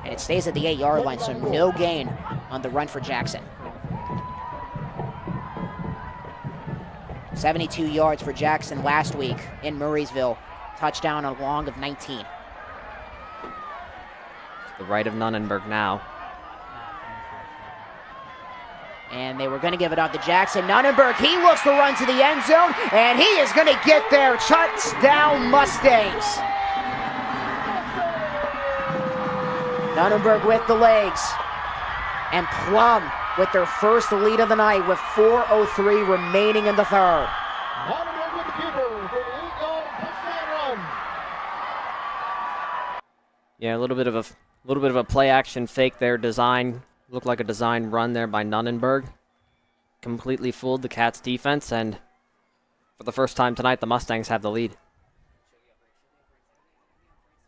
[SPEAKER 17] And it stays at the 8-yard line, so no gain on the run for Jackson. 72 yards for Jackson last week in Murraysville. Touchdown on a long of 19.
[SPEAKER 18] To the right of Nonnenberg now.
[SPEAKER 17] And they were going to give it off to Jackson. Nonnenberg, he looks to run to the end zone, and he is going to get there. Touchdown Mustangs. Nonnenberg with the legs. And Plum with their first lead of the night with 4:03 remaining in the 3rd.
[SPEAKER 18] Yeah, a little bit of a play action fake there. Design looked like a design run there by Nonnenberg. Completely fooled the Cats defense, and for the first time tonight, the Mustangs have the lead.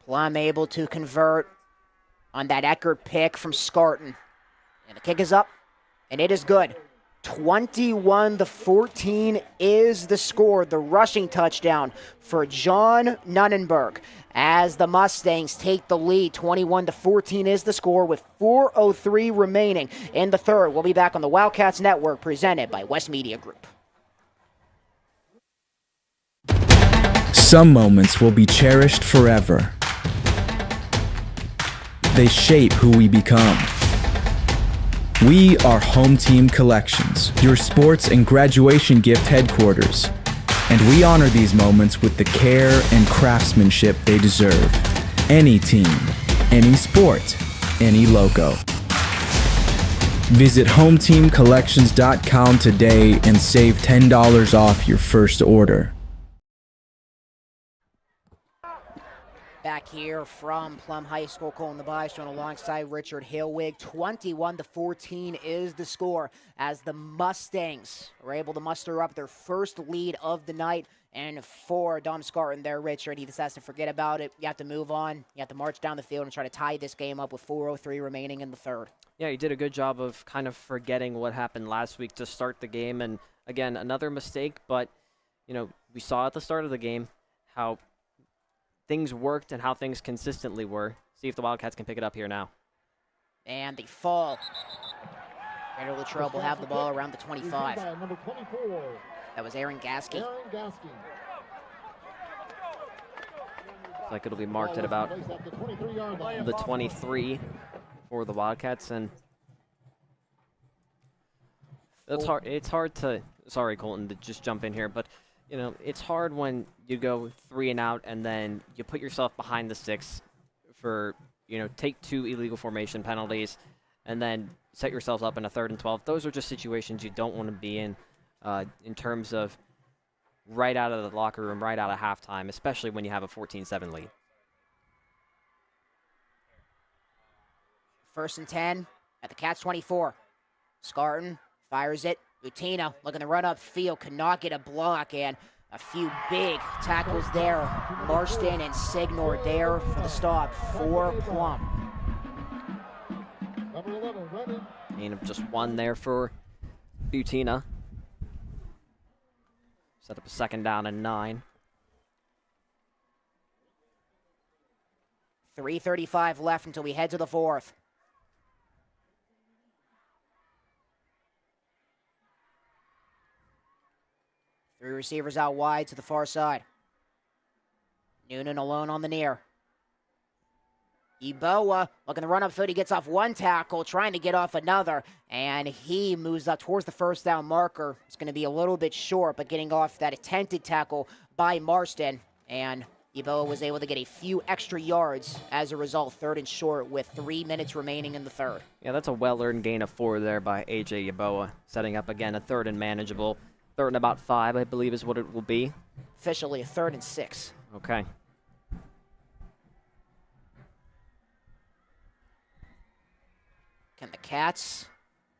[SPEAKER 17] Plum able to convert on that Eckert pick from Scarton. And the kick is up, and it is good. 21-14 is the score. The rushing touchdown for John Nunnenberg as the Mustangs take the lead. 21-14 is the score with 4:03 remaining in the third. We'll be back on the Wildcats Network presented by West Media Group.
[SPEAKER 13] Some moments will be cherished forever. They shape who we become. We are Home Team Collections, your sports and graduation gift headquarters. And we honor these moments with the care and craftsmanship they deserve. Any team, any sport, any logo. Visit HomeTeamCollections.com today and save $10 off your first order.
[SPEAKER 17] Back here from Plum High School, Colton the Bystone alongside Richard Hillwig. 21-14 is the score as the Mustangs are able to muster up their first lead of the night. And for Dom Scarton there, Richard, he just has to forget about it. You have to move on. You have to march down the field and try to tie this game up with 4:03 remaining in the third.
[SPEAKER 18] Yeah, he did a good job of kind of forgetting what happened last week to start the game. And again, another mistake, but, you know, we saw at the start of the game how things worked and how things consistently were. See if the Wildcats can pick it up here now.
[SPEAKER 17] And they fall. Greater Latrobe will have the ball around the 25. That was Aaron Gasky.
[SPEAKER 18] Looks like it'll be marked at about the 23 for the Wildcats. And it's hard to, sorry Colton to just jump in here, but you know, it's hard when you go 3 and out and then you put yourself behind the sticks for, you know, take 2 illegal formation penalties and then set yourselves up in a 3rd and 12. Those are just situations you don't want to be in terms of right out of the locker room, right out of halftime, especially when you have a 14-7 lead.
[SPEAKER 17] 1st and 10 at the Cats 24. Scarton fires it. Butina looking to run up field, cannot get a block, and a few big tackles there. Marston and Signor there for the stop for Plum.
[SPEAKER 18] Gain of just 1 there for Butina. Set up a 2nd down and 9.
[SPEAKER 17] 3:35 left until we head to the 4th. Three receivers out wide to the far side. Noonan alone on the near. Eboa looking to run upfield. He gets off 1 tackle, trying to get off another, and he moves up towards the 1st down marker. It's going to be a little bit short, but getting off that attempted tackle by Marston, and Eboa was able to get a few extra yards as a result. 3rd and short with 3 minutes remaining in the third.
[SPEAKER 18] Yeah, that's a well-earned gain of 4 there by A.J. Eboa, setting up again a 3rd and manageable. 3rd and about 5, I believe, is what it will be.
[SPEAKER 17] Officially a 3rd and 6.
[SPEAKER 18] Okay.
[SPEAKER 17] Can the Cats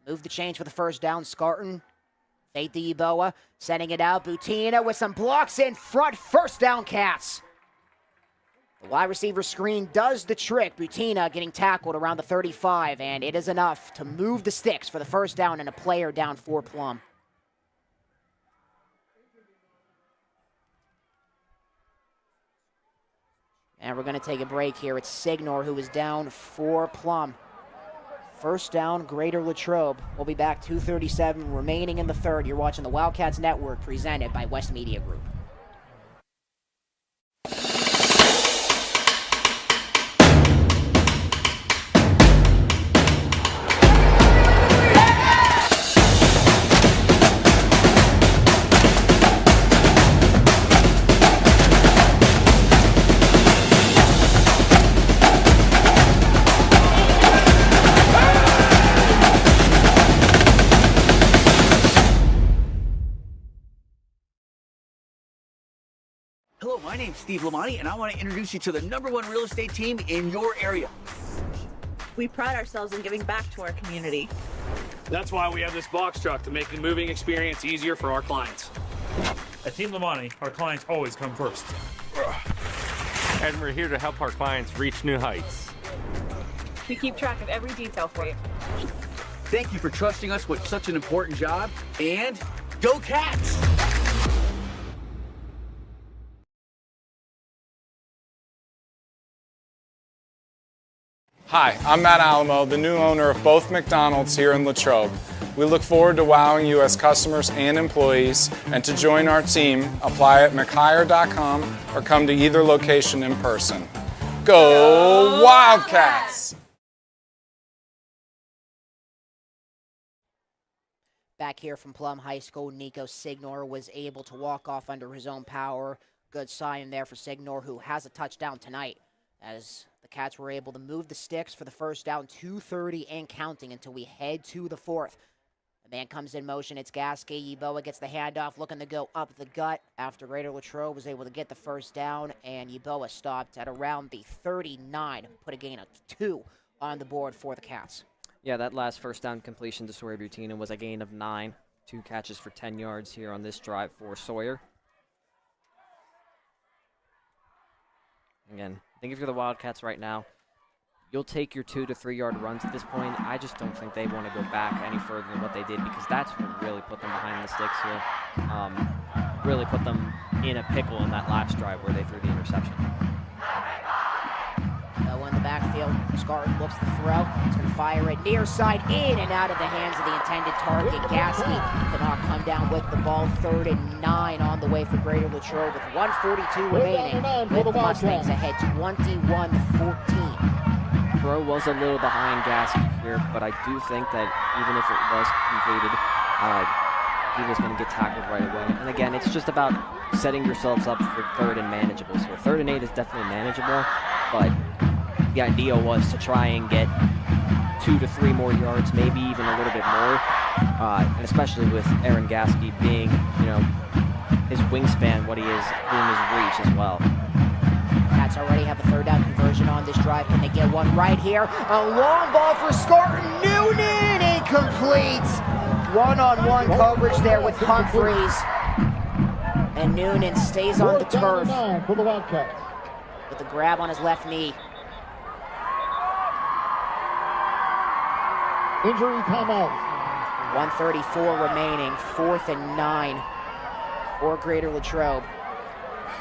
[SPEAKER 17] move the chains for the 1st down? Scarton, fade to Eboa, sending it out. Butina with some blocks in front. 1st down, Cats. The wide receiver screen does the trick. Butina getting tackled around the 35, and it is enough to move the sticks for the 1st down and a player down for Plum. And we're going to take a break here. It's Signor who is down for Plum. 1st down, Greater Latrobe. We'll be back 2:37 remaining in the third. You're watching the Wildcats Network presented by West Media Group.
[SPEAKER 8] Hello, my name's Steve Lamani, and I want to introduce you to the #1 real estate team in your area.
[SPEAKER 9] We pride ourselves in giving back to our community.
[SPEAKER 10] That's why we have this box truck to make the moving experience easier for our clients.
[SPEAKER 11] At Team Lamani, our clients always come first.
[SPEAKER 12] And we're here to help our clients reach new heights.
[SPEAKER 9] We keep track of every detail for you.
[SPEAKER 8] Thank you for trusting us with such an important job, and go Cats!
[SPEAKER 7] Hi, I'm Matt Alamo, the new owner of both McDonald's here in Latrobe. We look forward to wowing you as customers and employees, and to join our team, apply at mchire.com or come to either location in person. Go Wildcats!
[SPEAKER 17] Back here from Plum High School, Nico Signor was able to walk off under his own power. Good sign there for Signor, who has a touchdown tonight, as the Cats were able to move the sticks for the first down, 2:30 and counting until we head to the fourth. The man comes in motion. It's Gasky. Yeboah gets the handoff, looking to go up the gut after Greater Latrobe was able to get the first down, and Yeboah stopped at around the 39, put a gain of 2 on the board for the Cats.
[SPEAKER 18] Yeah, that last first down completion to Sawyer Butina was a gain of 9. 2 catches for 10 yards here on this drive for Sawyer. Again, I think if you're the Wildcats right now, you'll take your 2 to 3 yard runs at this point. I just don't think they want to go back any further than what they did, because that's what really put them behind the sticks here. Really put them in a pickle in that last drive where they threw the interception.
[SPEAKER 17] In the backfield, Scarton looks to throw. He's going to fire it near side, in and out of the hands of the intended target. Gasky cannot come down with the ball. 3rd and 9 on the way for Greater Latrobe with 1:42 remaining, with the Mustangs ahead 21-14.
[SPEAKER 18] Throw was a little behind Gasky here, but I do think that even if it was completed, he was going to get tackled right away. And again, it's just about setting yourselves up for 3rd and manageable. So 3rd and 8 is definitely manageable, but the idea was to try and get 2 to 3 more yards, maybe even a little bit more, and especially with Aaron Gasky being, his wingspan, what he is in his reach as well.
[SPEAKER 17] Cats already have a 3rd down conversion on this drive. Can they get one right here? A long ball for Scarton. Noonan, incomplete. One-on-one coverage there with Humphreys. And Noonan stays on the turf
[SPEAKER 20] for the Wildcats.
[SPEAKER 17] with a grab on his left knee.
[SPEAKER 20] Injury timeout.
[SPEAKER 17] 1:34 remaining, 4th and 9 for Greater Latrobe.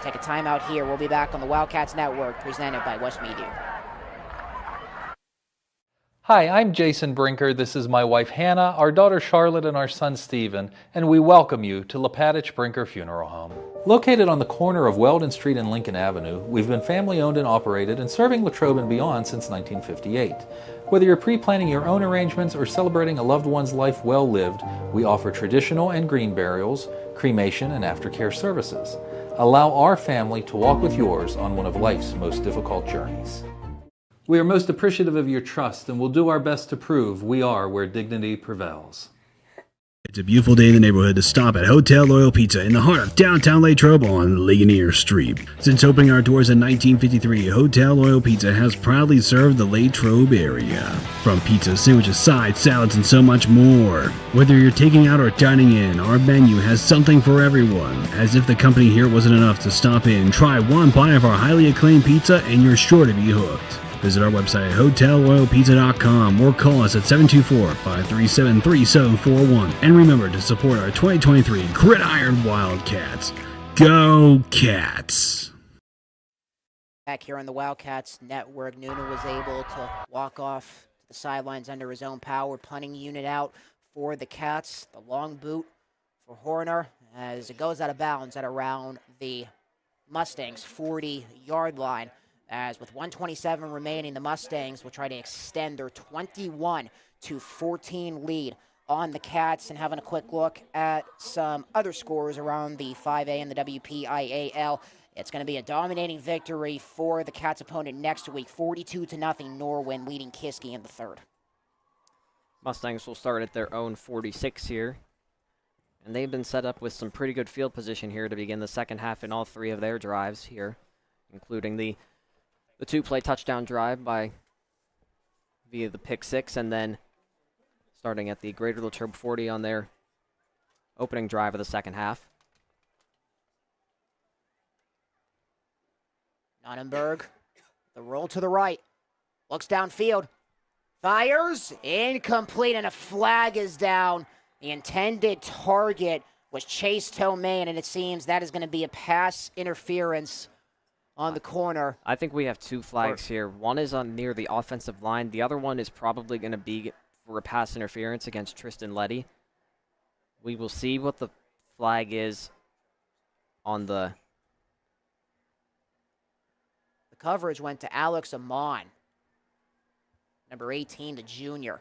[SPEAKER 17] Take a timeout here. We'll be back on the Wildcats Network, presented by West Media.
[SPEAKER 5] Hi, I'm Jason Brinker. This is my wife Hannah, our daughter Charlotte, and our son Stephen, and we welcome you to Lepatich Brinker Funeral Home. Located on the corner of Weldon Street and Lincoln Avenue, we've been family-owned and operated and serving Latrobe and beyond since 1958. Whether you're pre-planning your own arrangements or celebrating a loved one's life well lived, we offer traditional and green burials, cremation, and aftercare services. Allow our family to walk with yours on one of life's most difficult journeys. We are most appreciative of your trust and will do our best to prove we are where dignity prevails.
[SPEAKER 15] It's a beautiful day in the neighborhood to stop at Hotel Loyal Pizza in the heart of downtown Latrobe on Ligonier Street. Since opening our doors in 1953, Hotel Loyal Pizza has proudly served the Latrobe area. From pizza, sandwiches, sides, salads, and so much more. Whether you're taking out or dining in, our menu has something for everyone. As if the company here wasn't enough to stop in, try one bite of our highly acclaimed pizza and you're sure to be hooked. Visit our website at hotelloyalpizza.com or call us at 724-537-3741. And remember to support our 2023 Gridiron Wildcats. Go Cats!
[SPEAKER 17] Back here on the Wildcats Network, Noonan was able to walk off to the sidelines under his own power, punting unit out for the Cats. The long boot for Horner as it goes out of bounds at around the Mustangs' 40-yard line. As with 1:27 remaining, the Mustangs will try to extend their 21-14 lead on the Cats. And having a quick look at some other scores around the 5A and the WPIAL, it's going to be a dominating victory for the Cats' opponent next week, 42-0, Norwin leading Kiski in the 3rd.
[SPEAKER 18] Mustangs will start at their own 46 here. And they've been set up with some pretty good field position here to begin the second half in all 3 of their drives here, including the 2-play touchdown drive via the pick 6, and then starting at the Greater Latrobe 40 on their opening drive of the second half.
[SPEAKER 17] Nonnenberg, the roll to the right, looks downfield, Fires, incomplete, and a flag is down. The intended target was Chase Tomain, and it seems that is going to be a pass interference on the corner.
[SPEAKER 18] I think we have two flags here. One is on near the offensive line. The other one is probably going to be for a pass interference against Tristan Letty. We will see what the flag is on the...
[SPEAKER 17] The coverage went to Alex Amon, number 18, the junior.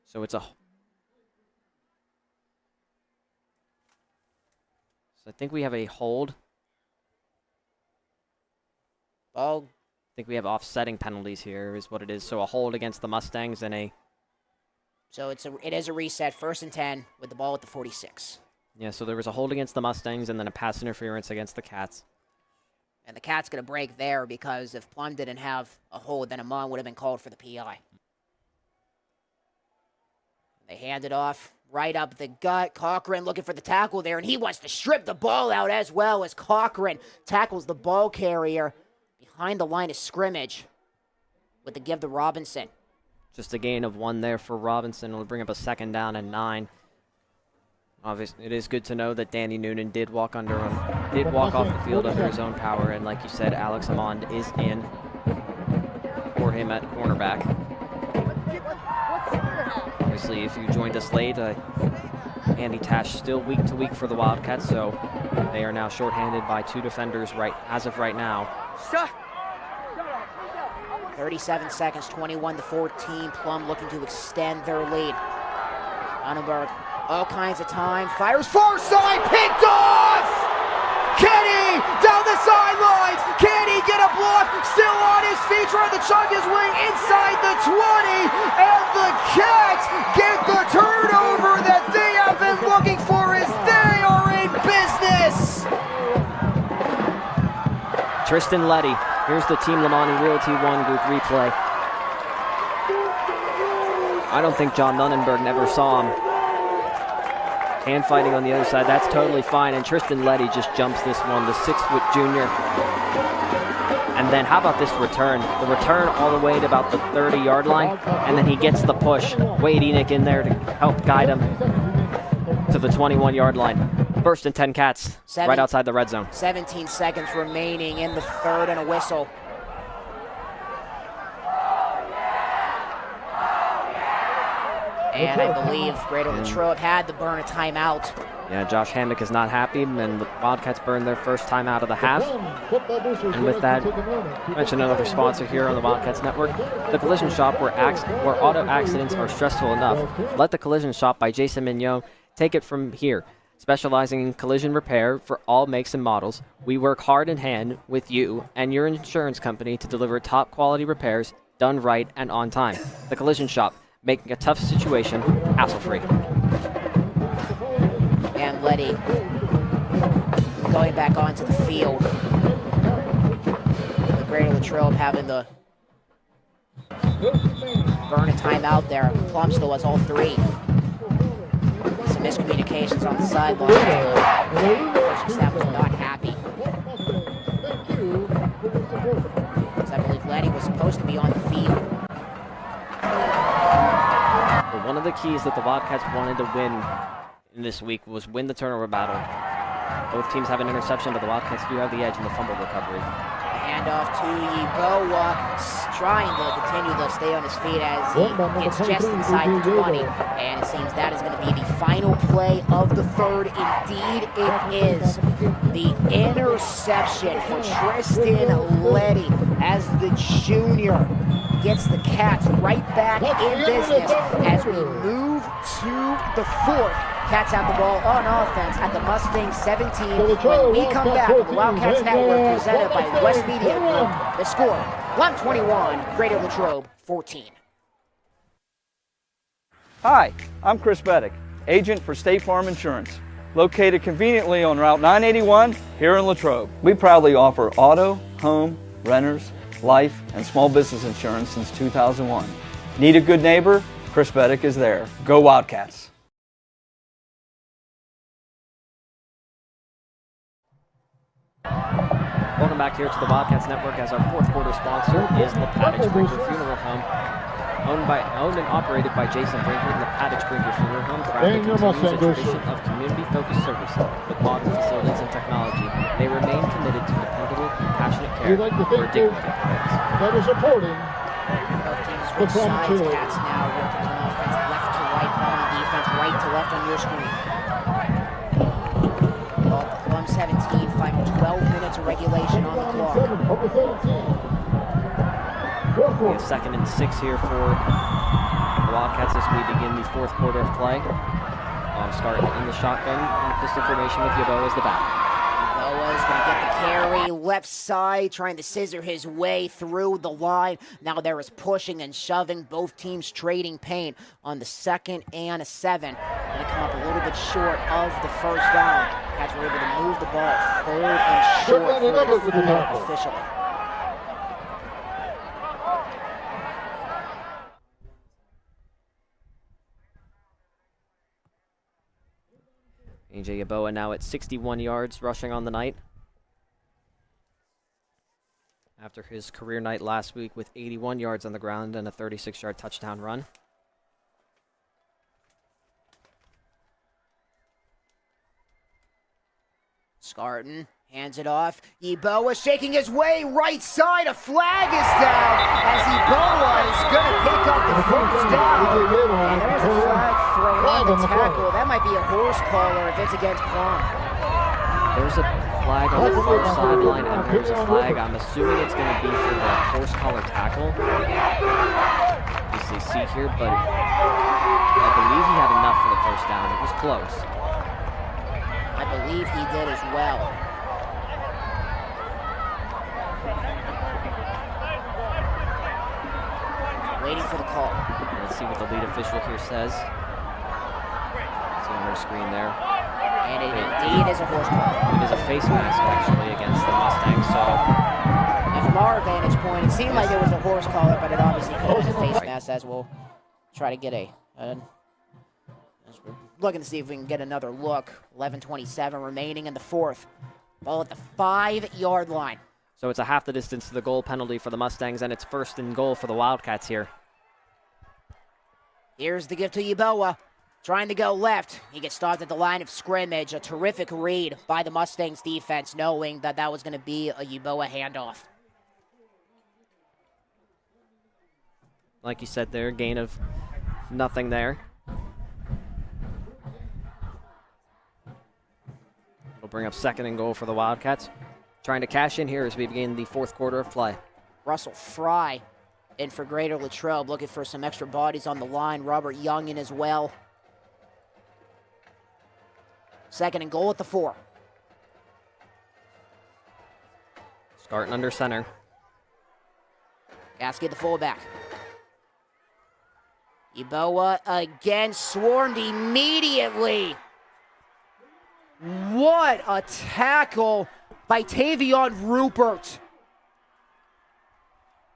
[SPEAKER 18] So it's a... So I think we have a hold.
[SPEAKER 17] Oh.
[SPEAKER 18] I think we have offsetting penalties here is what it is. So a hold against the Mustangs and a...
[SPEAKER 17] So it is a reset, 1st and 10 with the ball at the 46.
[SPEAKER 18] Yeah, so there was a hold against the Mustangs and then a pass interference against the Cats.
[SPEAKER 17] And the Cats going to break there because if Plum didn't have a hold, then Amon would have been called for the PI. They hand it off right up the gut. Cochran looking for the tackle there, and he wants to strip the ball out as well as Cochran tackles the ball carrier behind the line of scrimmage with the give to Robinson.
[SPEAKER 18] Just a gain of 1 there for Robinson. It'll bring up a 2nd down and 9. Obviously, it is good to know that Danny Noonan did walk off the field under his own power, and like you said, Alex Amond is in for him at cornerback. Obviously, if you joined us late, Andy Tash still week to week for the Wildcats, so they are now shorthanded by 2 defenders as of right now.
[SPEAKER 17] 37 seconds, 21-14. Plum looking to extend their lead. Annenberg, all kinds of time, fires far side, picked off! Kenny down the sidelines. Can he get a block? Still on his feet, trying to chug his way inside the 20. And the Cats get the turnover that they have been looking for as they are in business.
[SPEAKER 18] Tristan Letty. Here's the Team Lamani Realty 1 group replay. I don't think John Nunnenberg never saw him. Hand fighting on the other side, that's totally fine. And Tristan Letty just jumps this one, the 6-foot junior. And then how about this return? The return all the way to about the 30-yard line, and then he gets the push. Wade Enoch in there to help guide him to the 21-yard line. 1st and 10 Cats, right outside the red zone.
[SPEAKER 17] 17 seconds remaining in the 3rd and a whistle. And I believe Greater Latrobe had to burn a timeout.
[SPEAKER 18] Yeah, Josh Hammock is not happy, and the Wildcats burned their first timeout of the half. And with that, mention another sponsor here on the Wildcats Network, the Collision Shop, where auto accidents are stressful enough. Let the Collision Shop by Jason Mignot take it from here. Specializing in collision repair for all makes and models, we work hard in hand with you and your insurance company to deliver top quality repairs done right and on time. The Collision Shop, making a tough situation hassle-free.
[SPEAKER 17] And Letty going back onto the field. The Greater Latrobe having the burn a timeout there. Plum still has all 3. Some miscommunications on the sideline. The staff was not happy. Because I believe Letty was supposed to be on the field.
[SPEAKER 18] But one of the keys that the Wildcats wanted to win in this week was win the turnover battle. Both teams have an interception, but the Wildcats do have the edge in the fumble recovery.
[SPEAKER 17] Handoff to Yeboah, trying to continue to stay on his feet as he gets just inside the 20. And it seems that is going to be the final play of the 3rd. Indeed, it is. The interception for Tristan Letty as the junior gets the Cats right back in business as we move to the 4th. Cats have the ball on offense at the Mustangs 17. When we come back on the Wildcats Network, presented by West Media Group, the score, 121, Greater Latrobe 14.
[SPEAKER 1] Hi, I'm Chris Beddick, agent for State Farm Insurance, located conveniently on Route 981 here in Latrobe. We proudly offer auto, home, renters, life, and small business insurance since 2001. Need a good neighbor? Chris Beddick is there. Go Wildcats!
[SPEAKER 18] Welcome back here to the Wildcats Network as our fourth quarter sponsor is Lepatich Brinker Funeral Home. Owned and operated by Jason Brinker, Lepatich Brinker Funeral Home proudly continues a tradition of community-focused service with modern facilities and technology. They remain committed to dependable, compassionate care
[SPEAKER 20] We'd like to
[SPEAKER 18] where
[SPEAKER 20] thank
[SPEAKER 18] dignity prevails.
[SPEAKER 20] that are supporting
[SPEAKER 17] Both teams
[SPEAKER 20] the
[SPEAKER 17] switch
[SPEAKER 20] front
[SPEAKER 17] sides.
[SPEAKER 20] two.
[SPEAKER 17] Cats now working on offense, left to right, on defense, right to left on your screen. Ball at the Plum 17, final 12 minutes of regulation on the clock.
[SPEAKER 18] We have 2nd and 6 here for the Wildcats as we begin the fourth quarter of play. Start in the shotgun, pistol formation with Yeboah as the back.
[SPEAKER 17] Yeboah's going to get the carry, left side, trying to scissor his way through the line. Now there is pushing and shoving, both teams trading paint on the 2nd and 7. Going to come up a little bit short of the first down. Cats were able to move the ball 3rd and short for the four officially.
[SPEAKER 18] AJ Yeboah now at 61 yards rushing on the night. After his career night last week with 81 yards on the ground and a 36-yard touchdown run.
[SPEAKER 17] Scarton hands it off. Yeboah shaking his way right side. A flag is down as Yeboah is going to pick up the first down. And there's a flag thrown on the tackle. That might be a horse collar if it's against Plum.
[SPEAKER 18] There's a flag on the far sideline, and there's a flag. I'm assuming it's going to be for the horse collar tackle. Obviously see here, but I believe he had enough for the first down. It was close.
[SPEAKER 17] I believe he did as well. Waiting for the call.
[SPEAKER 18] Let's see what the lead official here says. See on our screen there.
[SPEAKER 17] And it indeed is a horse collar.
[SPEAKER 18] It is a face mask, actually, against the Mustangs, so...
[SPEAKER 17] And from our vantage point, it seemed like it was a horse collar, but it obviously could have been a face mask, as we'll try to get as we're looking to see if we can get another look. 11:27 remaining in the fourth. Ball at the 5-yard line.
[SPEAKER 18] So it's a half the distance to the goal penalty for the Mustangs, and it's 1st and goal for the Wildcats here.
[SPEAKER 17] Here's the gift to Yeboah. Trying to go left. He gets stopped at the line of scrimmage. A terrific read by the Mustangs defense, knowing that that was going to be a Yeboah handoff.
[SPEAKER 18] Like you said there, gain of nothing there. It'll bring up 2nd and goal for the Wildcats. Trying to cash in here as we begin the fourth quarter of play.
[SPEAKER 17] Russell Fry in for Greater Latrobe, looking for some extra bodies on the line. Robert Young in as well. 2nd and goal at the 4.
[SPEAKER 18] Scarton under center.
[SPEAKER 17] Gasky the fullback. Yeboah again swarmed immediately. What a tackle by Tavion Rupert.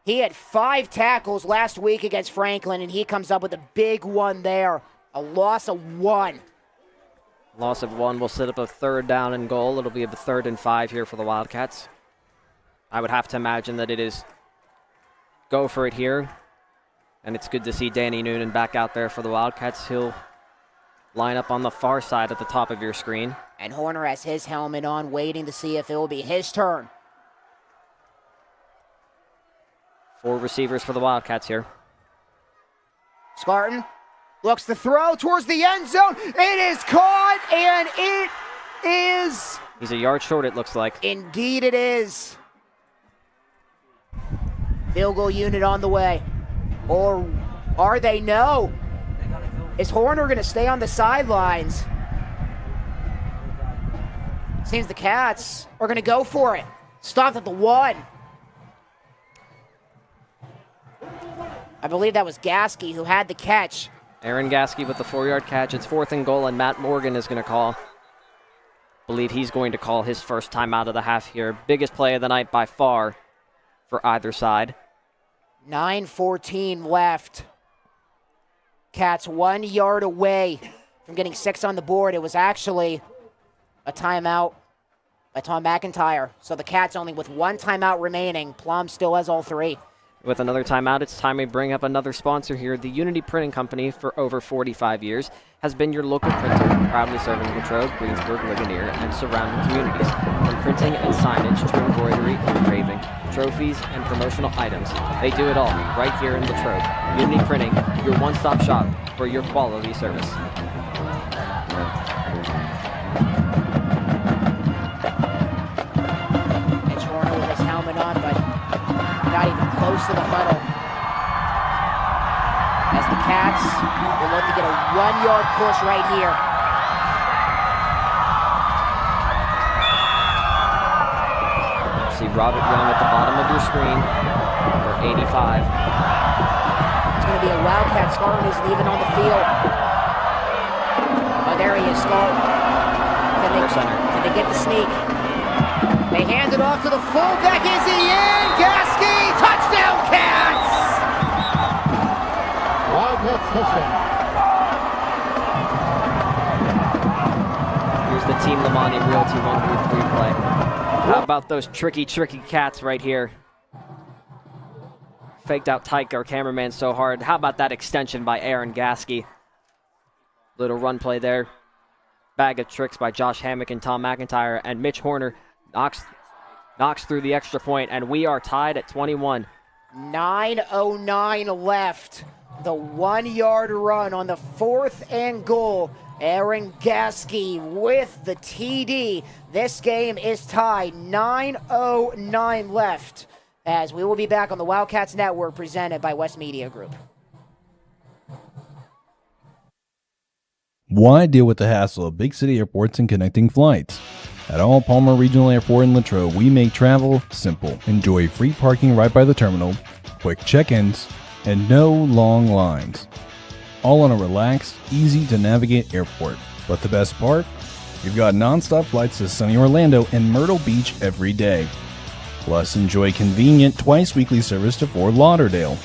[SPEAKER 17] He had 5 tackles last week against Franklin, and he comes up with a big one there. A loss of 1.
[SPEAKER 18] Loss of 1 will set up a 3rd down and goal. It'll be a 3rd and 5 here for the Wildcats. I would have to imagine that it is go for it here. And it's good to see Danny Noonan back out there for the Wildcats. He'll line up on the far side at the top of your screen.
[SPEAKER 17] And Horner has his helmet on, waiting to see if it will be his turn.
[SPEAKER 18] 4 receivers for the Wildcats here.
[SPEAKER 17] Scarton looks to throw towards the end zone. It is caught, and it is...
[SPEAKER 18] He's a yard short, it looks like.
[SPEAKER 17] Indeed it is. Field goal unit on the way. Or are they? No. Is Horner going to stay on the sidelines? Seems the Cats are going to go for it. Stopped at the 1. I believe that was Gasky who had the catch.
[SPEAKER 18] Aaron Gasky with the 4-yard catch. It's 4th and goal, and Matt Morgan is going to call. Believe he's going to call his first time out of the half here. Biggest play of the night by far for either side.
[SPEAKER 17] 9:14 left. Cats 1 yard away from getting 6 on the board. It was actually a timeout by Tom McIntyre. So the Cats only with one timeout remaining. Plum still has all three.
[SPEAKER 18] With another timeout, it's time we bring up another sponsor here. The Unity Printing Company, for over 45 years, has been your local printer, proudly serving Latrobe, Greensburg, Ligonier, and surrounding communities. From printing and signage to embroidery, engraving, trophies, and promotional items, they do it all right here in Latrobe. Unity Printing, your one-stop shop for your quality service.
[SPEAKER 17] Mitch Horner with his helmet on, but not even close to the huddle. As the Cats will look to get a 1-yard push right here.
[SPEAKER 18] See Robert Young at the bottom of your screen, number 85.
[SPEAKER 17] It's going to be a Wildcat. Scarlett isn't even on the field. Oh, there he is, Scarlett. Can they get the sneak? They hand it off to the fullback. Is he in? Gasky! Touchdown, Cats!
[SPEAKER 20] Wildcats touchdown.
[SPEAKER 18] Here's the Team Lamani Realty 1-3 play. How about those tricky Cats right here? Faked out Tyke, our cameraman, so hard. How about that extension by Aaron Gasky? Little run play there. Bag of tricks by Josh Hammock and Tom McIntyre, and Mitch Horner knocks through the extra point, and we are tied at 21.
[SPEAKER 17] 9:09 left. The 1-yard run on the 4th and goal. Aaron Gasky with the TD. This game is tied. 9:09 left. As we will be back on the Wildcats Network, presented by West Media Group.
[SPEAKER 14] Why deal with the hassle of big city airports and connecting flights? At All Palmer Regional Airport in Latrobe, we make travel simple. Enjoy free parking right by the terminal, quick check-ins, and no long lines. All on a relaxed, easy-to-navigate airport. But the best part? You've got non-stop flights to sunny Orlando and Myrtle Beach every day. Plus, enjoy convenient twice-weekly service to Fort Lauderdale.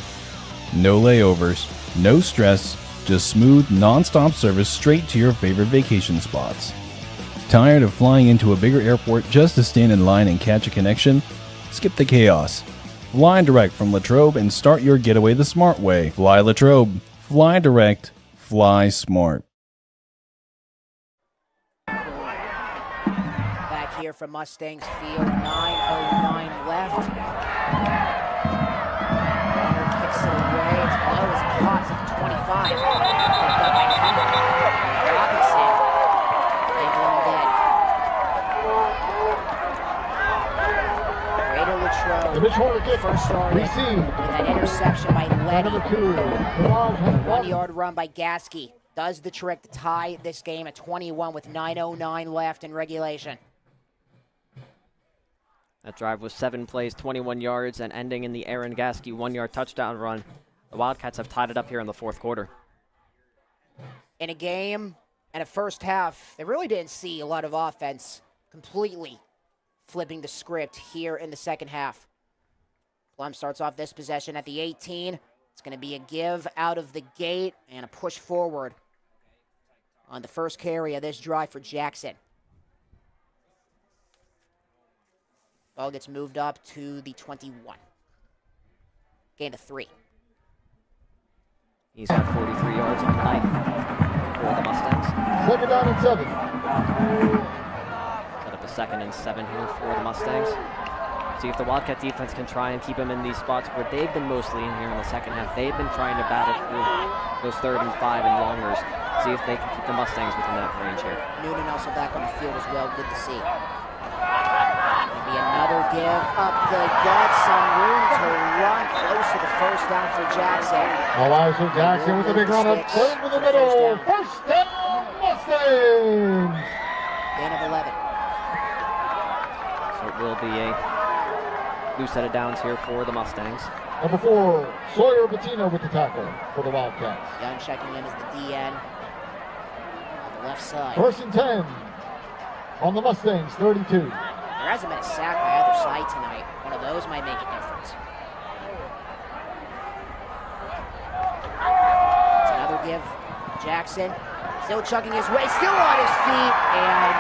[SPEAKER 14] No layovers, no stress, just smooth, non-stop service straight to your favorite vacation spots. Tired of flying into a bigger airport just to stand in line and catch a connection? Skip the chaos. Fly direct from Latrobe and start your getaway the smart way. Fly Latrobe. Fly direct. Fly smart.
[SPEAKER 17] Back here from Mustangs Field, 9:09 left. Hunter kicks it away. It's low as it pops at the 25. Picked up by Robinson. They've run dead. Greater Latrobe. First started with that interception by Letty. 1-yard run by Gasky. Does the trick to tie this game at 21 with 9:09 left in regulation.
[SPEAKER 18] That drive was 7 plays, 21 yards, and ending in the Aaron Gasky 1-yard touchdown run. The Wildcats have tied it up here in the 4th quarter.
[SPEAKER 17] In a game and a first half, they really didn't see a lot of offense, completely flipping the script here in the second half. Plum starts off this possession at the 18. It's going to be a give out of the gate and a push forward on the first carry of this drive for Jackson. Ball gets moved up to the 21. Gain of 3.
[SPEAKER 18] He's got 43 yards on the night for the Mustangs.
[SPEAKER 20] 2nd down and 7.
[SPEAKER 18] Set up a 2nd and 7 here for the Mustangs. See if the Wildcat defense can try and keep them in these spots where they've been mostly in here in the second half. They've been trying to battle through those 3rd and 5 and longers. See if they can keep the Mustangs within that range here.
[SPEAKER 17] Noonan also back on the field as well. Good to see. Maybe another give up the gut. Some room to run close to the first down for Jackson.
[SPEAKER 20] Elijah Jackson with a big run up. Over the middle. First down, Mustangs.
[SPEAKER 17] Gain of 11.
[SPEAKER 18] So it will be a new set of downs here for the Mustangs.
[SPEAKER 20] Number 4, Sawyer Bettina with the tackle for the Wildcats.
[SPEAKER 17] Young checking in as the DN. On the left side.
[SPEAKER 20] 1st and 10 on the Mustangs, 32.
[SPEAKER 17] There hasn't been a sack by either side tonight. One of those might make a difference. It's another give. Jackson still chucking his way, still on his feet, and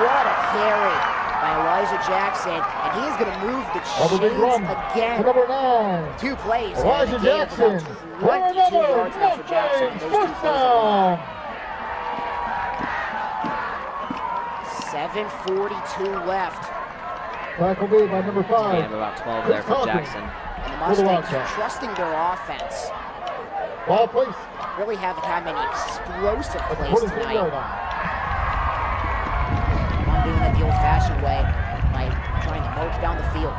[SPEAKER 17] what a carry by Elijah Jackson, and he is going to move the chains again.
[SPEAKER 20] Number 9.
[SPEAKER 17] 2 plays.
[SPEAKER 20] Elijah Jackson.
[SPEAKER 17] 22 yards now for Jackson. Those 2 plays. 7:42 left.
[SPEAKER 20] Tackle made by number 5.
[SPEAKER 18] Gain of about 12 there for Jackson.
[SPEAKER 17] And the Mustangs trusting their offense.
[SPEAKER 20] Ball place.
[SPEAKER 17] Really haven't had many explosive plays tonight. One doing it the old-fashioned way by trying to march down the field.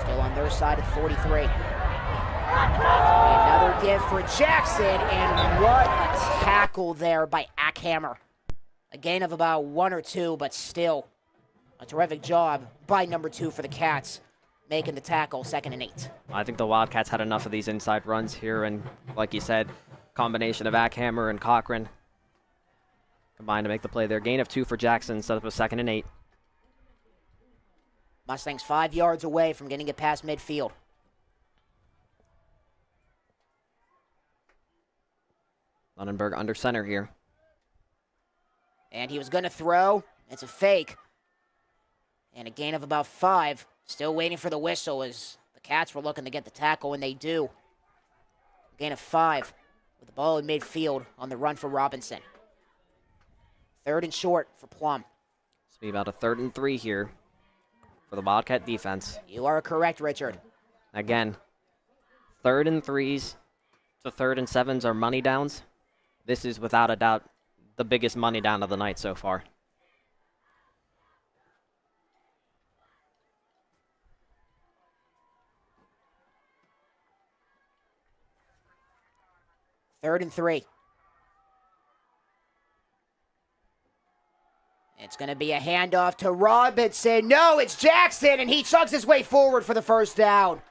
[SPEAKER 17] Still on their side at 43. Another give for Jackson, and what a tackle there by Ackhammer. A gain of about 1 or 2, but still a terrific job by number 2 for the Cats, making the tackle 2nd and 8.
[SPEAKER 18] I think the Wildcats had enough of these inside runs here, and like you said, combination of Ackhammer and Cochran combined to make the play there. Gain of 2 for Jackson, set up a 2nd and 8.
[SPEAKER 17] Mustangs 5 yards away from getting it past midfield.
[SPEAKER 18] Lunenburg under center here.
[SPEAKER 17] And he was going to throw. It's a fake. And a gain of about 5. Still waiting for the whistle as the Cats were looking to get the tackle, and they do. Gain of 5 with the ball in midfield on the run for Robinson. 3rd and short for Plum.
[SPEAKER 18] It's be about a 3rd and 3 here for the Wildcat defense.
[SPEAKER 17] You are correct, Richard.
[SPEAKER 18] Again, 3rd and 3s to 3rd and 7s are money downs. This is without a doubt the biggest money down of the night so far.
[SPEAKER 17] Third and 3. It's going to be a handoff to Robinson. No, it's Jackson, and he chugs his way forward for the first down.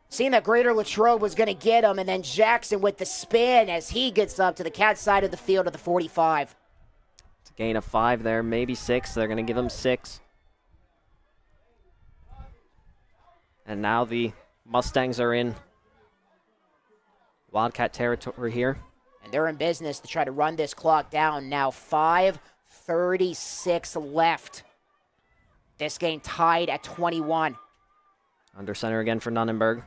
[SPEAKER 17] Seeing that Greater Latrobe was going to get him, and then Jackson with the spin as he gets up to the Cat side of the field at the 45.
[SPEAKER 18] It's a gain of 5 there, maybe 6. They're going to give him 6. And now the Mustangs are in Wildcat territory here.
[SPEAKER 17] And they're in business to try to run this clock down. Now 5:36 left. This game tied at 21.
[SPEAKER 18] Under center again for Nunenberg.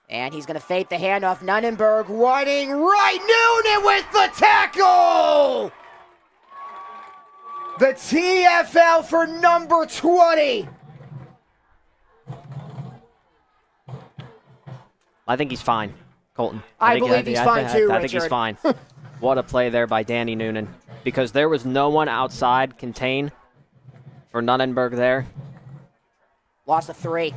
[SPEAKER 17] And he's going to fake the handoff. Nunenberg running right. Noonan with the tackle! The TFL for number 20.
[SPEAKER 18] I think he's fine, Colton.
[SPEAKER 17] I believe he's fine too,
[SPEAKER 18] I think he's fine. What a play there by Danny Noonan. Because there was no one outside contain for Nunenberg there.
[SPEAKER 17] Loss of 3.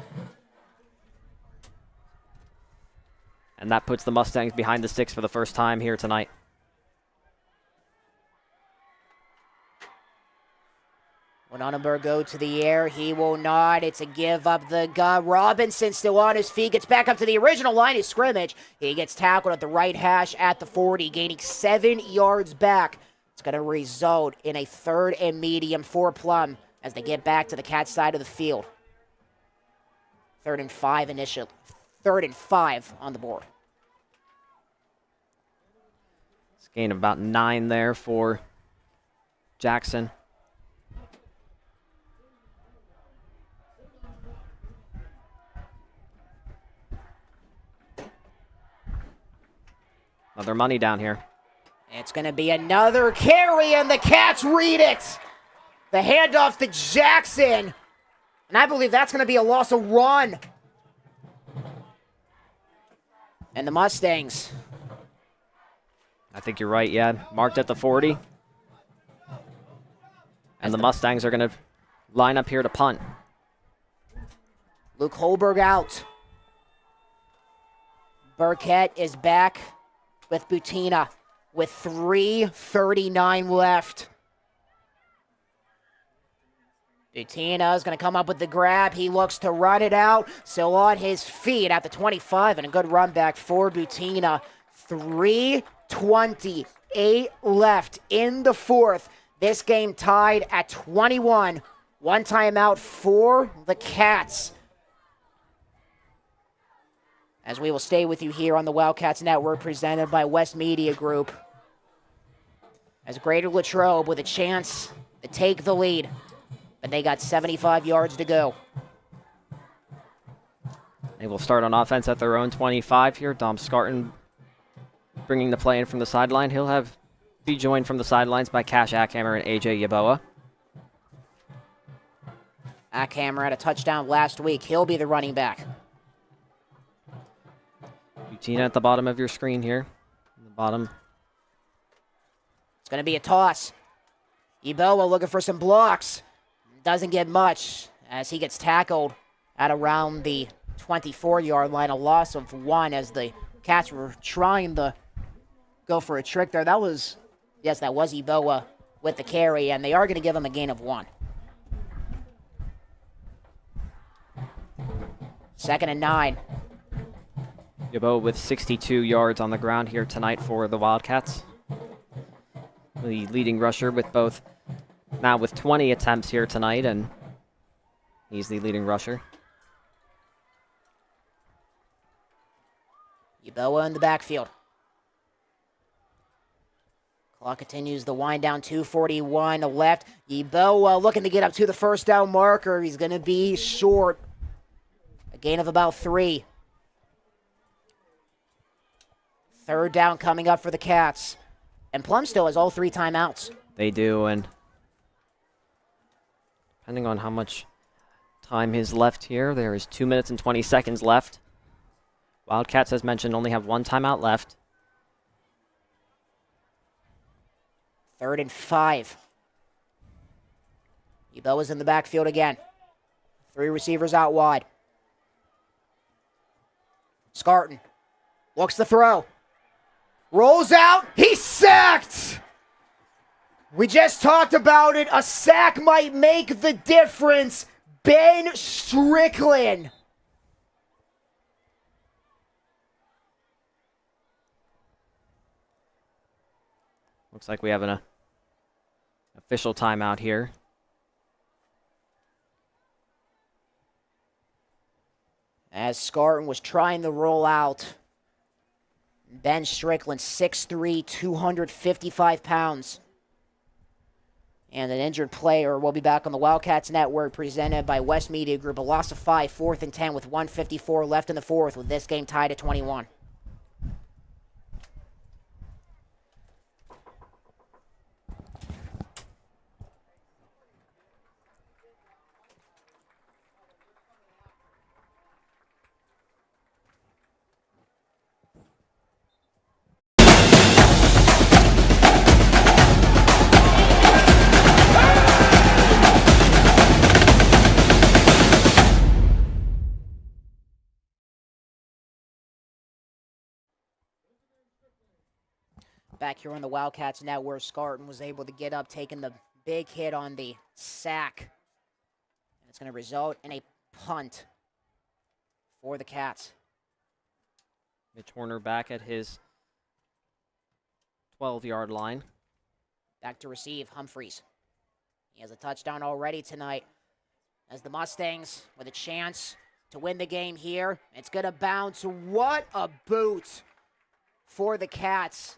[SPEAKER 18] And that puts the Mustangs behind the sticks for the first time here tonight.
[SPEAKER 17] When Nunenberg go to the air, he will not. It's a give up the gut. Robinson still on his feet. Gets back up to the original line of scrimmage. He gets tackled at the right hash at the 40, gaining 7 yards back. It's going to result in a 3rd and medium for Plum as they get back to the Cat side of the field. 3rd and 5 initial. 3rd and 5 on the board.
[SPEAKER 18] It's a gain of about 9 there for Jackson. Another money down here.
[SPEAKER 17] It's going to be another carry, and the Cats read it. The handoff to Jackson. And I believe that's going to be a loss of 1. And the Mustangs.
[SPEAKER 18] I think you're right, yeah. Marked at the 40. And the Mustangs are going to line up here to punt.
[SPEAKER 17] Luke Holberg out. Burkett is back with Butina with 3:39 left. Butina is going to come up with the grab. He looks to run it out. So on his feet at the 25, and a good run back for Butina. 3:28 left in the 4th. This game tied at 21. One timeout for the Cats. As we will stay with you here on the Wildcats Network, presented by West Media Group. As Greater Latrobe with a chance to take the lead. but they got 75 yards to go.
[SPEAKER 18] They will start on offense at their own 25 here. Dom Scarton bringing the play in from the sideline. He'll be joined from the sidelines by Cash Ackhammer and AJ Yeboah.
[SPEAKER 17] Ackhammer had a touchdown last week. He'll be the running back.
[SPEAKER 18] Utina at the bottom of your screen here. The bottom.
[SPEAKER 17] It's going to be a toss. Yeboah looking for some blocks. Doesn't get much as he gets tackled at around the 24-yard line. A loss of 1 as the Cats were trying to go for a trick there. That was Yeboah with the carry, and they are going to give him a gain of 1. 2nd and 9.
[SPEAKER 18] Yeboah with 62 yards on the ground here tonight for the Wildcats. The leading rusher with now with 20 attempts here tonight, and he's the leading rusher.
[SPEAKER 17] Yeboah in the backfield. Clock continues the wind down, 2:41 left. Yeboah looking to get up to the first down marker. He's going to be short. A gain of about 3. 3rd down coming up for the Cats. And Plum still has all 3 timeouts.
[SPEAKER 18] They do, and depending on how much time is left here, there is 2 minutes and 20 seconds left. Wildcats, as mentioned, only have 1 timeout left.
[SPEAKER 17] 3rd and 5. Yeboah's in the backfield again. 3 receivers out wide. Scarton looks to throw. Rolls out. He's sacked. We just talked about it. A sack might make the difference. Ben Strickland.
[SPEAKER 18] Looks like we have an official timeout here.
[SPEAKER 17] As Scarton was trying to roll out. Ben Strickland, 6'3", 255 pounds. And an injured player will be back on the Wildcats Network, presented by West Media Group. A loss of 5, 4th and 10 with 1:54 left in the 4th, with this game tied at 21. Back here on the Wildcats Network, Scarton was able to get up, taking the big hit on the sack. And it's going to result in a punt for the Cats.
[SPEAKER 18] Mitch Horner back at his 12-yard line.
[SPEAKER 17] Back to receive, Humphreys. He has a touchdown already tonight. As the Mustangs with a chance to win the game here. It's going to bounce. What a boot for the Cats.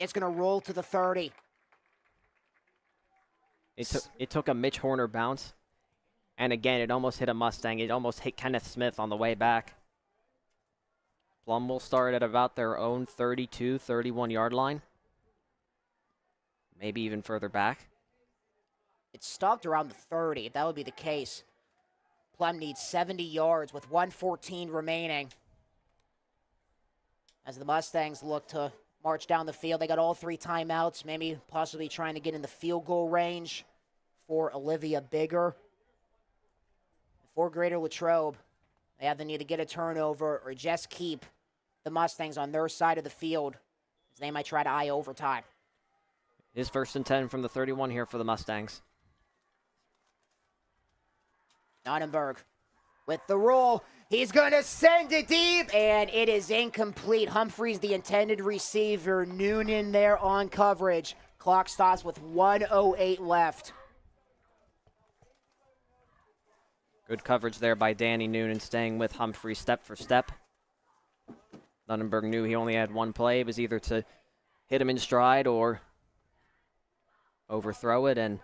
[SPEAKER 17] It's going to roll to the 30.
[SPEAKER 18] It took a Mitch Horner bounce. And again, it almost hit a Mustang. It almost hit Kenneth Smith on the way back. Plum will start at about their own 32, 31-yard line. Maybe even further back.
[SPEAKER 17] It stopped around the 30. If that would be the case, Plum needs 70 yards with 1:14 remaining. As the Mustangs look to march down the field. They got all 3 timeouts, maybe possibly trying to get in the field goal range for Olivia Bigger. For Greater Latrobe, they have the need to get a turnover or just keep the Mustangs on their side of the field, as they might try to eye overtime.
[SPEAKER 18] It is 1st and 10 from the 31 here for the Mustangs.
[SPEAKER 17] Nonnenberg with the roll. He's going to send it deep, and it is incomplete. Humphreys, the intended receiver. Noonan there on coverage. Clock stops with 1:08 left.
[SPEAKER 18] Good coverage there by Danny Noonan, staying with Humphreys step for step. Nonnenberg knew he only had one play. It was either to hit him in stride or overthrow it, and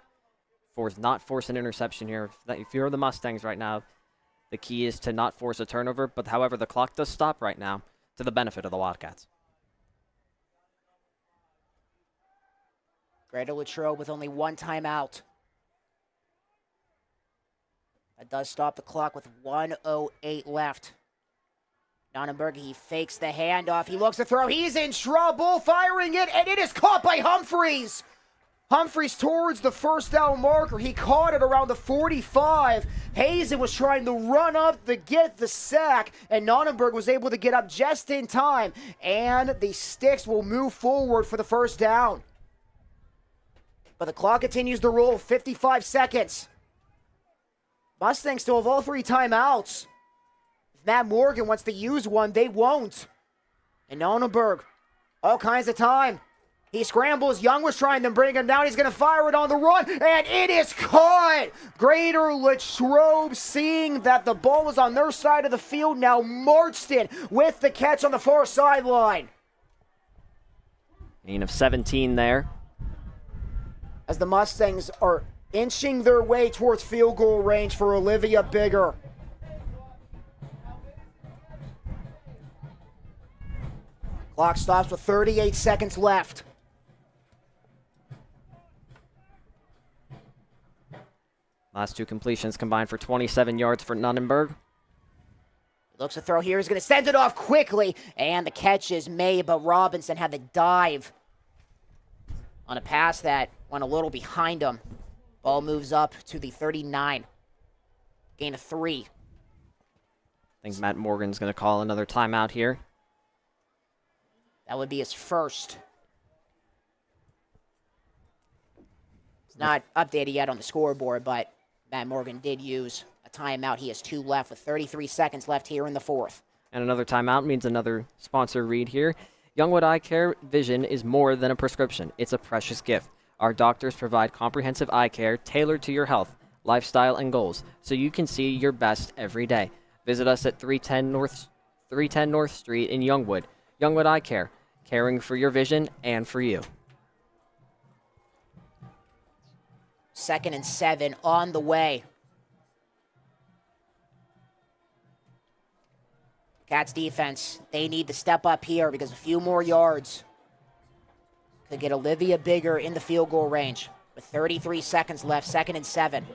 [SPEAKER 18] not force an interception here. If you're the Mustangs right now, the key is to not force a turnover. But however, the clock does stop right now to the benefit of the Wildcats.
[SPEAKER 17] Greater Latrobe with only one timeout. That does stop the clock with 1:08 left. Nonnenberg, he fakes the handoff. He looks to throw. He's in trouble, firing it, and it is caught by Humphreys. Humphreys towards the first down marker. He caught it around the 45. Hazen was trying to run up to get the sack, and Nonnenberg was able to get up just in time. And the Sticks will move forward for the first down. But the clock continues to roll, 55 seconds. Mustangs still have all 3 timeouts. If Matt Morgan wants to use one, they won't. And Nonnenberg, all kinds of time. He scrambles. Young was trying to bring him down. He's going to fire it on the run, and it is caught. Greater Latrobe, seeing that the ball was on their side of the field, now marched in with the catch on the far sideline.
[SPEAKER 18] Gain of 17 there.
[SPEAKER 17] As the Mustangs are inching their way towards field goal range for Olivia Bigger. Clock stops with 38 seconds left.
[SPEAKER 18] Last 2 completions combined for 27 yards for Nonnenberg.
[SPEAKER 17] Looks to throw here. He's going to send it off quickly. And the catch is made, but Robinson had the dive on a pass that went a little behind him. Ball moves up to the 39. Gain of 3.
[SPEAKER 18] I think Matt Morgan's going to call another timeout here.
[SPEAKER 17] That would be his first. It's not updated yet on the scoreboard, but Matt Morgan did use a timeout. He has 2 left with 33 seconds left here in the 4th.
[SPEAKER 18] And another timeout means another sponsor read here. Youngwood Eye Care Vision is more than a prescription. It's a precious gift. Our doctors provide comprehensive eye care tailored to your health, lifestyle, and goals, so you can see your best every day. Visit us at 310 North Street in Youngwood. Youngwood Eye Care, caring for your vision and for you.
[SPEAKER 17] 2nd and 7 on the way. Cats defense, they need to step up here because a few more yards could get Olivia Bigger in the field goal range. With 33 seconds left, 2nd and 7.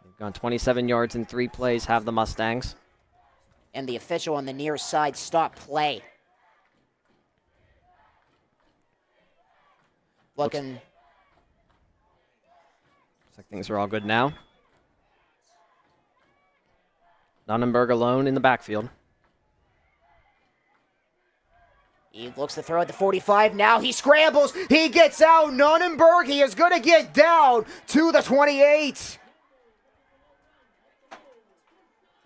[SPEAKER 18] They've gone 27 yards in 3 plays, have the Mustangs.
[SPEAKER 17] And the official on the near side stopped play.
[SPEAKER 18] Looks like things are all good now. Nonnenberg alone in the backfield.
[SPEAKER 17] He looks to throw at the 45. Now he scrambles. He gets out. Nonnenberg, he is going to get down to the 28.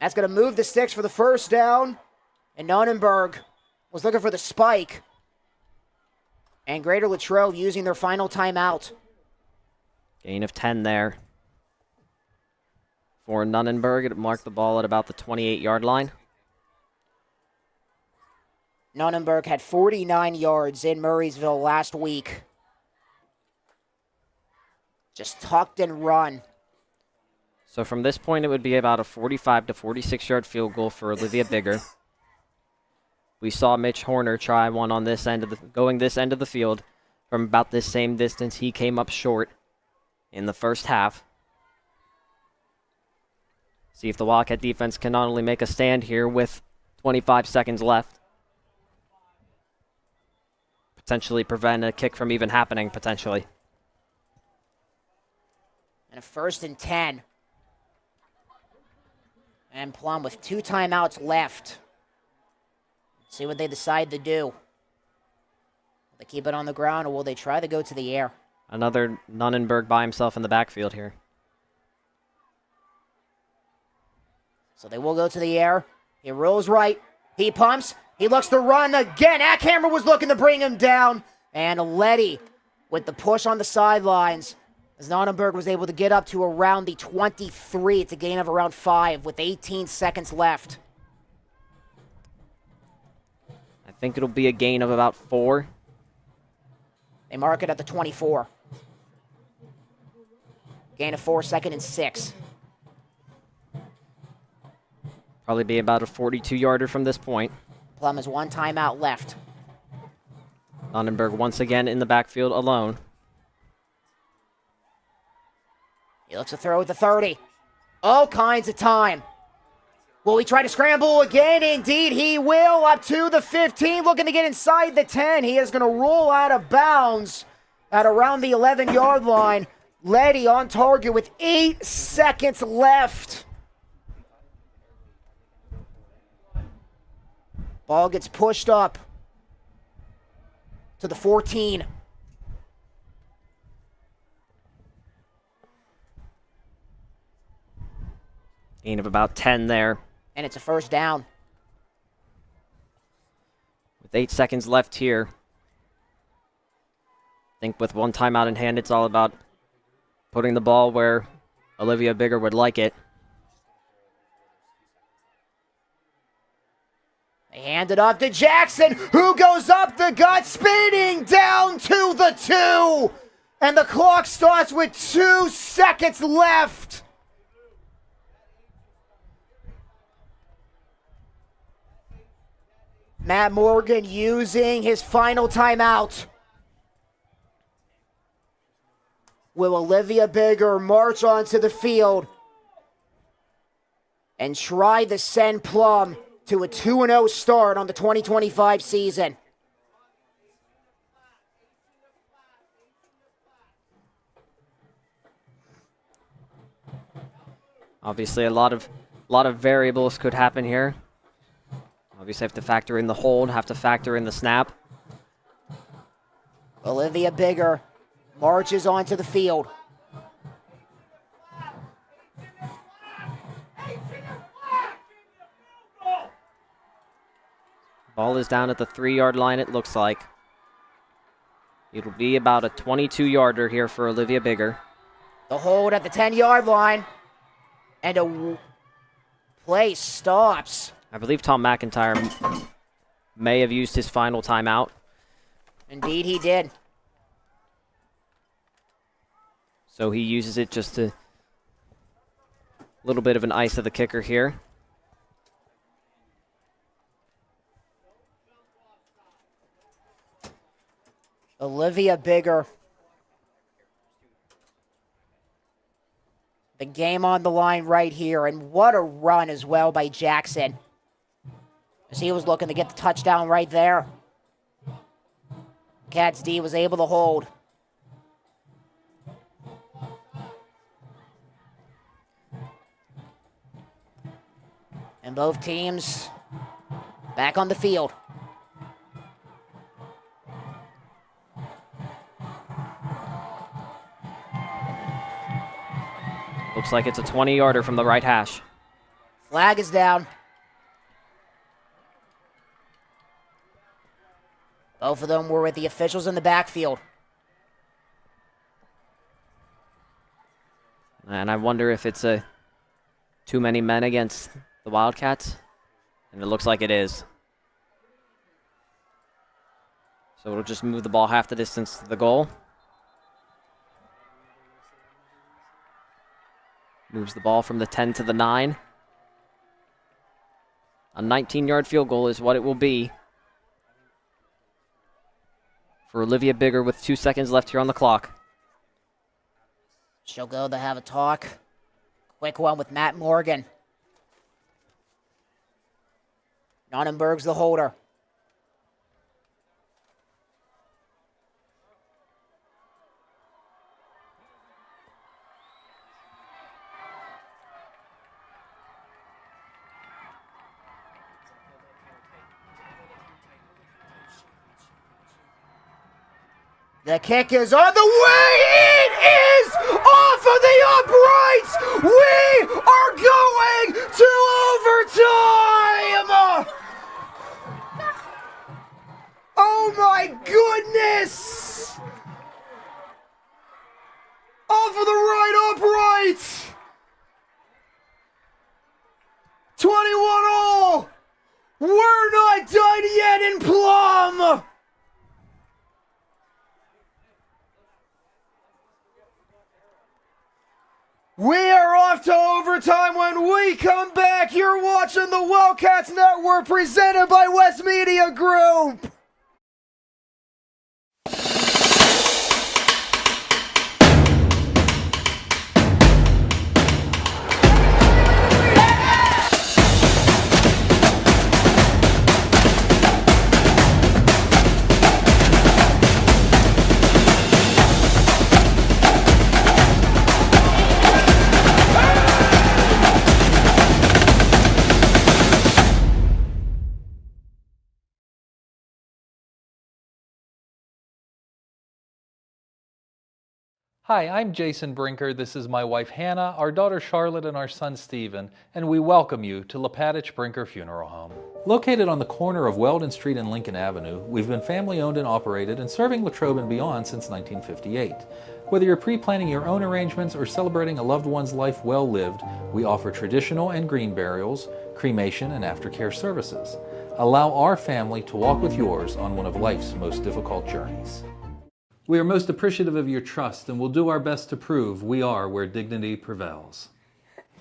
[SPEAKER 17] That's going to move the Sticks for the first down. And Nonnenberg was looking for the spike. And Greater Latrobe using their final timeout.
[SPEAKER 18] Gain of 10 there. For Nonnenberg, it marked the ball at about the 28-yard line.
[SPEAKER 17] Nonnenberg had 49 yards in Murraysville last week. Just tucked and run.
[SPEAKER 18] So from this point, it would be about a 45 to 46-yard field goal for Olivia Bigger. We saw Mitch Horner try one on this end of going this end of the field from about this same distance. He came up short in the first half. See if the Wildcat defense can not only make a stand here with 25 seconds left, potentially prevent a kick from even happening, potentially.
[SPEAKER 17] And a 1st and 10. And Plum with 2 timeouts left. See what they decide to do. Will they keep it on the ground, or will they try to go to the air?
[SPEAKER 18] Another Nonnenberg by himself in the backfield here.
[SPEAKER 17] So they will go to the air. He rolls right. He pumps. He looks to run again. Ackhammer was looking to bring him down. And Letty with the push on the sidelines. As Nonnenberg was able to get up to around the 23. It's a gain of around 5 with 18 seconds left.
[SPEAKER 18] I think it'll be a gain of about 4.
[SPEAKER 17] They mark it at the 24. Gain of 4, 2nd and 6.
[SPEAKER 18] Probably be about a 42-yarder from this point.
[SPEAKER 17] Plum has 1 timeout left.
[SPEAKER 18] Nonnenberg once again in the backfield alone.
[SPEAKER 17] He looks to throw at the 30. All kinds of time. Will he try to scramble again? Indeed, he will. Up to the 15, looking to get inside the 10. He is going to roll out of bounds at around the 11-yard line. Letty on target with 8 seconds left. Ball gets pushed up to the 14.
[SPEAKER 18] Gain of about 10 there.
[SPEAKER 17] And it's a first down.
[SPEAKER 18] With 8 seconds left here. I think with 1 timeout in hand, it's all about putting the ball where Olivia Bigger would like it.
[SPEAKER 17] They hand it off to Jackson, who goes up the gut, spinning down to the 2. And the clock starts with 2 seconds left. Matt Morgan using his final timeout. Will Olivia Bigger march onto the field and try to send Plum to a 2-0 start on the 2025 season?
[SPEAKER 18] Obviously, a lot of variables could happen here. Obviously, have to factor in the hold, have to factor in the snap.
[SPEAKER 17] Olivia Bigger marches onto the field.
[SPEAKER 18] Ball is down at the 3-yard line, it looks like. It'll be about a 22-yarder here for Olivia Bigger.
[SPEAKER 17] The hold at the 10-yard line. And a play stops.
[SPEAKER 18] I believe Tom McIntyre may have used his final timeout.
[SPEAKER 17] Indeed, he did.
[SPEAKER 18] So he uses it just to... a little bit of an ice of the kicker here.
[SPEAKER 17] Olivia Bigger. The game on the line right here. And what a run as well by Jackson, as he was looking to get the touchdown right there. Cats D was able to hold. And both teams back on the field.
[SPEAKER 18] Looks like it's a 20-yarder from the right hash.
[SPEAKER 17] Flag is down. Both of them were with the officials in the backfield.
[SPEAKER 18] And I wonder if it's too many men against the Wildcats. And it looks like it is. So it'll just move the ball half the distance to the goal. Moves the ball from the 10 to the 9. A 19-yard field goal is what it will be for Olivia Bigger with 2 seconds left here on the clock.
[SPEAKER 17] She'll go to have a talk. Quick one with Matt Morgan. Nonnenberg's the holder. The kick is on the way. It is off of the uprights. We are going to overtime. Oh my goodness. Off of the right upright. 21-all. We're not done yet in Plum. We are off to overtime. When we come back, you're watching the Wildcats Network presented by West Media Group.
[SPEAKER 5] Hi, I'm Jason Brinker. This is my wife Hannah, our daughter Charlotte, and our son Stephen, and we welcome you to Lepatich Brinker Funeral Home. Located on the corner of Weldon Street and Lincoln Avenue, we've been family owned and operated and serving Latrobe and beyond since 1958. Whether you're pre-planning your own arrangements or celebrating a loved one's life well lived, we offer traditional and green burials, cremation, and aftercare services. Allow our family to walk with yours on one of life's most difficult journeys. We are most appreciative of your trust and will do our best to prove we are where dignity prevails.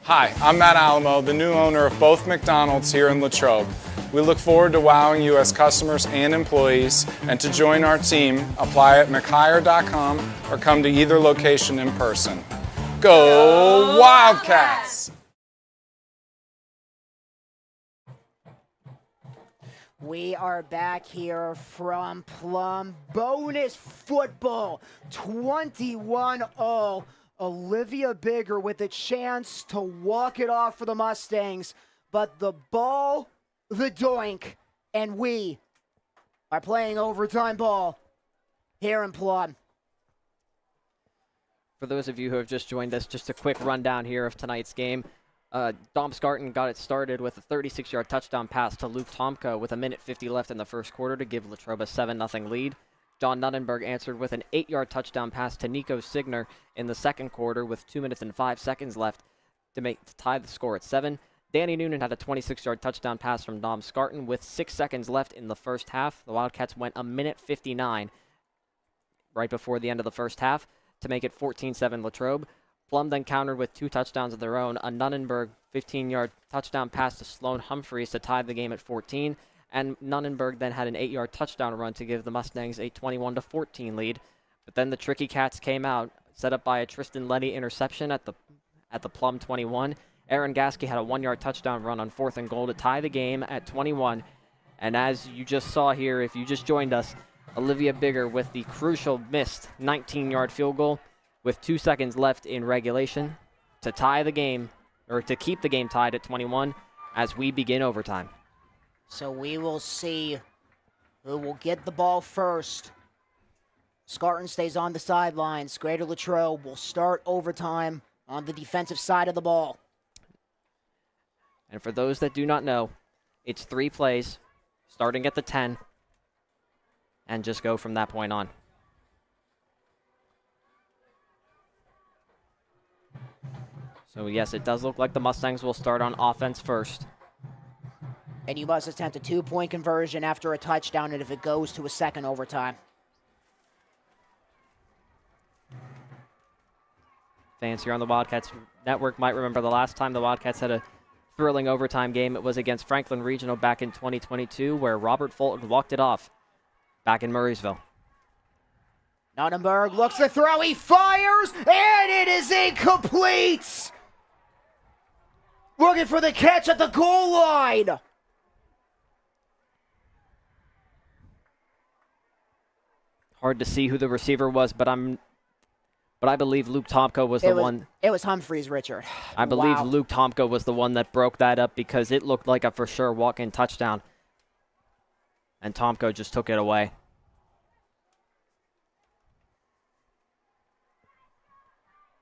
[SPEAKER 7] Hi, I'm Matt Alamo, the new owner of both McDonald's here in Latrobe. We look forward to wowing you as customers and employees, and to join our team, apply at mchire.com or come to either location in person. Go Wildcats!
[SPEAKER 17] We are back here from Plum. Bonus football, 21-all. Olivia Bigger with a chance to walk it off for the Mustangs. But the ball, the doink, and we are playing overtime ball here in Plum.
[SPEAKER 18] For those of you who have just joined us, just a quick rundown here of tonight's game. Dom Scarton got it started with a 36-yard touchdown pass to Luke Tomko with 1:50 left in the first quarter to give Latrobe a 7-0 lead. John Nunnenberg answered with an 8-yard touchdown pass to Nico Signer in the second quarter with 2 minutes and 5 seconds left to tie the score at 7. Danny Noonan had a 26-yard touchdown pass from Dom Scarton with 6 seconds left in the first half. The Wildcats went 1:59 right before the end of the first half to make it 14-7 Latrobe. Plum then countered with 2 touchdowns of their own, a Nunnenberg 15-yard touchdown pass to Sloan Humphreys to tie the game at 14, and Nunnenberg then had an 8-yard touchdown run to give the Mustangs a 21-14 lead. But then the Tricky Cats came out, set up by a Tristan Letty interception at the Plum 21. Aaron Gasky had a 1-yard touchdown run on 4th and goal to tie the game at 21. And as you just saw here, if you just joined us, Olivia Bigger with the crucial missed 19-yard field goal with 2 seconds left in regulation to tie the game, or to keep the game tied at 21 as we begin overtime.
[SPEAKER 17] So we will see who will get the ball first. Scarton stays on the sidelines. Greater Latrobe will start overtime on the defensive side of the ball.
[SPEAKER 18] And for those that do not know, it's 3 plays, starting at the 10, and just go from that point on. So yes, it does look like the Mustangs will start on offense first.
[SPEAKER 17] And you must attempt a 2-point conversion after a touchdown, and if it goes to a second overtime.
[SPEAKER 18] Fans here on the Wildcats Network might remember the last time the Wildcats had a thrilling overtime game. It was against Franklin Regional back in 2022, where Robert Fulton walked it off back in Murraysville.
[SPEAKER 17] Nunnenberg looks to throw, he fires, and it is incomplete! Looking for the catch at the goal line!
[SPEAKER 18] Hard to see who the receiver was, but I believe Luke Tomko was the one.
[SPEAKER 17] It was Humphreys, Richard.
[SPEAKER 18] I believe
[SPEAKER 17] Wow.
[SPEAKER 18] Luke Tomko was the one that broke that up because it looked like a for sure walk-in touchdown. And Tomko just took it away.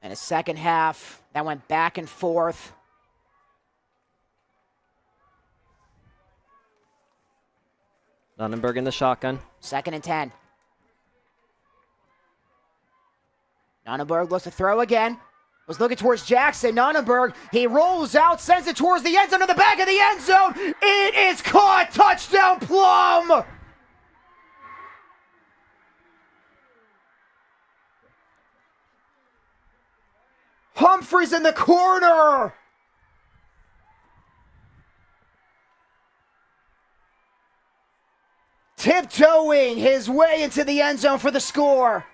[SPEAKER 17] And a second half that went back and forth.
[SPEAKER 18] Nunnenberg in the shotgun.
[SPEAKER 17] 2nd and 10. Nunnenberg looks to throw again. Was looking towards Jackson. Nunnenberg, he rolls out, sends it towards the end zone, to the back of the end zone. It is caught. Touchdown, Plum! Humphreys in the corner. Tiptoeing his way into the end zone for the score.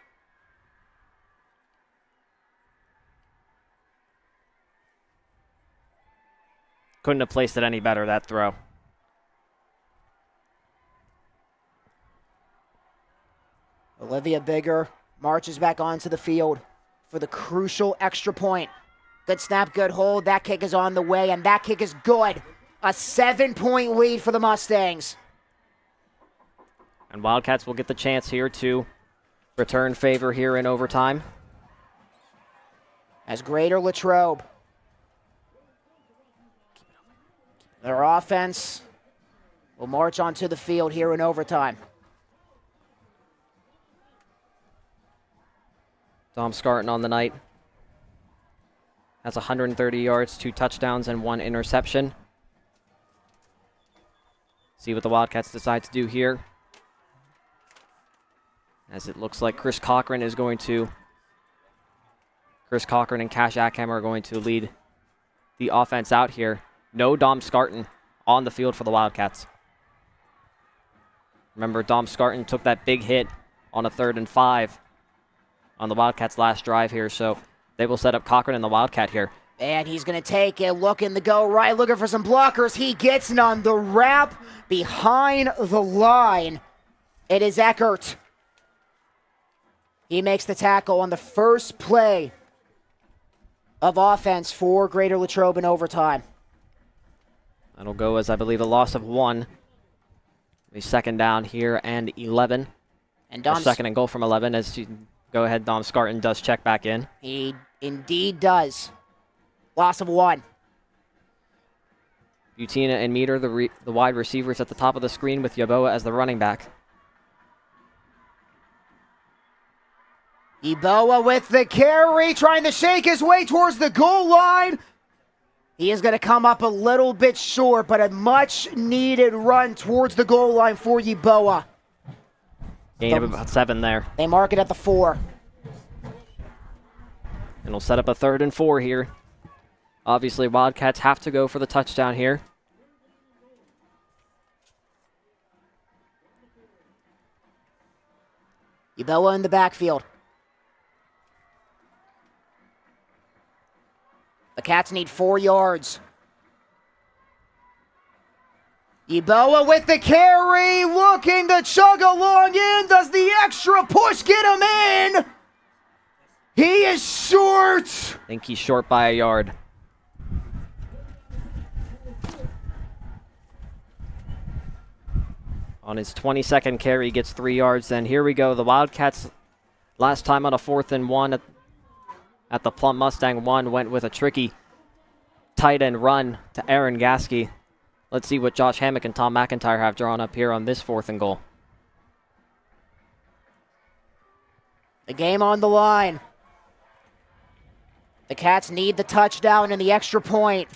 [SPEAKER 18] Couldn't have placed it any better, that throw.
[SPEAKER 17] Olivia Bigger marches back onto the field for the crucial extra point. Good snap, good hold. That kick is on the way, and that kick is good. A 7-point lead for the Mustangs.
[SPEAKER 18] And Wildcats will get the chance here to return favor here in overtime.
[SPEAKER 17] As Greater Latrobe, their offense will march onto the field here in overtime.
[SPEAKER 18] Dom Scarton on the night. Has 130 yards, 2 touchdowns, and 1 interception. See what the Wildcats decide to do here. As it looks like Chris Cochran and Cash Ackham are going to lead the offense out here. No Dom Scarton on the field for the Wildcats. Remember, Dom Scarton took that big hit on a 3rd and 5 on the Wildcats' last drive here, so they will set up Cochran and the Wildcat here.
[SPEAKER 17] And he's going to take a look in the go right, looking for some blockers. He gets none. The wrap behind the line. It is Eckert. He makes the tackle on the first play of offense for Greater Latrobe in overtime.
[SPEAKER 18] That'll go as, I believe, a loss of 1. A second down here and 11.
[SPEAKER 17] And
[SPEAKER 18] or second and goal from 11 as you go ahead. Dom Scarton does check back in.
[SPEAKER 17] He indeed does. Loss of 1.
[SPEAKER 18] Butina and Meter, the wide receivers at the top of the screen with Yaboa as the running back.
[SPEAKER 17] Yeboah with the carry, trying to shake his way towards the goal line. He is going to come up a little bit short, but a much-needed run towards the goal line for Yeboah.
[SPEAKER 18] Gain of about 7 there.
[SPEAKER 17] They mark it at the 4.
[SPEAKER 18] And we'll set up a 3rd and 4 here. Obviously, Wildcats have to go for the touchdown here.
[SPEAKER 17] Yeboah in the backfield. The Cats need 4 yards. Yeboah with the carry, looking to chug along in. Does the extra push get him in? He is short.
[SPEAKER 18] I think he's short by a yard. On his 22nd carry, he gets 3 yards. Then here we go. The Wildcats, last time on a 4th and 1 at the Plum Mustang 1, went with a tricky tight end run to Aaron Gasky. Let's see what Josh Hammock and Tom McIntyre have drawn up here on this 4th and goal.
[SPEAKER 17] The game on the line. The Cats need the touchdown and the extra point.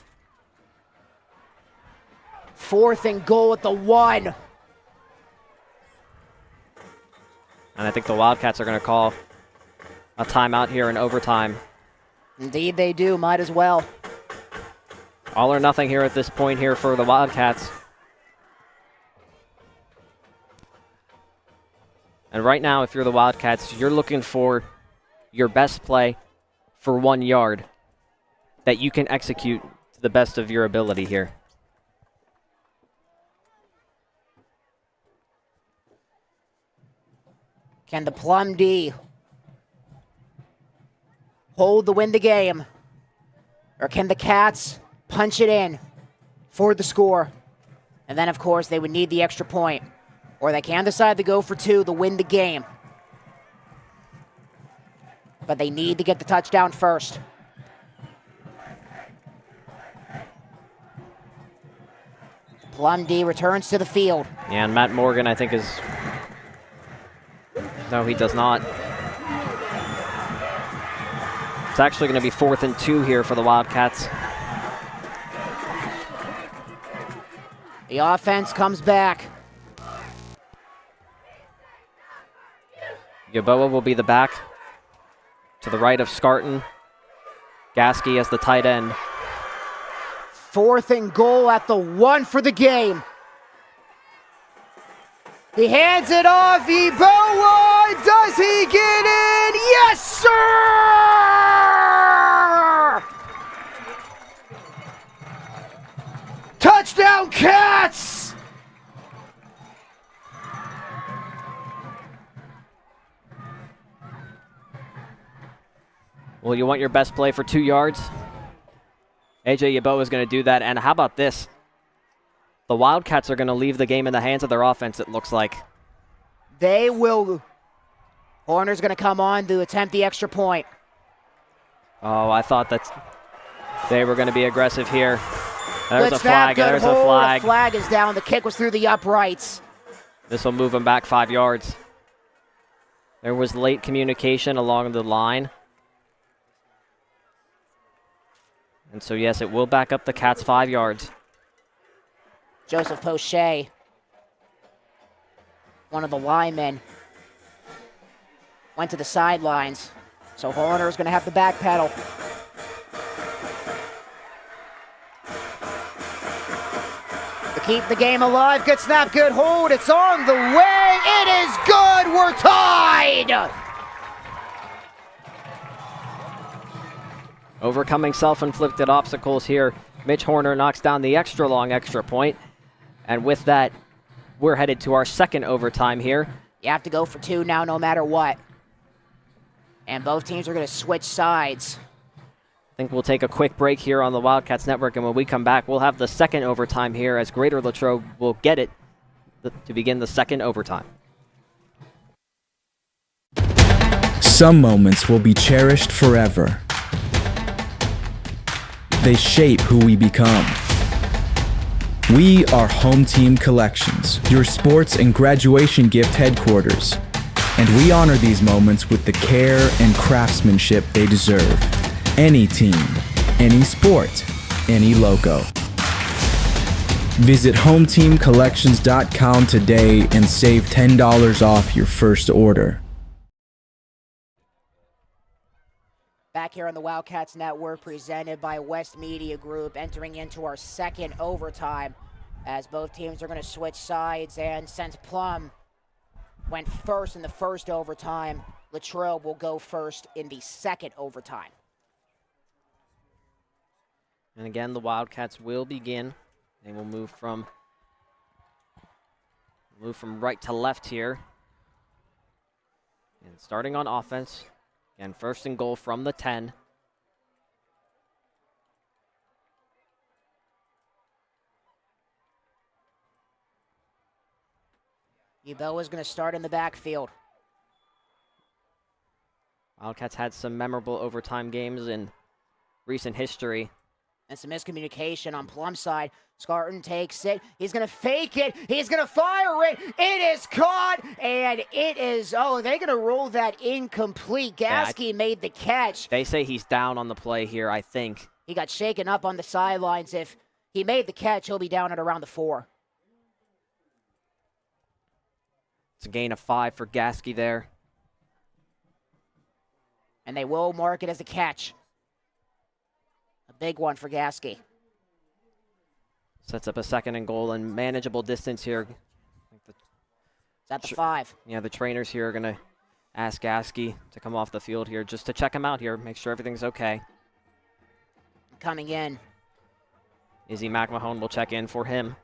[SPEAKER 17] 4th and goal at the 1.
[SPEAKER 18] And I think the Wildcats are going to call a timeout here in overtime.
[SPEAKER 17] Indeed they do. Might as well.
[SPEAKER 18] All or nothing here at this point here for the Wildcats. And right now, if you're the Wildcats, you're looking for your best play for 1 yard that you can execute to the best of your ability here.
[SPEAKER 17] Can the Plum D hold to win the game? Or can the Cats punch it in for the score? And then, of course, they would need the extra point. Or they can decide to go for 2 to win the game. But they need to get the touchdown first. Plum D returns to the field.
[SPEAKER 18] Yeah, and Matt Morgan, I think, is... No, he does not. It's actually going to be 4th and 2 here for the Wildcats.
[SPEAKER 17] The offense comes back.
[SPEAKER 18] Yeboah will be the back to the right of Scarton. Gasky as the tight end.
[SPEAKER 17] 4th and goal at the 1 for the game. He hands it off. Eboa. Does he get in? Yes, sir! Touchdown, Cats!
[SPEAKER 18] Well, you want your best play for 2 yards? AJ Yeboah is going to do that. And how about this? The Wildcats are going to leave the game in the hands of their offense, it looks like.
[SPEAKER 17] They will. Horner's going to come on to attempt the extra point.
[SPEAKER 18] Oh, I thought that they were going to be aggressive here. There's a flag. There's a flag.
[SPEAKER 17] The flag is down. The kick was through the uprights.
[SPEAKER 18] This will move them back 5 yards. There was late communication along the line. And so, yes, it will back up the Cats 5 yards.
[SPEAKER 17] Joseph Poche, one of the linemen, went to the sidelines. So Horner's going to have to backpedal. To keep the game alive, good snap, good hold. It's on the way. It is good. We're tied.
[SPEAKER 18] Overcoming self-inflicted obstacles here. Mitch Horner knocks down the extra long extra point. And with that, we're headed to our second overtime here.
[SPEAKER 17] You have to go for 2 now no matter what. And both teams are going to switch sides.
[SPEAKER 18] I think we'll take a quick break here on the Wildcats Network, and when we come back, we'll have the second overtime here as Greater Latrobe will get it to begin the second overtime.
[SPEAKER 13] Some moments will be cherished forever. They shape who we become. We are Home Team Collections, your sports and graduation gift headquarters. And we honor these moments with the care and craftsmanship they deserve. Any team, any sport, any logo. Visit HomeTeamCollections.com today and save $10 off your first order.
[SPEAKER 17] Back here on the Wildcats Network, presented by West Media Group, entering into our second overtime as both teams are going to switch sides. And since Plum went first in the first overtime, Latrobe will go first in the second overtime.
[SPEAKER 18] And again, the Wildcats will begin. They will move from right to left here. And starting on offense. And 1st and goal from the 10.
[SPEAKER 17] Eboa is going to start in the backfield.
[SPEAKER 18] Wildcats had some memorable overtime games in recent history.
[SPEAKER 17] And some miscommunication on Plum's side. Scarton takes it. He's going to fake it. He's going to fire it. It is caught. And it is, they're going to roll that incomplete. Gasky made the catch.
[SPEAKER 18] They say he's down on the play here, I think.
[SPEAKER 17] He got shaken up on the sidelines. If he made the catch, he'll be down at around the 4.
[SPEAKER 18] It's a gain of 5 for Gasky there.
[SPEAKER 17] And they will mark it as a catch. A big one for Gasky.
[SPEAKER 18] Sets up a 2nd and goal and manageable distance here.
[SPEAKER 17] It's at the 5.
[SPEAKER 18] Yeah, the trainers here are going to ask Gasky to come off the field here just to check him out here, make sure everything's okay.
[SPEAKER 17] Coming in.
[SPEAKER 18] Izzy McMahon will check in for him.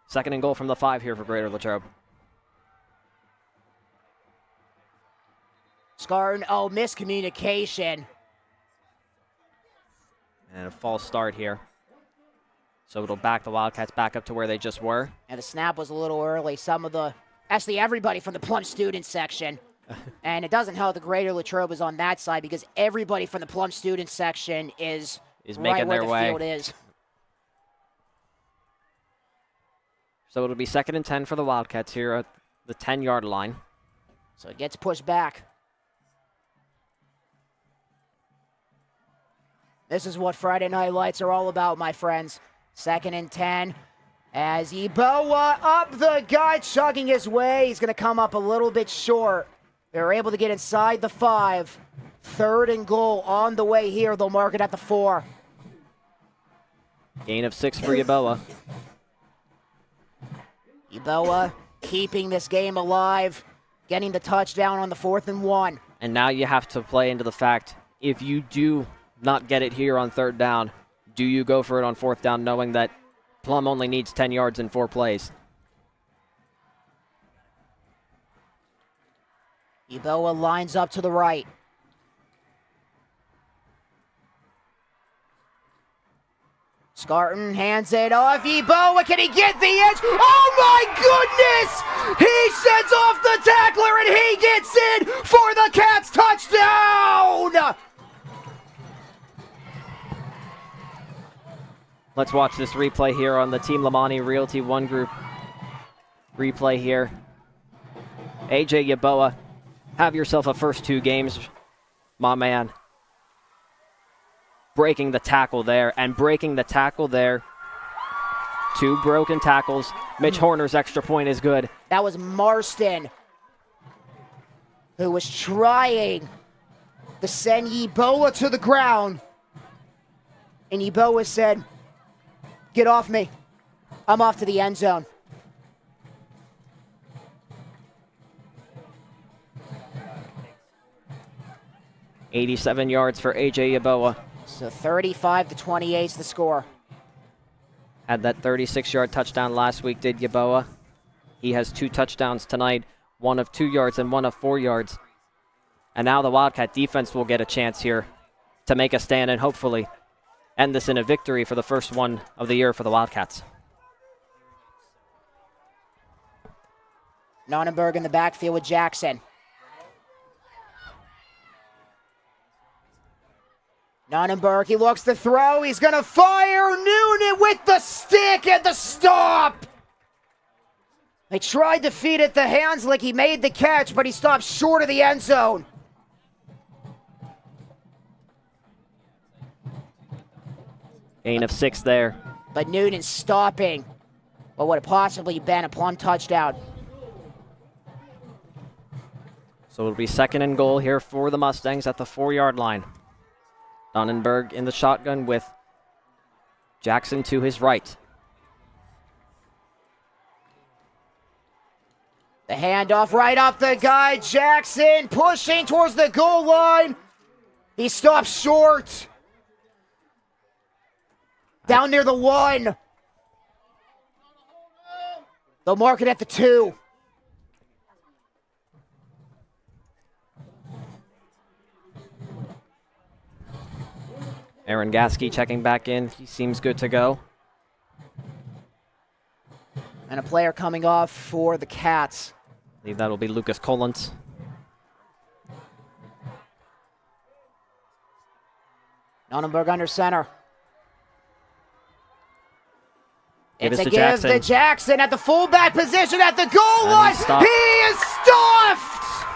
[SPEAKER 18] 2nd and goal from the 5 here for Greater Latrobe.
[SPEAKER 17] Scarton, miscommunication.
[SPEAKER 18] And a false start here. So it'll back the Wildcats back up to where they just were.
[SPEAKER 17] And the snap was a little early. Actually everybody from the Plum student section. And it doesn't help the Greater Latrobe is on that side because everybody from the Plum student section is
[SPEAKER 18] making
[SPEAKER 17] right where
[SPEAKER 18] their
[SPEAKER 17] the
[SPEAKER 18] way.
[SPEAKER 17] field is.
[SPEAKER 18] So it'll be 2nd and 10 for the Wildcats here at the 10-yard line.
[SPEAKER 17] So it gets pushed back. This is what Friday Night Lights are all about, my friends. 2nd and 10. As Eboa up the gut, chugging his way. He's going to come up a little bit short. They're able to get inside the 5. 3rd and goal on the way here. They'll mark it at the 4.
[SPEAKER 18] Gain of 6 for Yeboah.
[SPEAKER 17] Yeboah keeping this game alive, getting the touchdown on the 4th and 1.
[SPEAKER 18] And now you have to play into the fact, if you do not get it here on 3rd down, do you go for it on 4th down knowing that Plum only needs 10 yards in 4 plays?
[SPEAKER 17] Yeboah lines up to the right. Scarton hands it off. Yeboah, can he get the edge? Oh my goodness! He sends off the tackler and he gets in for the Cats touchdown!
[SPEAKER 18] Let's watch this replay here on the Team Lamani Realty One Group replay here. AJ Yeboah, have yourself a first 2 games, my man. Breaking the tackle there, and breaking the tackle there. 2 broken tackles. Mitch Horner's extra point is good.
[SPEAKER 17] That was Marston, who was trying to send Yeboah to the ground. And Yeboah said, "Get off me. I'm off to the end zone."
[SPEAKER 18] $87 yards for AJ Yeboah.
[SPEAKER 17] So 35-28 is the score.
[SPEAKER 18] Had that 36-yard touchdown last week, did Yeboah. He has 2 touchdowns tonight, 1 of 2 yards and 1 of 4 yards. And now the Wildcat defense will get a chance here to make a stand and hopefully end this in a victory for the first one of the year for the Wildcats.
[SPEAKER 17] Nonnenberg in the backfield with Jackson. Nonnenberg, he looks to throw. He's going to fire. Noonan with the stick and the stop. They tried to feed it to Hanslick. He made the catch, but he stopped short of the end zone.
[SPEAKER 18] Gain of 6 there.
[SPEAKER 17] But Noonan stopping what would have possibly been a Plum touchdown.
[SPEAKER 18] So it'll be 2nd and goal here for the Mustangs at the 4-yard line. Nonnenberg in the shotgun with Jackson to his right.
[SPEAKER 17] The handoff right up the guy. Jackson pushing towards the goal line. He stops short. Down near the 1. They'll mark it at the 2.
[SPEAKER 18] Aaron Gasky checking back in. He seems good to go.
[SPEAKER 17] And a player coming off for the Cats.
[SPEAKER 18] I believe that'll be Lucas Collins.
[SPEAKER 17] Nonnenberg under center.
[SPEAKER 18] It's
[SPEAKER 17] a give to Jackson at the fullback position at the goal line. He is stuffed!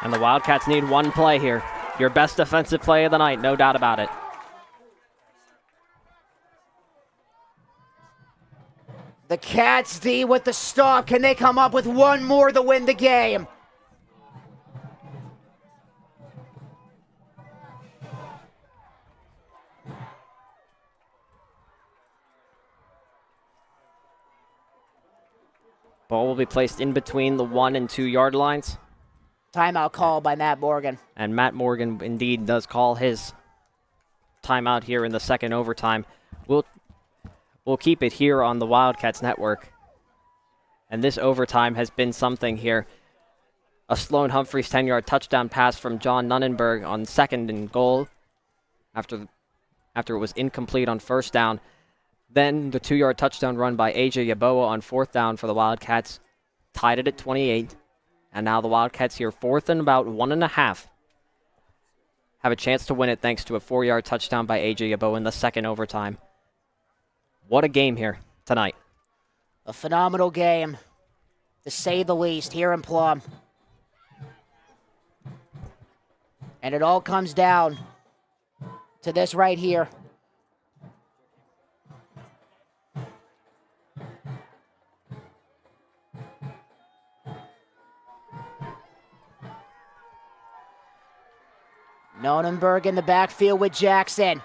[SPEAKER 18] And the Wildcats need 1 play here. Your best defensive play of the night, no doubt about it.
[SPEAKER 17] The Cats D with the stop. Can they come up with 1 more to win the game?
[SPEAKER 18] Ball will be placed in between the 1 and 2 yard lines.
[SPEAKER 17] Timeout call by Matt Morgan.
[SPEAKER 18] And Matt Morgan indeed does call his timeout here in the 2nd overtime. We'll keep it here on the Wildcats network. And this overtime has been something here. A Sloan Humphreys 10-yard touchdown pass from John Nonnenberg on 2nd and goal after it was incomplete on 1st down. Then the 2-yard touchdown run by AJ Yeboah on 4th down for the Wildcats. Tied it at 28. And now the Wildcats here 4th and about 1.5. Have a chance to win it thanks to a 4-yard touchdown by AJ Yeboah in the 2nd overtime. What a game here tonight.
[SPEAKER 17] A phenomenal game, to say the least, here in Plum. And it all comes down to this right here. Nonnenberg in the backfield with Jackson.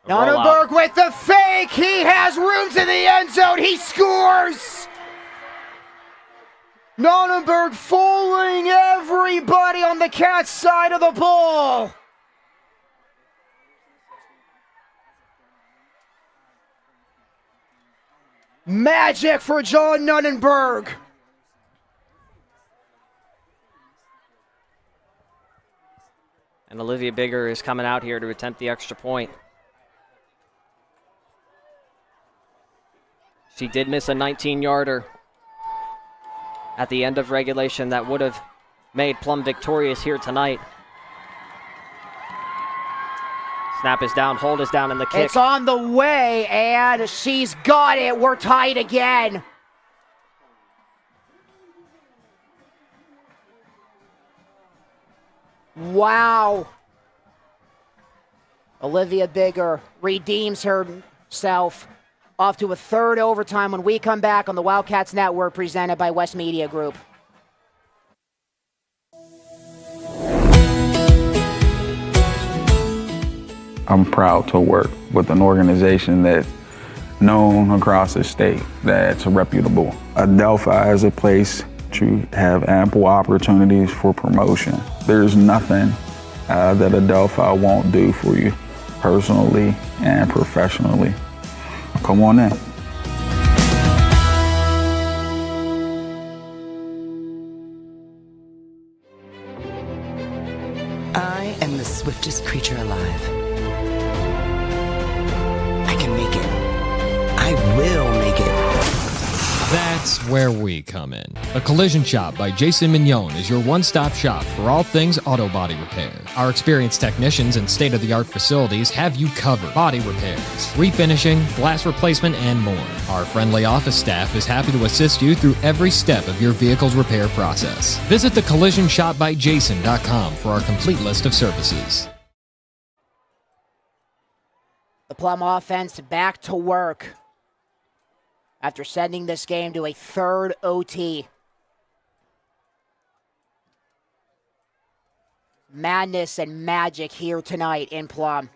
[SPEAKER 17] Nonnenberg with the fake. He has room to the end zone. He scores. Nonnenberg fooling everybody on the Cats side of the ball. Magic for John Nonnenberg.
[SPEAKER 18] And Olivia Bigger is coming out here to attempt the extra point. She did miss a 19-yarder at the end of regulation that would have made Plum victorious here tonight. Snap is down, hold is down, and the kick.
[SPEAKER 17] It's on the way, and she's got it. We're tied again. Wow. Olivia Bigger redeems herself. Off to a third overtime when we come back on the Wildcats Network presented by West Media Group.
[SPEAKER 2] I'm proud to work with an organization that's known across the state, that's reputable. Adelphi is a place to have ample opportunities for promotion. There's nothing that Adelphi won't do for you personally and professionally. Come on in.
[SPEAKER 3] I am the swiftest creature alive. I can make it. I will make it.
[SPEAKER 4] That's where we come in. A Collision Shop by Jason Mignon is your one-stop shop for all things auto body repair. Our experienced technicians and state-of-the-art facilities have you covered. Body repairs, refinishing, glass replacement, and more. Our friendly office staff is happy to assist you through every step of your vehicle's repair process. Visit thecollisionshopbyjason.com for our complete list of services.
[SPEAKER 17] The Plum offense back to work after sending this game to a third OT. Madness and magic here tonight in Plum.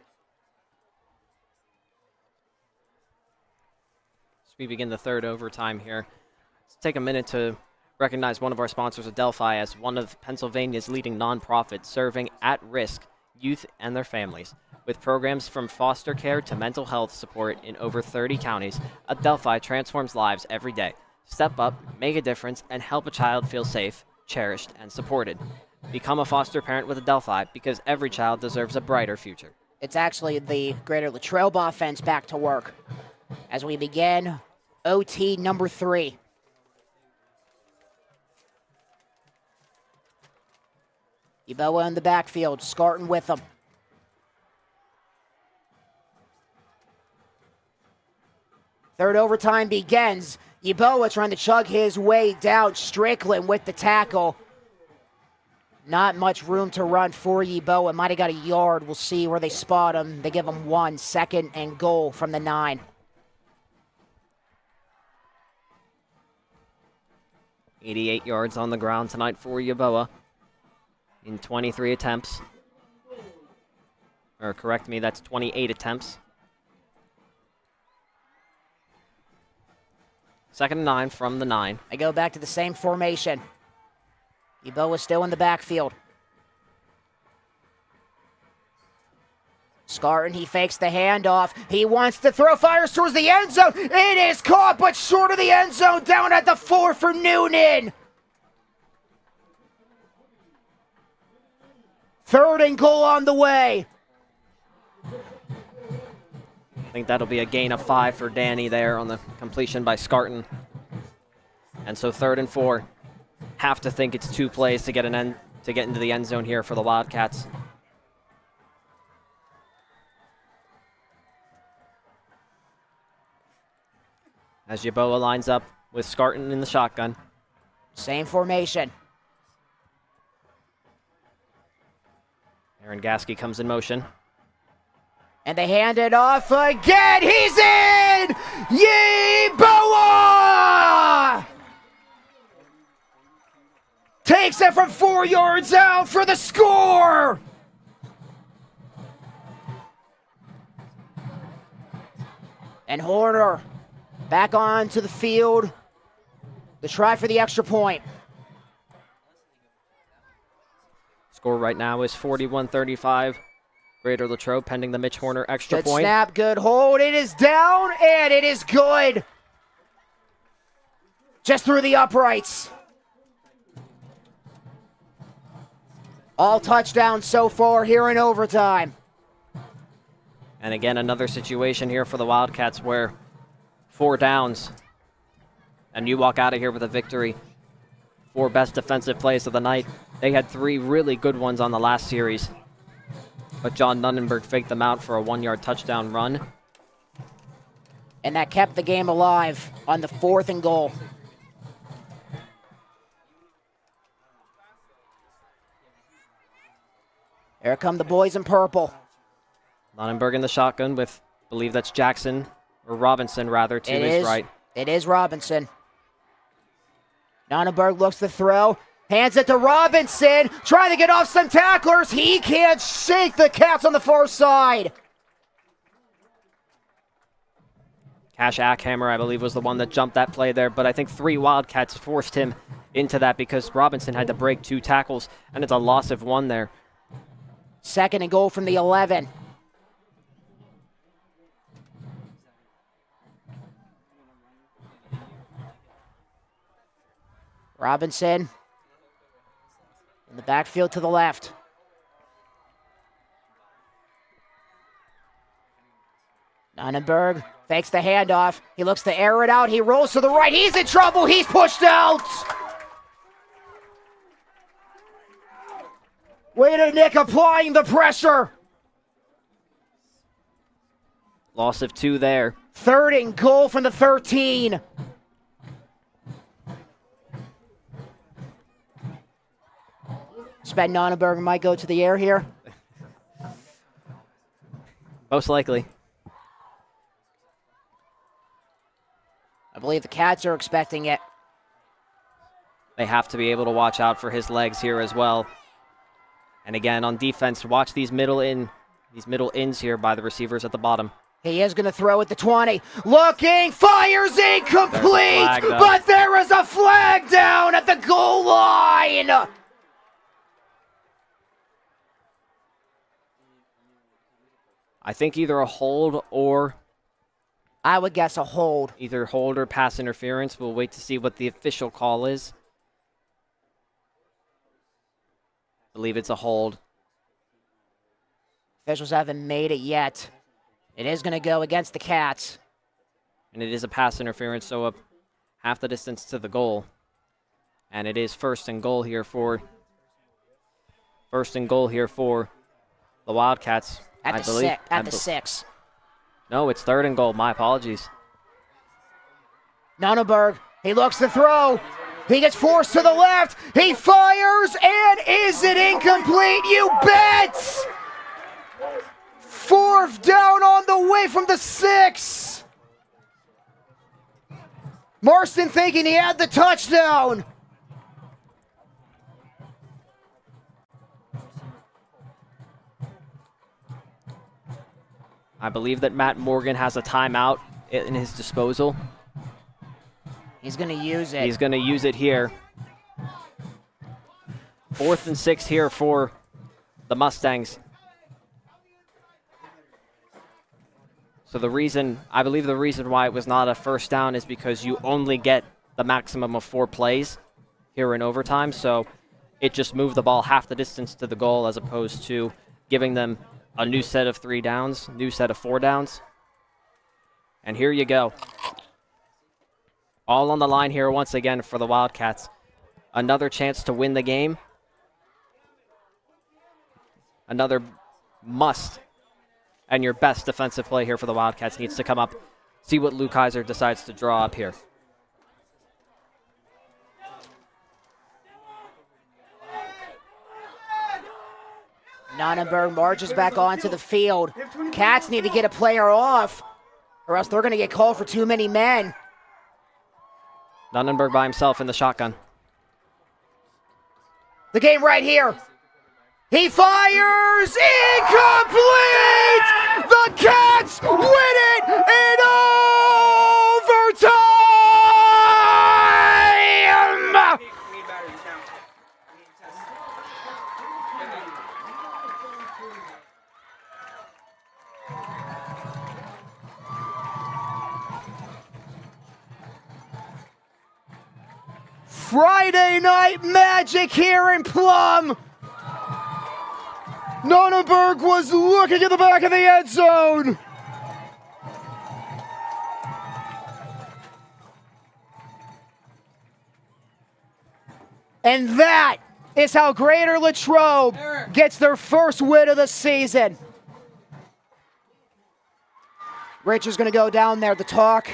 [SPEAKER 18] As we begin the third overtime here, let's take a minute to recognize one of our sponsors, Adelphi, as one of Pennsylvania's leading nonprofits serving at-risk youth and their families. With programs from foster care to mental health support in over 30 counties, Adelphi transforms lives every day. Step up, make a difference, and help a child feel safe, cherished, and supported. Become a foster parent with Adelphi because every child deserves a brighter future.
[SPEAKER 17] It's actually the Greater Latrobe offense back to work as we begin OT number 3. Yeboah in the backfield, Scarton with them. Third overtime begins. Yeboah trying to chug his way down. Strickland with the tackle. Not much room to run for Yeboah. Might have got a yard. We'll see where they spot him. They give him 1, 2nd and goal from the 9.
[SPEAKER 18] .88 yards on the ground tonight for Yeboah in 23 attempts. Or correct me, that's 28 attempts. 2nd and 9 from the 9.
[SPEAKER 17] They go back to the same formation. Yeboah still in the backfield. Scarton, he fakes the handoff. He wants to throw, fires towards the end zone. It is caught, but short of the end zone, down at the 4 for Noonan. 3rd and goal on the way.
[SPEAKER 18] I think that'll be a gain of 5 for Danny there on the completion by Scarton. And so 3rd and 4. Have to think it's 2 plays to get into the end zone here for the Wildcats. As Yeboah lines up with Scarton in the shotgun.
[SPEAKER 17] Same formation.
[SPEAKER 18] Aaron Gasky comes in motion.
[SPEAKER 17] And they hand it off again. He's in! Yeboah! Takes it from 4 yards out for the score! And Horner back onto the field to try for the extra point.
[SPEAKER 18] Score right now is 41-35. Greater Latrobe pending the Mitch Horner extra
[SPEAKER 17] Good
[SPEAKER 18] point.
[SPEAKER 17] snap, good hold. It is down, and it is good. Just through the uprights. All touchdowns so far here in overtime.
[SPEAKER 18] And again, another situation here for the Wildcats where 4 downs, and you walk out of here with a victory. 4 best defensive plays of the night. They had 3 really good ones on the last series, but John Nunnenberg faked them out for a 1-yard touchdown run.
[SPEAKER 17] And that kept the game alive on the 4th and goal. Here come the boys in purple.
[SPEAKER 18] Nunnenberg in the shotgun with, I believe that's Jackson, or Robinson rather, to his right.
[SPEAKER 17] It is Robinson. Nunnenberg looks to throw. Hands it to Robinson. Trying to get off some tacklers. He can't shake the Cats on the far side.
[SPEAKER 18] Cash Ackhammer, I believe, was the one that jumped that play there, but I think 3 Wildcats forced him into that because Robinson had to break 2 tackles, and it's a loss of 1 there.
[SPEAKER 17] 2nd and goal from the 11. Robinson in the backfield to the left. Nunnenberg fakes the handoff. He looks to air it out. He rolls to the right. He's in trouble. He's pushed out. Way to Nick applying the pressure.
[SPEAKER 18] Loss of 2 there.
[SPEAKER 17] 3rd and goal from the 13. Sven Nunnenberg might go to the air here.
[SPEAKER 18] Most likely.
[SPEAKER 17] I believe the Cats are expecting it.
[SPEAKER 18] They have to be able to watch out for his legs here as well. And again, on defense, watch these middle ins here by the receivers at the bottom.
[SPEAKER 17] He is going to throw at the 20. Looking, fires incomplete, but there is a flag down at the goal line.
[SPEAKER 18] I think either a hold or...
[SPEAKER 17] I would guess a hold.
[SPEAKER 18] Either hold or pass interference. We'll wait to see what the official call is. I believe it's a hold.
[SPEAKER 17] Officials haven't made it yet. It is going to go against the Cats.
[SPEAKER 18] And it is a pass interference, so up half the distance to the goal. And it is 1st and goal here for the Wildcats.
[SPEAKER 17] At the 6.
[SPEAKER 18] No, it's 3rd and goal. My apologies.
[SPEAKER 17] Nunnenberg, he looks to throw. He gets forced to the left. He fires, and is it incomplete? You bet! 4th down on the way from the 6. Marston thinking he had the touchdown.
[SPEAKER 18] I believe that Matt Morgan has a timeout in his disposal.
[SPEAKER 17] He's going to use it.
[SPEAKER 18] He's going to use it here. 4th and 6 here for the Mustangs. So I believe the reason why it was not a 1st down is because you only get the maximum of 4 plays here in overtime. So it just moved the ball half the distance to the goal as opposed to giving them a new set of 3 downs, new set of 4 downs. And here you go. All on the line here once again for the Wildcats. Another chance to win the game. Another must. And your best defensive play here for the Wildcats needs to come up. See what Luke Kaiser decides to draw up here.
[SPEAKER 17] Nunnenberg marches back onto the field. Cats need to get a player off, or else they're going to get called for too many men.
[SPEAKER 18] Nunnenberg by himself in the shotgun.
[SPEAKER 17] The game right here. He fires incomplete! The Cats win it in overtime! Friday night magic here in Plum. Nonnenberg was looking at the back of the end zone. And that is how Greater Latrobe gets their first win of the season. Richard's going to go down there to talk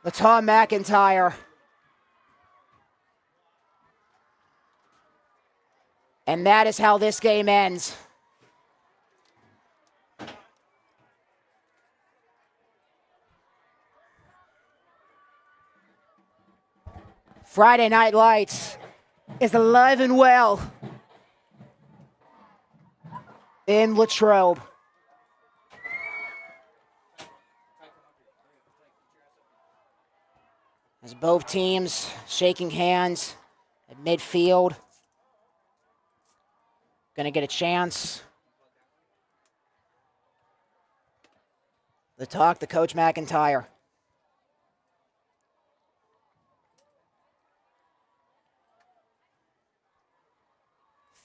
[SPEAKER 17] to Tom McIntyre. And that is how this game ends. Friday Night Lights is alive and well in Latrobe. As both teams shaking hands at midfield. Going to get a chance to talk to Coach McIntyre.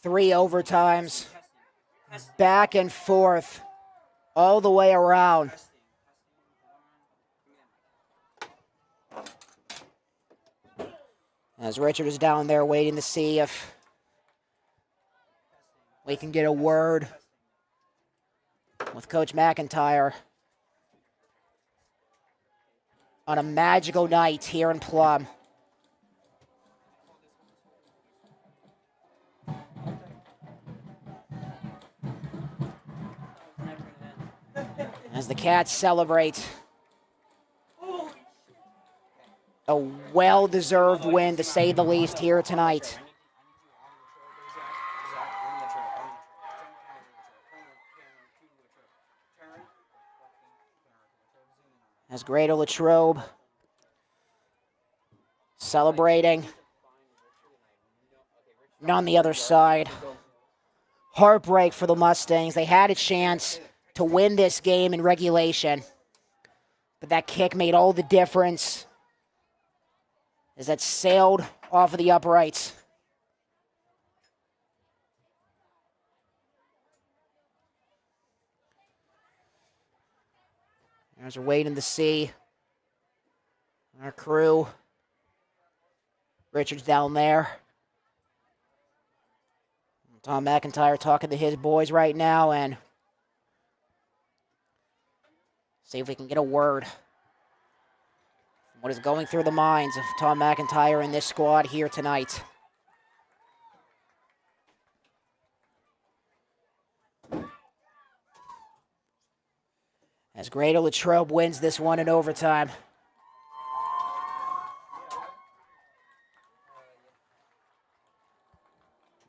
[SPEAKER 17] Three overtimes, back and forth, all the way around. As Richard is down there waiting to see if we can get a word with Coach McIntyre on a magical night here in Plum. As the Cats celebrate a well-deserved win, to say the least, here tonight. As Greater Latrobe celebrating. And on the other side, heartbreak for the Mustangs. They had a chance to win this game in regulation, but that kick made all the difference as that sailed off of the uprights. As we're waiting to see our crew. Richard's down there. Tom McIntyre talking to his boys right now and see if we can get a word. What is going through the minds of Tom McIntyre and this squad here tonight. As Greater Latrobe wins this one in overtime.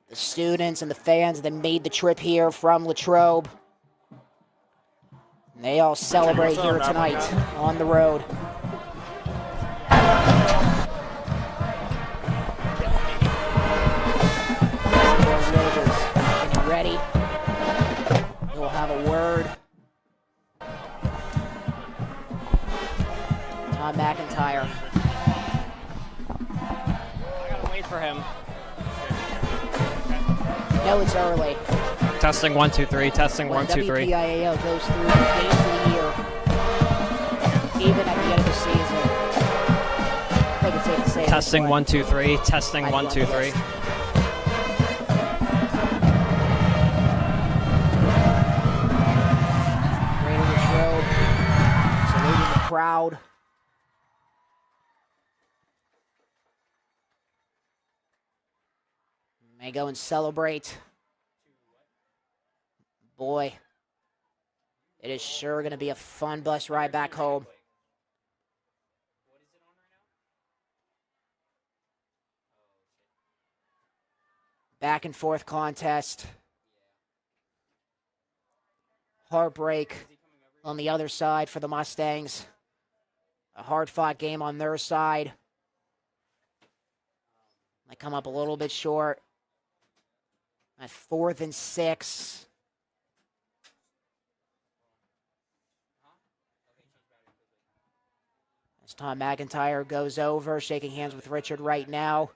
[SPEAKER 17] The students and the fans that made the trip here from Latrobe, they all celebrate here tonight on the road. Getting ready. We'll have a word. Tom McIntyre.
[SPEAKER 18] I gotta wait for him.
[SPEAKER 17] No, it's early.
[SPEAKER 18] Testing 1 2 3. Testing 1 2 3.
[SPEAKER 17] WPIAL goes through the games of the year, even at the end of the season. I think it's safe to say.
[SPEAKER 18] Testing 1 2 3. Testing 1 2 3.
[SPEAKER 17] Greater Latrobe saluting the crowd. May go and celebrate. Boy, it is sure going to be a fun bus ride back home. Back and forth contest. Heartbreak on the other side for the Mustangs. A hard-fought game on their side. They come up a little bit short. At 4th and 6. As Tom McIntyre goes over, shaking hands with Richard right now.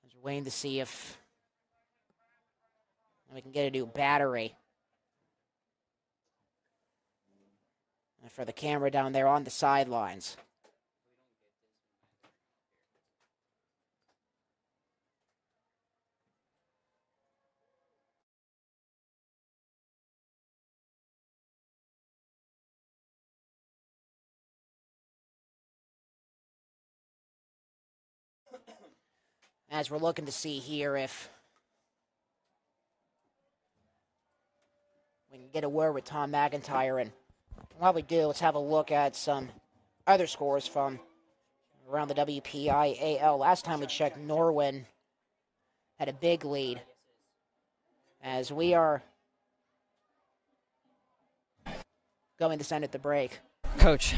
[SPEAKER 17] As we're waiting to see if we can get a new battery. And for the camera down there on the sidelines. As we're looking to see here if we can get a word with Tom McIntyre. And while we do, let's have a look at some other scores from around the WPIAL. Last time we checked, Norwin had a big lead. As we are going to send it to break.
[SPEAKER 18] Coach.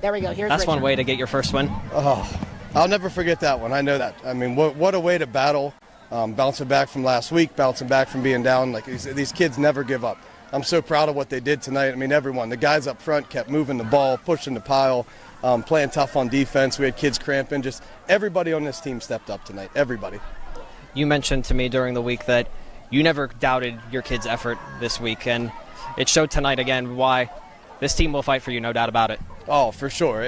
[SPEAKER 17] There we go. Here's
[SPEAKER 18] That's
[SPEAKER 17] Richard.
[SPEAKER 18] one way to get your first win.
[SPEAKER 21] Oh, I'll never forget that one. I know that. I mean, what a way to battle, bouncing back from last week, bouncing back from being down. Like these kids never give up. I'm so proud of what they did tonight. I mean, everyone. The guys up front kept moving the ball, pushing the pile, playing tough on defense. We had kids cramping. Just everybody on this team stepped up tonight. Everybody.
[SPEAKER 18] You mentioned to me during the week that you never doubted your kids' effort this week, and it showed tonight again why this team will fight for you, no doubt about it.
[SPEAKER 21] Oh, for sure.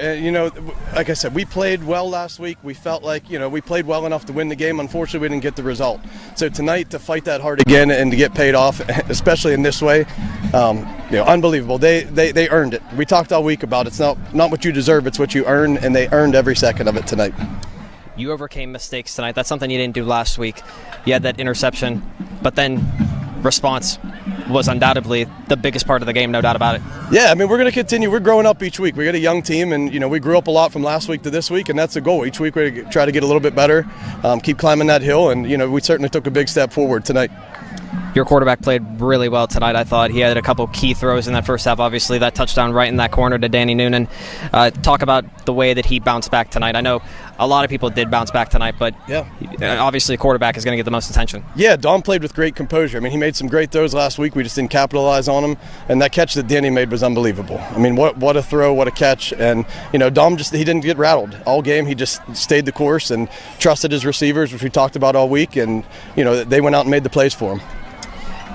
[SPEAKER 21] Like I said, we played well last week. We felt like, we played well enough to win the game. Unfortunately, we didn't get the result. So tonight, to fight that hard again and to get paid off, especially in this way, unbelievable. They earned it. We talked all week about it's not what you deserve, it's what you earn, and they earned every second of it tonight.
[SPEAKER 18] You overcame mistakes tonight. That's something you didn't do last week. You had that interception, but then response was undoubtedly the biggest part of the game, no doubt about it.
[SPEAKER 21] Yeah, I mean, we're going to continue. We're growing up each week. We got a young team, and, we grew up a lot from last week to this week, and that's the goal. Each week we try to get a little bit better, keep climbing that hill, and, we certainly took a big step forward tonight.
[SPEAKER 18] Your quarterback played really well tonight, I thought. He had a couple key throws in that first half, obviously, that touchdown right in that corner to Danny Noonan. Talk about the way that he bounced back tonight. I know a lot of people did bounce back tonight, but
[SPEAKER 21] yeah,
[SPEAKER 18] obviously quarterback is going to get the most attention.
[SPEAKER 21] Yeah, Dom played with great composure. I mean, he made some great throws last week. We just didn't capitalize on them, and that catch that Danny made was unbelievable. I mean, what a throw, what a catch. And, Dom he didn't get rattled all game. He just stayed the course and trusted his receivers, which we talked about all week, and, they went out and made the plays for him.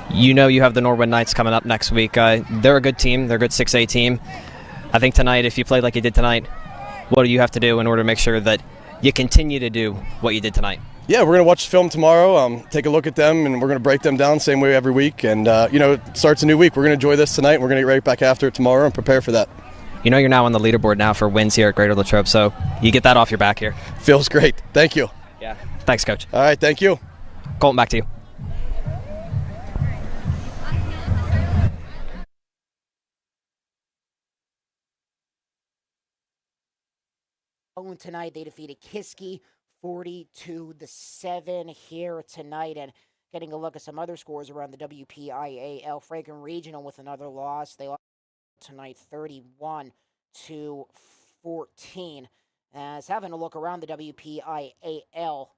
[SPEAKER 18] You have the Norwood Knights coming up next week. They're a good team. They're a good 6A team. I think tonight, if you played like you did tonight, what do you have to do in order to make sure that you continue to do what you did tonight?
[SPEAKER 21] Yeah, we're going to watch film tomorrow, take a look at them, and we're going to break them down same way every week. And, it starts a new week. We're going to enjoy this tonight, and we're going to get right back after it tomorrow and prepare for that.
[SPEAKER 18] You're now on the leaderboard now for wins here at Greater Latrobe, so you get that off your back here.
[SPEAKER 21] Feels great. Thank you.
[SPEAKER 18] Yeah. Thanks, Coach.
[SPEAKER 21] All right, thank you.
[SPEAKER 18] Colton, back to you.
[SPEAKER 17] Tonight they defeated Kiski 42-7 here tonight, and getting a look at some other scores around the WPIAL. Franklin Regional with another loss. They lost tonight 31-14. As having a look around the WPIAL,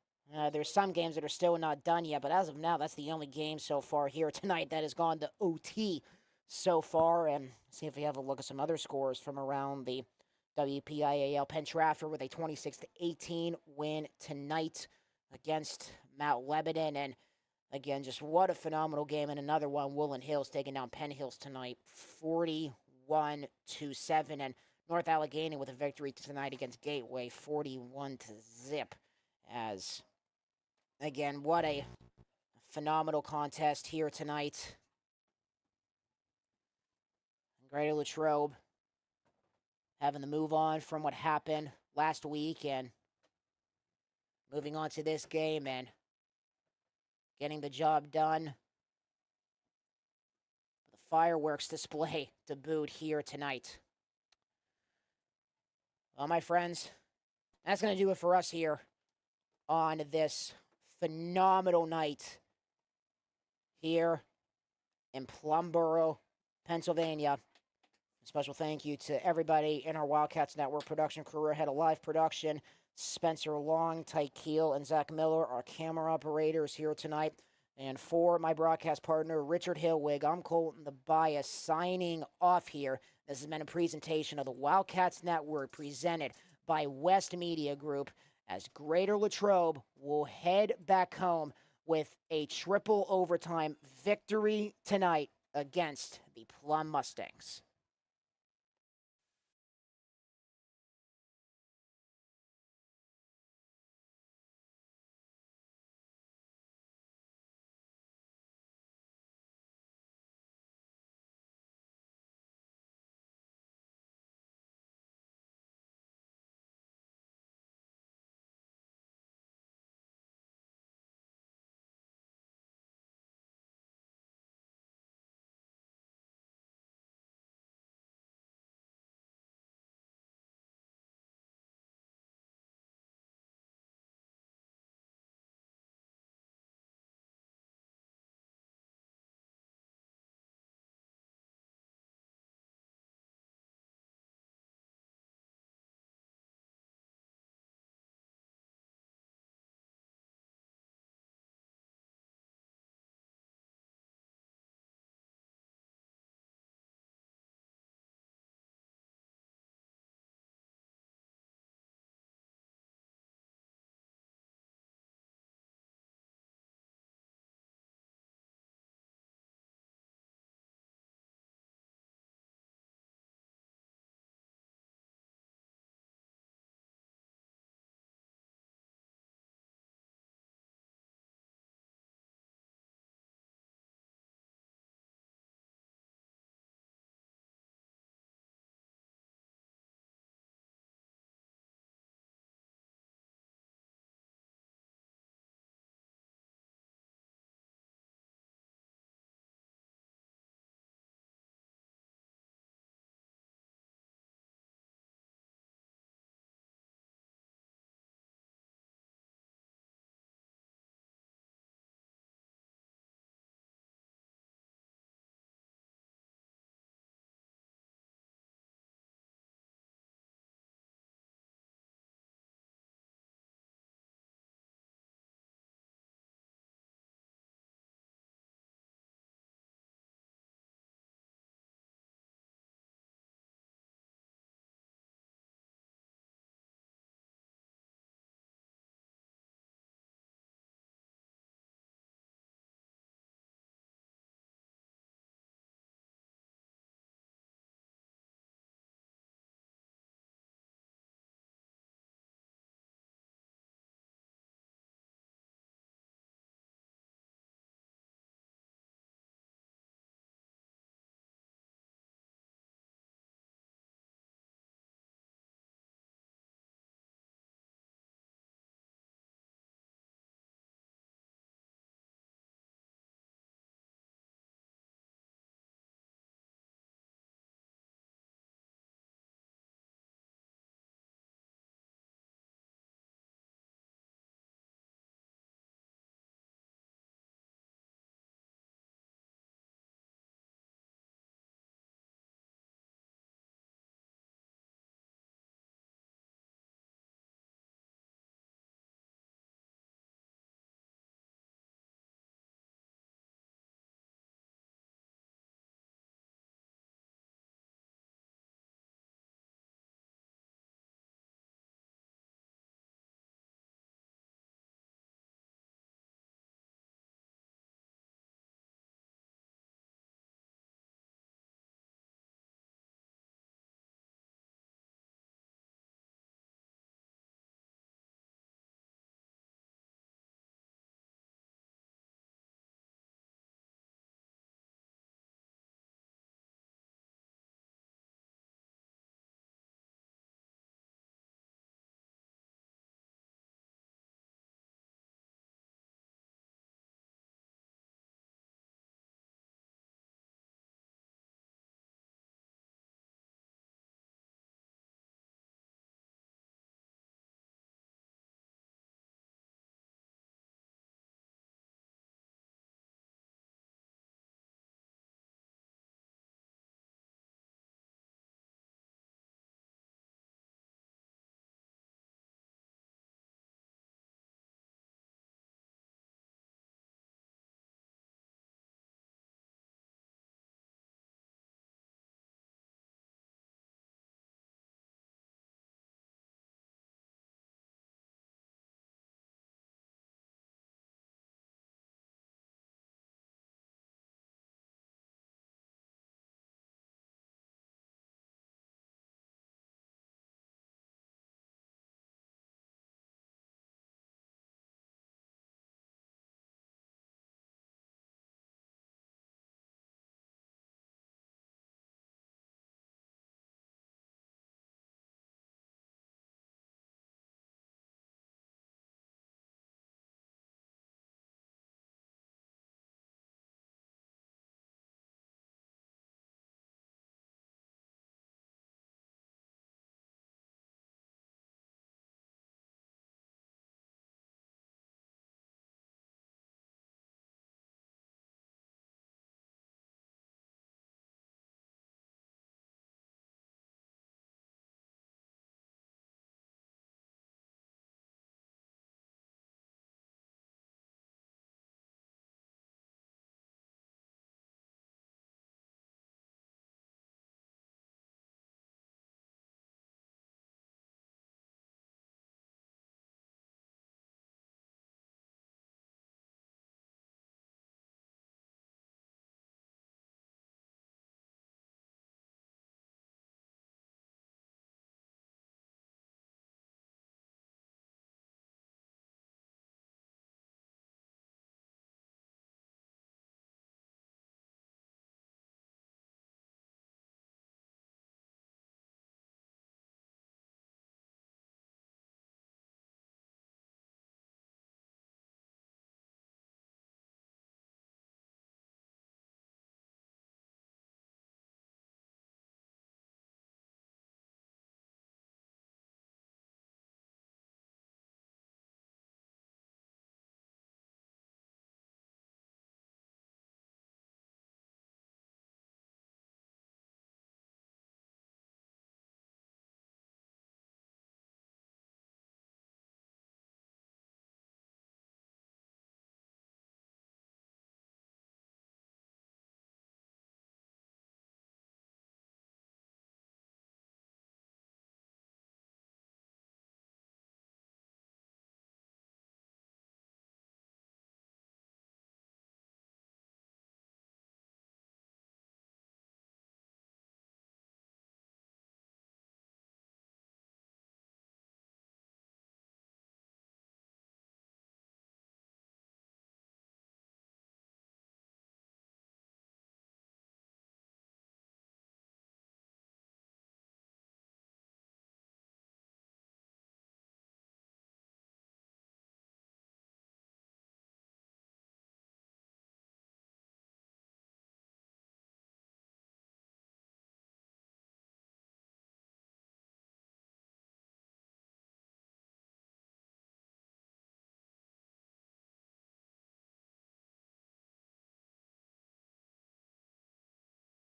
[SPEAKER 17] there's some games that are still not done yet, but as of now, that's the only game so far here tonight that has gone to OT so far. And see if we have a look at some other scores from around the WPIAL. Penn Trafford with a 26-18 win tonight against Mount Lebanon. And again, just what a phenomenal game. And another one, Woodland Hills taking down Penn Hills tonight, 41-7. And North Allegheny with a victory tonight against Gateway, 41-0. As, again, what a phenomenal contest here tonight. Greater Latrobe having to move on from what happened last week and moving on to this game and getting the job done. The fireworks display to boot here tonight. Well, my friends, That's going to do it for us here on this phenomenal night here in Plumboro, Pennsylvania. A special thank you to everybody in our Wildcats Network production crew, head of live production, Spencer Long, Tyke Keel, and Zach Miller, our camera operators here tonight. And for my broadcast partner, Richard Hillwig, I'm Colton the Bias signing off here. This has been a presentation of the Wildcats Network presented by West Media Group, as Greater Latrobe will head back home with a triple overtime victory tonight against the Plum Mustangs.